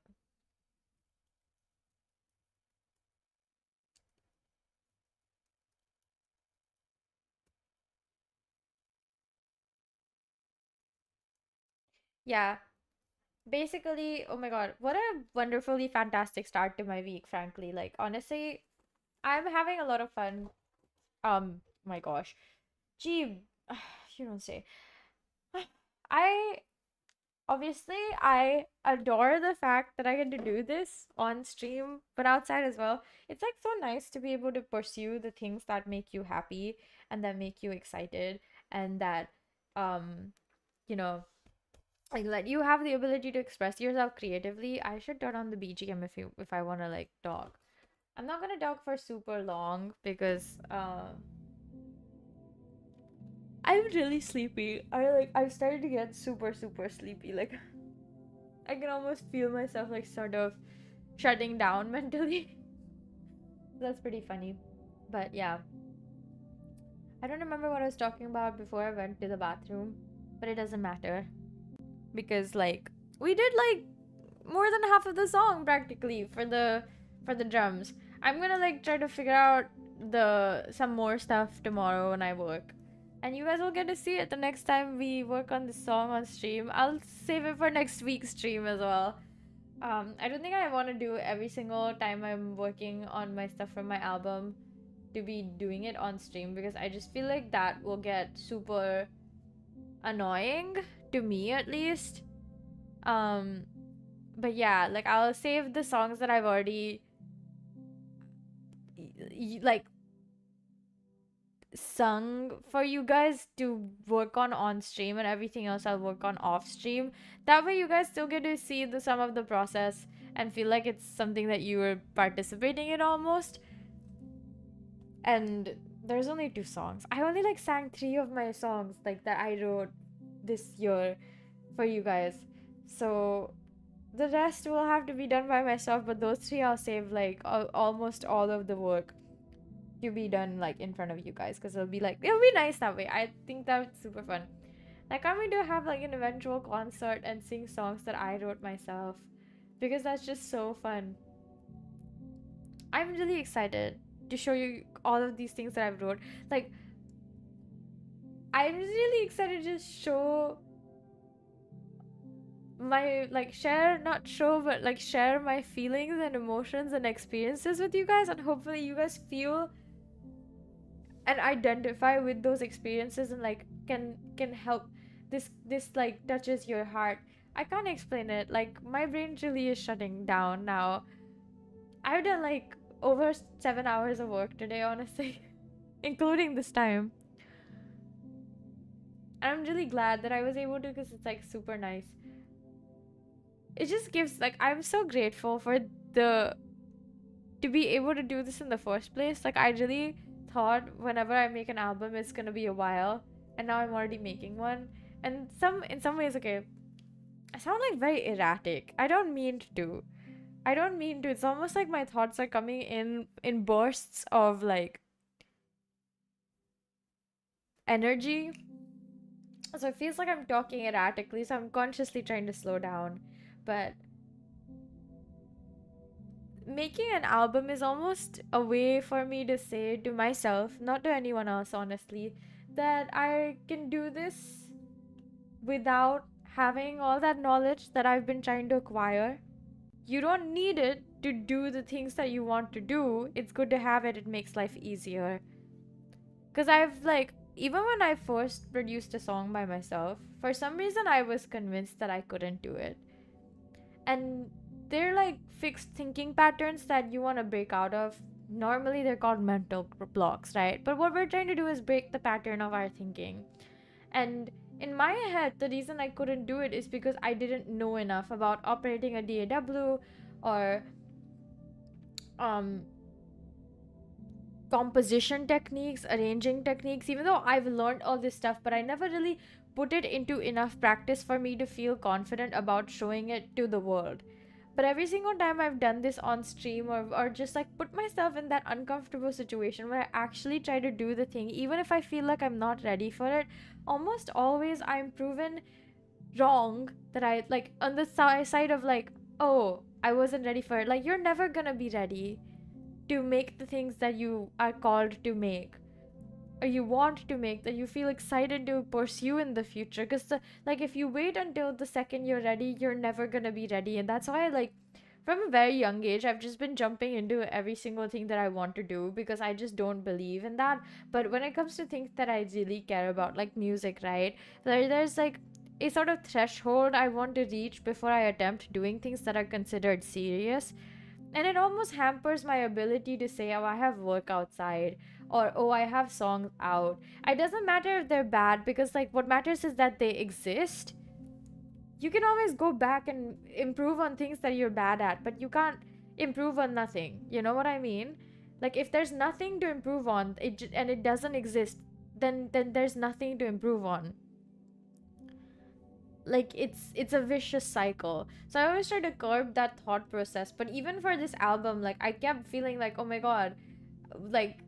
yeah, basically, oh my God, what a wonderfully fantastic start to my week, frankly. Like, honestly, I'm having a lot of fun. My gosh. Gee, you don't say. I obviously I adore the fact that I get to do this on stream, but outside as well. It's like so nice to be able to pursue the things that make you happy and that make you excited and that um you know like let you have the ability to express yourself creatively. I should turn on the BGM if I want to like talk. I'm not gonna talk for super long because I'm really sleepy. I started to get super sleepy. Like I can almost feel myself like sort of shutting down mentally. That's pretty funny. But yeah, I don't remember what I was talking about before I went to the bathroom, but it doesn't matter because like we did like more than half of the song practically for the drums. I'm gonna like try to figure out the some more stuff tomorrow when I work. And you guys will get to see it the next time we work on this song on stream. I'll save it for next week's stream as well. I don't think I want to do every single time I'm working on my stuff for my album to be doing it on stream because I just feel like that will get super annoying to me at least. Um, but yeah, like I'll save the songs that I've already like sung for you guys to work on stream, and everything else I'll work on off stream. That way you guys still get to see the some of the process and feel like it's something that you were participating in almost. And there's only 2 songs. I only like sang 3 of my songs like that I wrote this year for you guys. So the rest will have to be done by myself, but those 3 I'll save like almost all of the work to be done like in front of you guys because it'll be nice that way. I think that's super fun. Like I'm going to have like an eventual concert and sing songs that I wrote myself because that's just so fun. I'm really excited to show you all of these things that I've wrote. Like I'm really excited to show my like share not show but like share my feelings and emotions and experiences with you guys, and hopefully you guys feel and identify with those experiences and like can help this like touches your heart. I can't explain it. Like my brain really is shutting down now. I've done like over 7 hours of work today, honestly, including this time. And I'm really glad that I was able to because it's like super nice. It just gives like I'm so grateful for the to be able to do this in the first place. Like I really thought whenever I make an album it's gonna be a while, and now I'm already making one. And some in some ways, okay, I sound like very erratic. I don't mean to. It's almost like my thoughts are coming in bursts of like energy. So it feels like I'm talking erratically, so I'm consciously trying to slow down. But making an album is almost a way for me to say to myself, not to anyone else, honestly, that I can do this without having all that knowledge that I've been trying to acquire. You don't need it to do the things that you want to do. It's good to have it, it makes life easier. Because I've like, even when I first produced a song by myself, for some reason I was convinced that I couldn't do it. And they're like fixed thinking patterns that you want to break out of. Normally they're called mental blocks, right? But what we're trying to do is break the pattern of our thinking. And in my head, the reason I couldn't do it is because I didn't know enough about operating a DAW or um composition techniques, arranging techniques, even though I've learned all this stuff, but I never really put it into enough practice for me to feel confident about showing it to the world. But every single time I've done this on stream, or just like put myself in that uncomfortable situation where I actually try to do the thing, even if I feel like I'm not ready for it, almost always I'm proven wrong. That I like on the side of like, oh, I wasn't ready for it. Like, you're never gonna be ready to make the things that you are called to make, or you want to make, that you feel excited to pursue in the future. Because like, if you wait until the second you're ready, you're never gonna be ready. And that's why, like, from a very young age, I've just been jumping into every single thing that I want to do, because I just don't believe in that. But when it comes to things that I really care about, like music, right, there's like a sort of threshold I want to reach before I attempt doing things that are considered serious. And it almost hampers my ability to say, oh, I have work outside, or oh, I have songs out. It doesn't matter if they're bad, because like, what matters is that they exist. You can always go back and improve on things that you're bad at, but you can't improve on nothing. You know what I mean? Like, if there's nothing to improve on, and it doesn't exist, then there's nothing to improve on. Like, it's a vicious cycle. So I always try to curb that thought process. But even for this album, like, I kept feeling like, oh my god, like,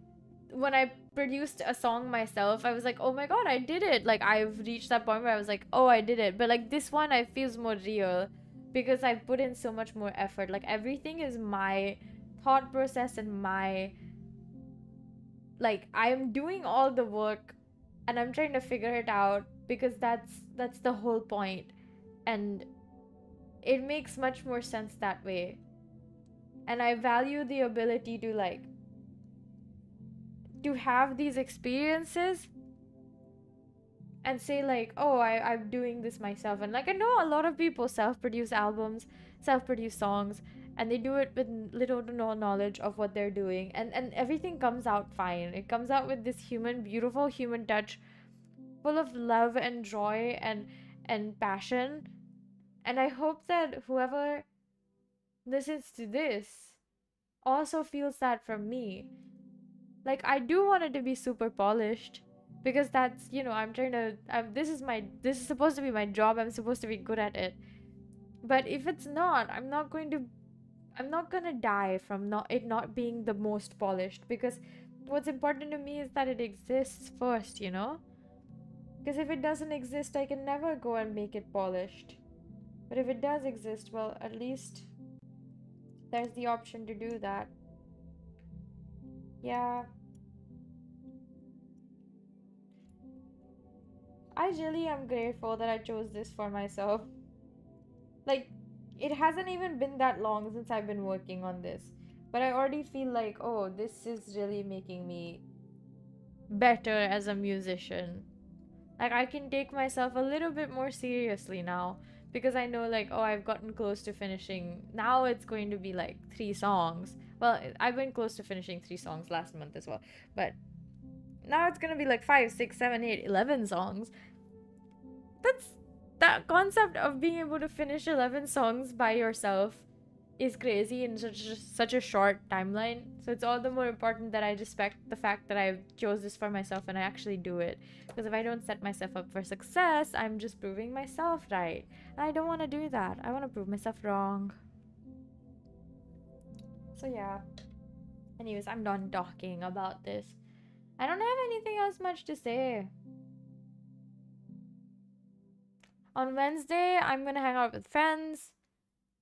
when I produced a song myself, I was like, oh my god, I did it. Like, I've reached that point where I was like, oh, I did it. But like, this one, I feels more real, because I put in so much more effort. Like, everything is my thought process, and my, like, I'm doing all the work, and I'm trying to figure it out, because that's the whole point. And it makes much more sense that way. And I value the ability to, like, to have these experiences and say like, oh, I'm doing this myself. And like, I know a lot of people self-produce albums, self-produce songs, and they do it with little to no knowledge of what they're doing, and everything comes out fine. It comes out with this beautiful human touch, full of love and joy and passion. And I hope that whoever listens to this also feels that from me. Like, I do want it to be super polished, because that's, I'm trying to, this is supposed to be my job. I'm supposed to be good at it. But if it's not, I'm not gonna die from not being the most polished, because what's important to me is that it exists first, because if it doesn't exist, I can never go and make it polished. But if it does exist, well, at least there's the option to do that. Yeah. I really am grateful that I chose this for myself. Like, it hasn't even been that long since I've been working on this, but I already feel like, oh, this is really making me better as a musician. Like, I can take myself a little bit more seriously now, because I know, like, oh, I've gotten close to finishing. Now it's going to be like 3 songs. Well, I've been close to finishing 3 songs last month as well, but now it's gonna be like 5, 6, 7, 8, 11 songs. That's that concept of being able to finish 11 songs by yourself is crazy in such a short timeline. So it's all the more important that I respect the fact that I chose this for myself and I actually do it. Because if I don't set myself up for success, I'm just proving myself right. And I don't want to do that. I want to prove myself wrong. So yeah. Anyways, I'm done talking about this. I don't have anything else much to say. On Wednesday, I'm gonna hang out with friends.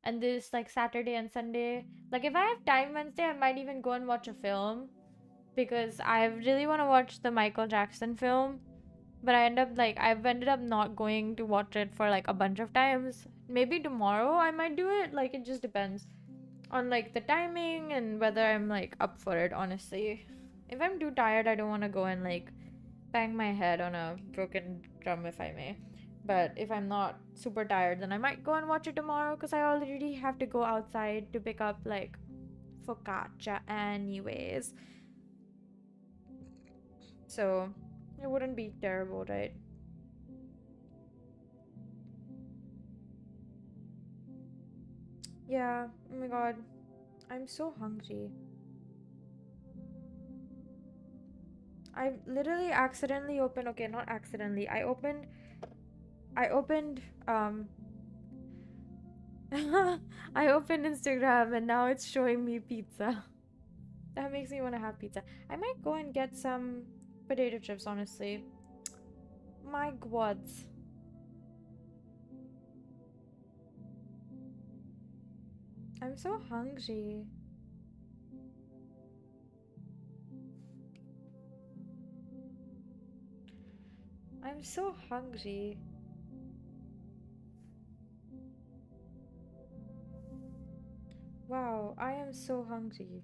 And this, like, Saturday and Sunday, like, if I have time Wednesday, I might even go and watch a film, because I really want to watch the Michael Jackson film. But I've ended up not going to watch it for like a bunch of times. Maybe tomorrow I might do it. Like, it just depends on like the timing and whether I'm like up for it, honestly. If I'm too tired, I don't want to go and like bang my head on a broken drum, if I may. But if I'm not super tired, then I might go and watch it tomorrow, because I already have to go outside to pick up like focaccia anyways. So it wouldn't be terrible, right? Yeah, oh my god. I'm so hungry. I literally accidentally opened, okay, not accidentally. I opened I opened Instagram and now it's showing me pizza. That makes me want to have pizza. I might go and get some potato chips, honestly. My gods. I'm so hungry. I'm so hungry. Wow, I am so hungry.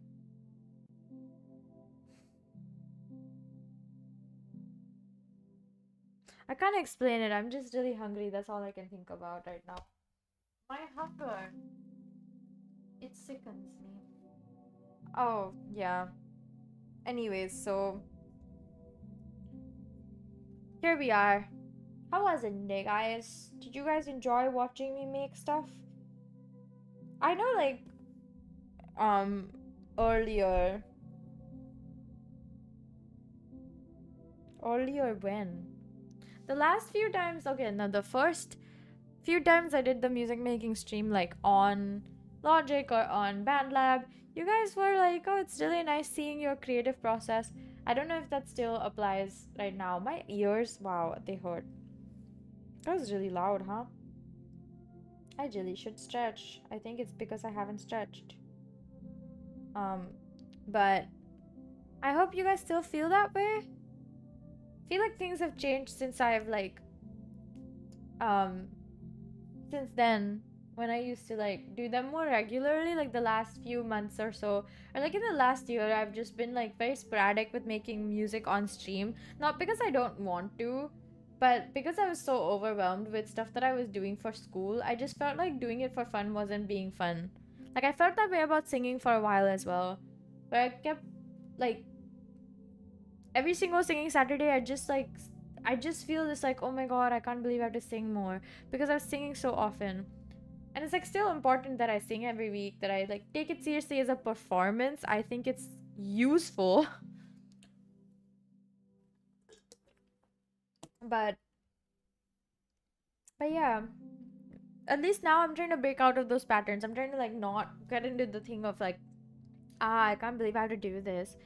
I can't explain it. I'm just really hungry. That's all I can think about right now. My hunger. It sickens me. Oh, yeah. Anyways, so here we are. How was it today, guys? Did you guys enjoy watching me make stuff? I know, like, um, earlier. Earlier when? The last few times, okay, no, the first few times I did the music making stream, like, on Logic or on BandLab, you guys were like, oh, it's really nice seeing your creative process. I don't know if that still applies right now. My ears, wow, they hurt. That was really loud, huh? I really should stretch. I think it's because I haven't stretched. But I hope you guys still feel that way. I feel like things have changed since I've like since then, when I used to like do them more regularly, like the last few months or so, or like in the last year, I've just been like very sporadic with making music on stream. Not because I don't want to, but because I was so overwhelmed with stuff that I was doing for school, I just felt like doing it for fun wasn't being fun. Like I felt that way about singing for a while as well, where I kept like every single singing Saturday, I just feel this like, oh my god, I can't believe I have to sing more because I was singing so often. And it's like still important that I sing every week, that I like take it seriously as a performance. I think it's useful. but but yeah, at least now I'm trying to break out of those patterns. I'm trying to like not get into the thing of like, I can't believe I have to do this.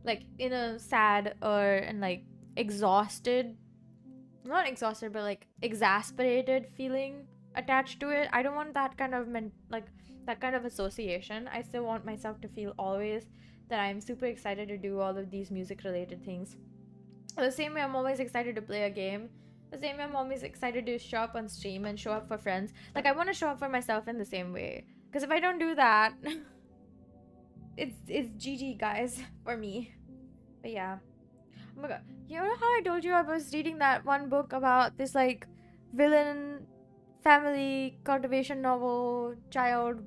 Like in a sad or and like exhausted, not exhausted, but like exasperated feeling attached to it. I don't want that kind of that kind of association. I still want myself to feel always that I'm super excited to do all of these music related things. The same way I'm always excited to play a game. The same way I'm always excited to show up on stream and show up for friends. Like I want to show up for myself in the same way. Because if I don't do that, it's GG guys for me. But yeah. Oh my god. You know how I told you I was reading that one book about this like villain family cultivation novel, child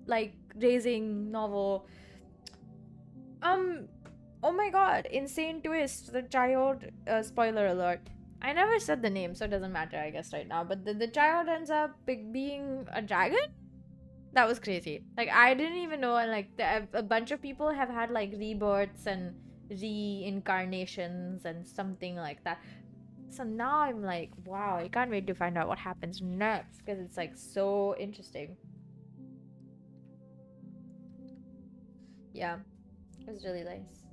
like raising novel. Oh my god, insane twist. The child spoiler alert. I never said the name, so it doesn't matter, I guess, right now. But the child ends up being a dragon? That was crazy. Like, I didn't even know. And, like, a bunch of people have had, like, rebirths and reincarnations and something like that. So now I'm like, wow, I can't wait to find out what happens next because it's, like, so interesting. Yeah, it was really nice.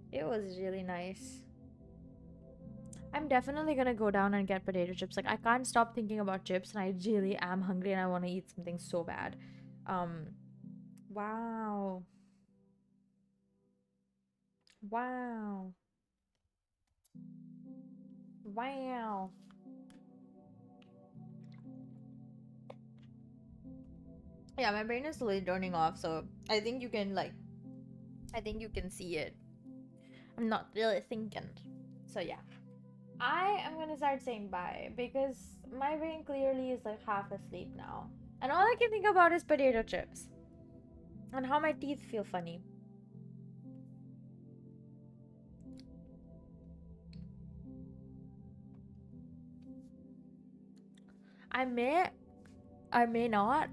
It was really nice. I'm definitely gonna go down and get potato chips. Like I can't stop thinking about chips, and I really am hungry, and I want to eat something so bad. Um, wow, wow, wow. Yeah, my brain is slowly turning off, so I think you can like, I think you can see it. I'm not really thinking. So yeah, I am gonna start saying bye because my brain clearly is like half asleep now, and all I can think about is potato chips and how my teeth feel funny. I may or may not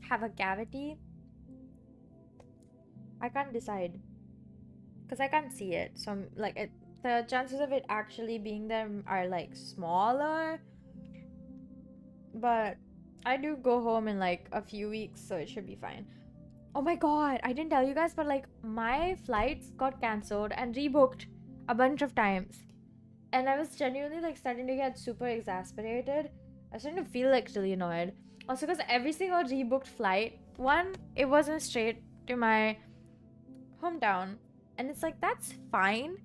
have a cavity. I can't decide because I can't see it. So like the chances of it actually being there are like smaller, but I do go home in like a few weeks, so it should be fine. Oh my god, I didn't tell you guys, but like my flights got cancelled and rebooked a bunch of times. And I was genuinely like starting to get super exasperated. I was starting to feel like really annoyed. Also, because every single rebooked flight, one, it wasn't straight to my hometown. And it's like, that's fine.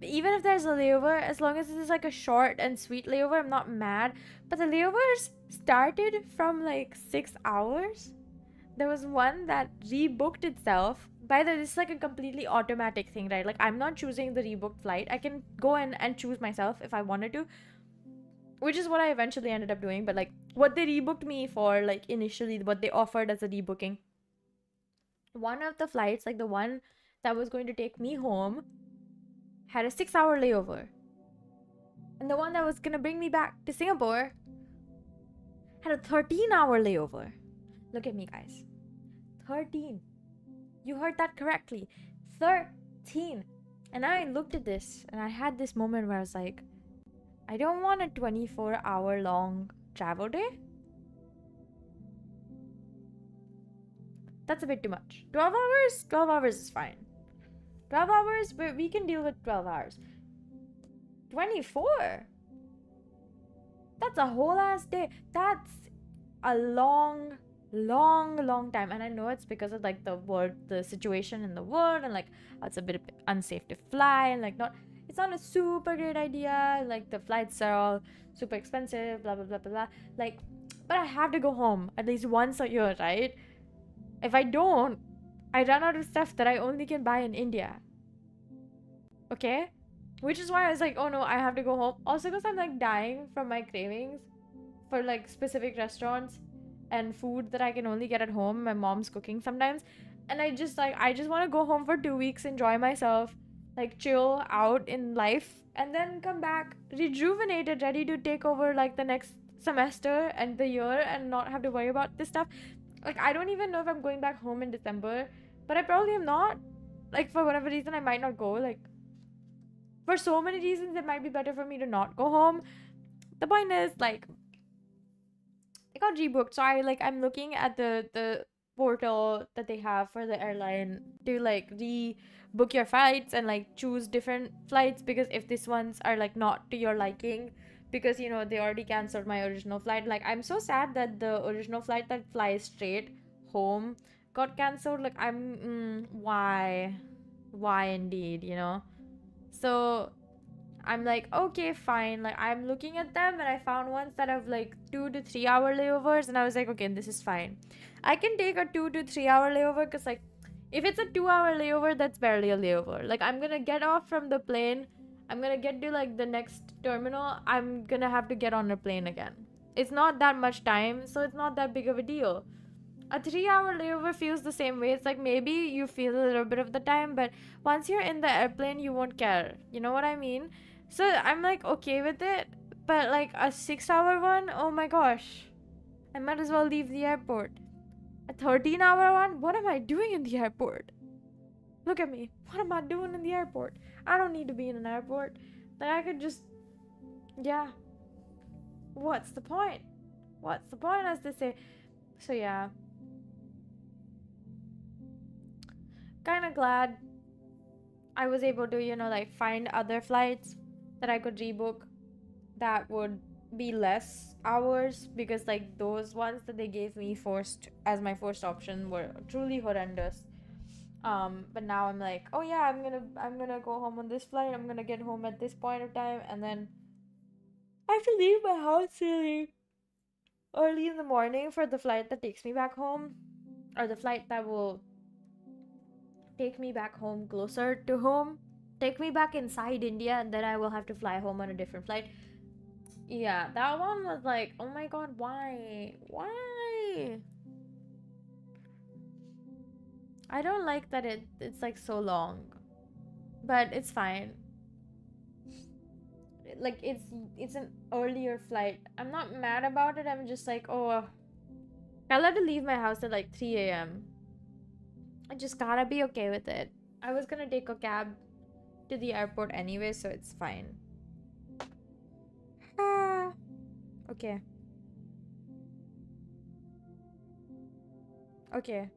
Even if there's a layover, as long as it's like a short and sweet layover, I'm not mad. But the layovers started from like 6 hours. There was one that rebooked itself. By the way, this is like a completely automatic thing, right? Like, I'm not choosing the rebooked flight. I can go in and choose myself if I wanted to, which is what I eventually ended up doing. But like, what they rebooked me for, like initially, what they offered as a rebooking, one of the flights, like the one that was going to take me home, had a 6 hour layover. And the one that was gonna bring me back to Singapore had a 13-hour layover. Look at me, guys. 13. You heard that correctly. 13. And I looked at this and I had this moment where I was like, I don't want a 24-hour long travel day. That's a bit too much. 12 hours? 12 hours is fine. 12 hours, we can deal with 12 hours. 24? That's a whole ass day. That's a long time. And I know it's because of like the situation in the world, and like it's a bit unsafe to fly, and like it's not a super great idea. Like the flights are all super expensive, blah blah blah blah blah. Like, but I have to go home at least once a year, right? If I don't, I run out of stuff that I only can buy in India. Okay? Which is why I was like, oh no, I have to go home. Also because I'm like dying from my cravings for like specific restaurants and food that I can only get at home. My mom's cooking sometimes. And I just want to go home for 2 weeks, enjoy myself, like chill out in life, and then come back rejuvenated, ready to take over like the next semester and the year and not have to worry about this stuff. Like, I don't even know if I'm going back home in December, but I probably am not. Like, for whatever reason, I might not go. Like, for so many reasons, it might be better for me to not go home. The point is, like, it got rebooked, so I'm looking at the portal that they have for the airline to like rebook your flights and like choose different flights, because if these ones are like not to your liking, because you know they already canceled my original flight. Like, I'm so sad that the original flight that flies straight home got canceled. Like, why indeed, you know? So I'm like, okay, fine. Like, I'm looking at them and I found ones that have like 2 to 3 hour layovers, and I was like, okay, this is fine. I can take a 2 to 3 hour layover, because like, if it's a 2 hour layover, that's barely a layover. Like, I'm gonna get off from the plane, I'm gonna get to like the next terminal, I'm gonna have to get on a plane again. It's not that much time, so it's not that big of a deal. A 3 hour layover feels the same way. It's like maybe you feel a little bit of the time, but once you're in the airplane, you won't care. You know what I mean? So I'm like okay with it, but like a 6 hour one, oh my gosh, I might as well leave the airport. A 13 hour one, what am I doing in the airport? Look at me. What am I doing in the airport? I don't need to be in an airport. Like, I could just, yeah. What's the point? What's the point, as they say? So yeah. Kind of glad I was able to, you know, like find other flights that I could rebook that would be less hours, because like those ones that they gave me first as my first option were truly horrendous. But now I'm like, oh yeah, I'm gonna go home on this flight, I'm gonna get home at this point of time, and then I have to leave my house really early in the morning for the flight that takes me back home, or the flight that will take me back home closer to home, take me back inside India, and then I will have to fly home on a different flight. Yeah, that one was like, oh my god, why? Why? I don't like that it's like so long. But it's fine. Like, it's an earlier flight. I'm not mad about it. I'm just like, oh, I'll have to leave my house at like 3 a.m. I just gotta be okay with it. I was gonna take a cab to the airport anyway, so it's fine. Okay. Okay.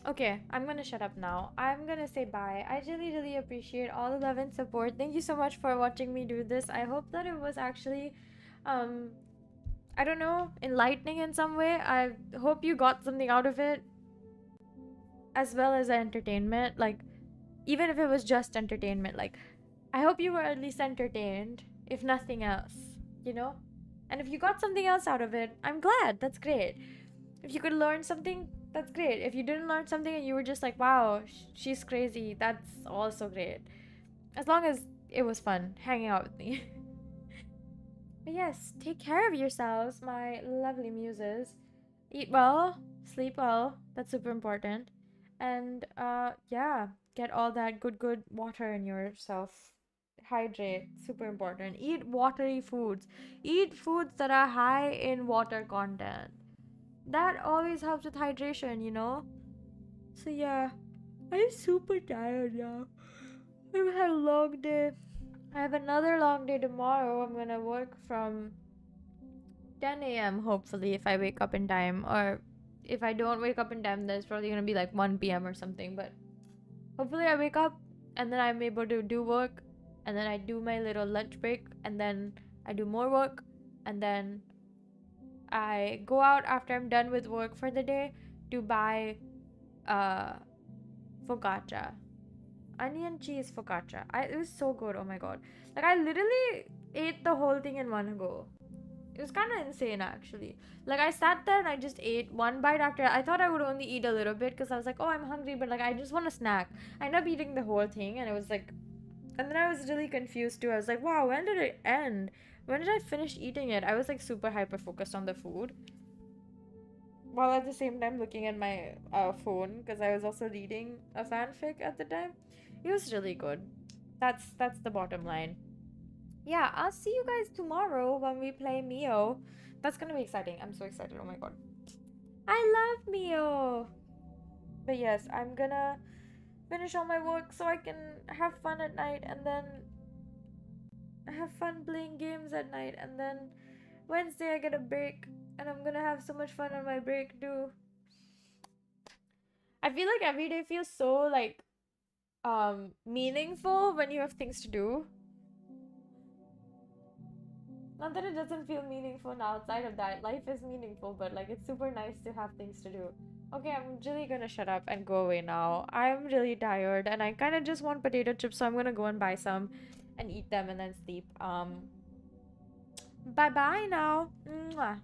Okay, I'm gonna shut up now. I'm gonna say bye. I really, really appreciate all the love and support. Thank you so much for watching me do this. I hope that it was actually, um, I don't know, enlightening in some way. I hope you got something out of it, as well as entertainment. Like, even if it was just entertainment, like, I hope you were at least entertained, if nothing else, you know? And if you got something else out of it, I'm glad. That's great. If you could learn something, that's great. If you didn't learn something and you were just like, wow, she's crazy, that's also great. As long as it was fun hanging out with me. But yes, take care of yourselves, my lovely muses. Eat well, sleep well. That's super important. And yeah, get all that good water in yourself. Hydrate, super important. Eat watery foods. Eat foods that are high in water content. That always helps with hydration, you know? So yeah, I'm super tired now. I've had a long day. I have another long day tomorrow. I'm gonna work from 10 a.m. hopefully if I wake up in time. Or if I don't wake up in time, then it's probably gonna be like 1 p.m. or something. But hopefully I wake up and then I'm able to do work. And then I do my little lunch break. And then I do more work. And then I go out after I'm done with work for the day to buy uh focaccia, onion cheese focaccia. It was so good. Oh my god, like I literally ate the whole thing in one go. It was kind of insane actually. Like I sat there and I just ate one bite after. I thought I would only eat a little bit because I was like, oh, I'm hungry, but like I just want a snack. I ended up eating the whole thing and it was like, and then I was really confused too. I was like, wow, when did it end? When did I finish eating it? I was like super hyper focused on the food, while at the same time looking at my phone because I was also reading a fanfic at the time. It was really good. That's the bottom line. Yeah, I'll see you guys tomorrow when we play Mio. That's gonna be exciting. I'm so excited. Oh my god. I love Mio. But yes, I'm gonna finish all my work so I can have fun at night and then have fun playing games at night and then Wednesday I get a break and I'm gonna have so much fun on my break too. I feel like every day feels so like meaningful when you have things to do. Not that it doesn't feel meaningful outside of that. Life is meaningful, but like it's super nice to have things to do. Okay, I'm really gonna shut up and go away now. I'm really tired and I kind of just want potato chips, so I'm gonna go and buy some and eat them and then sleep. Bye bye now. Mwah.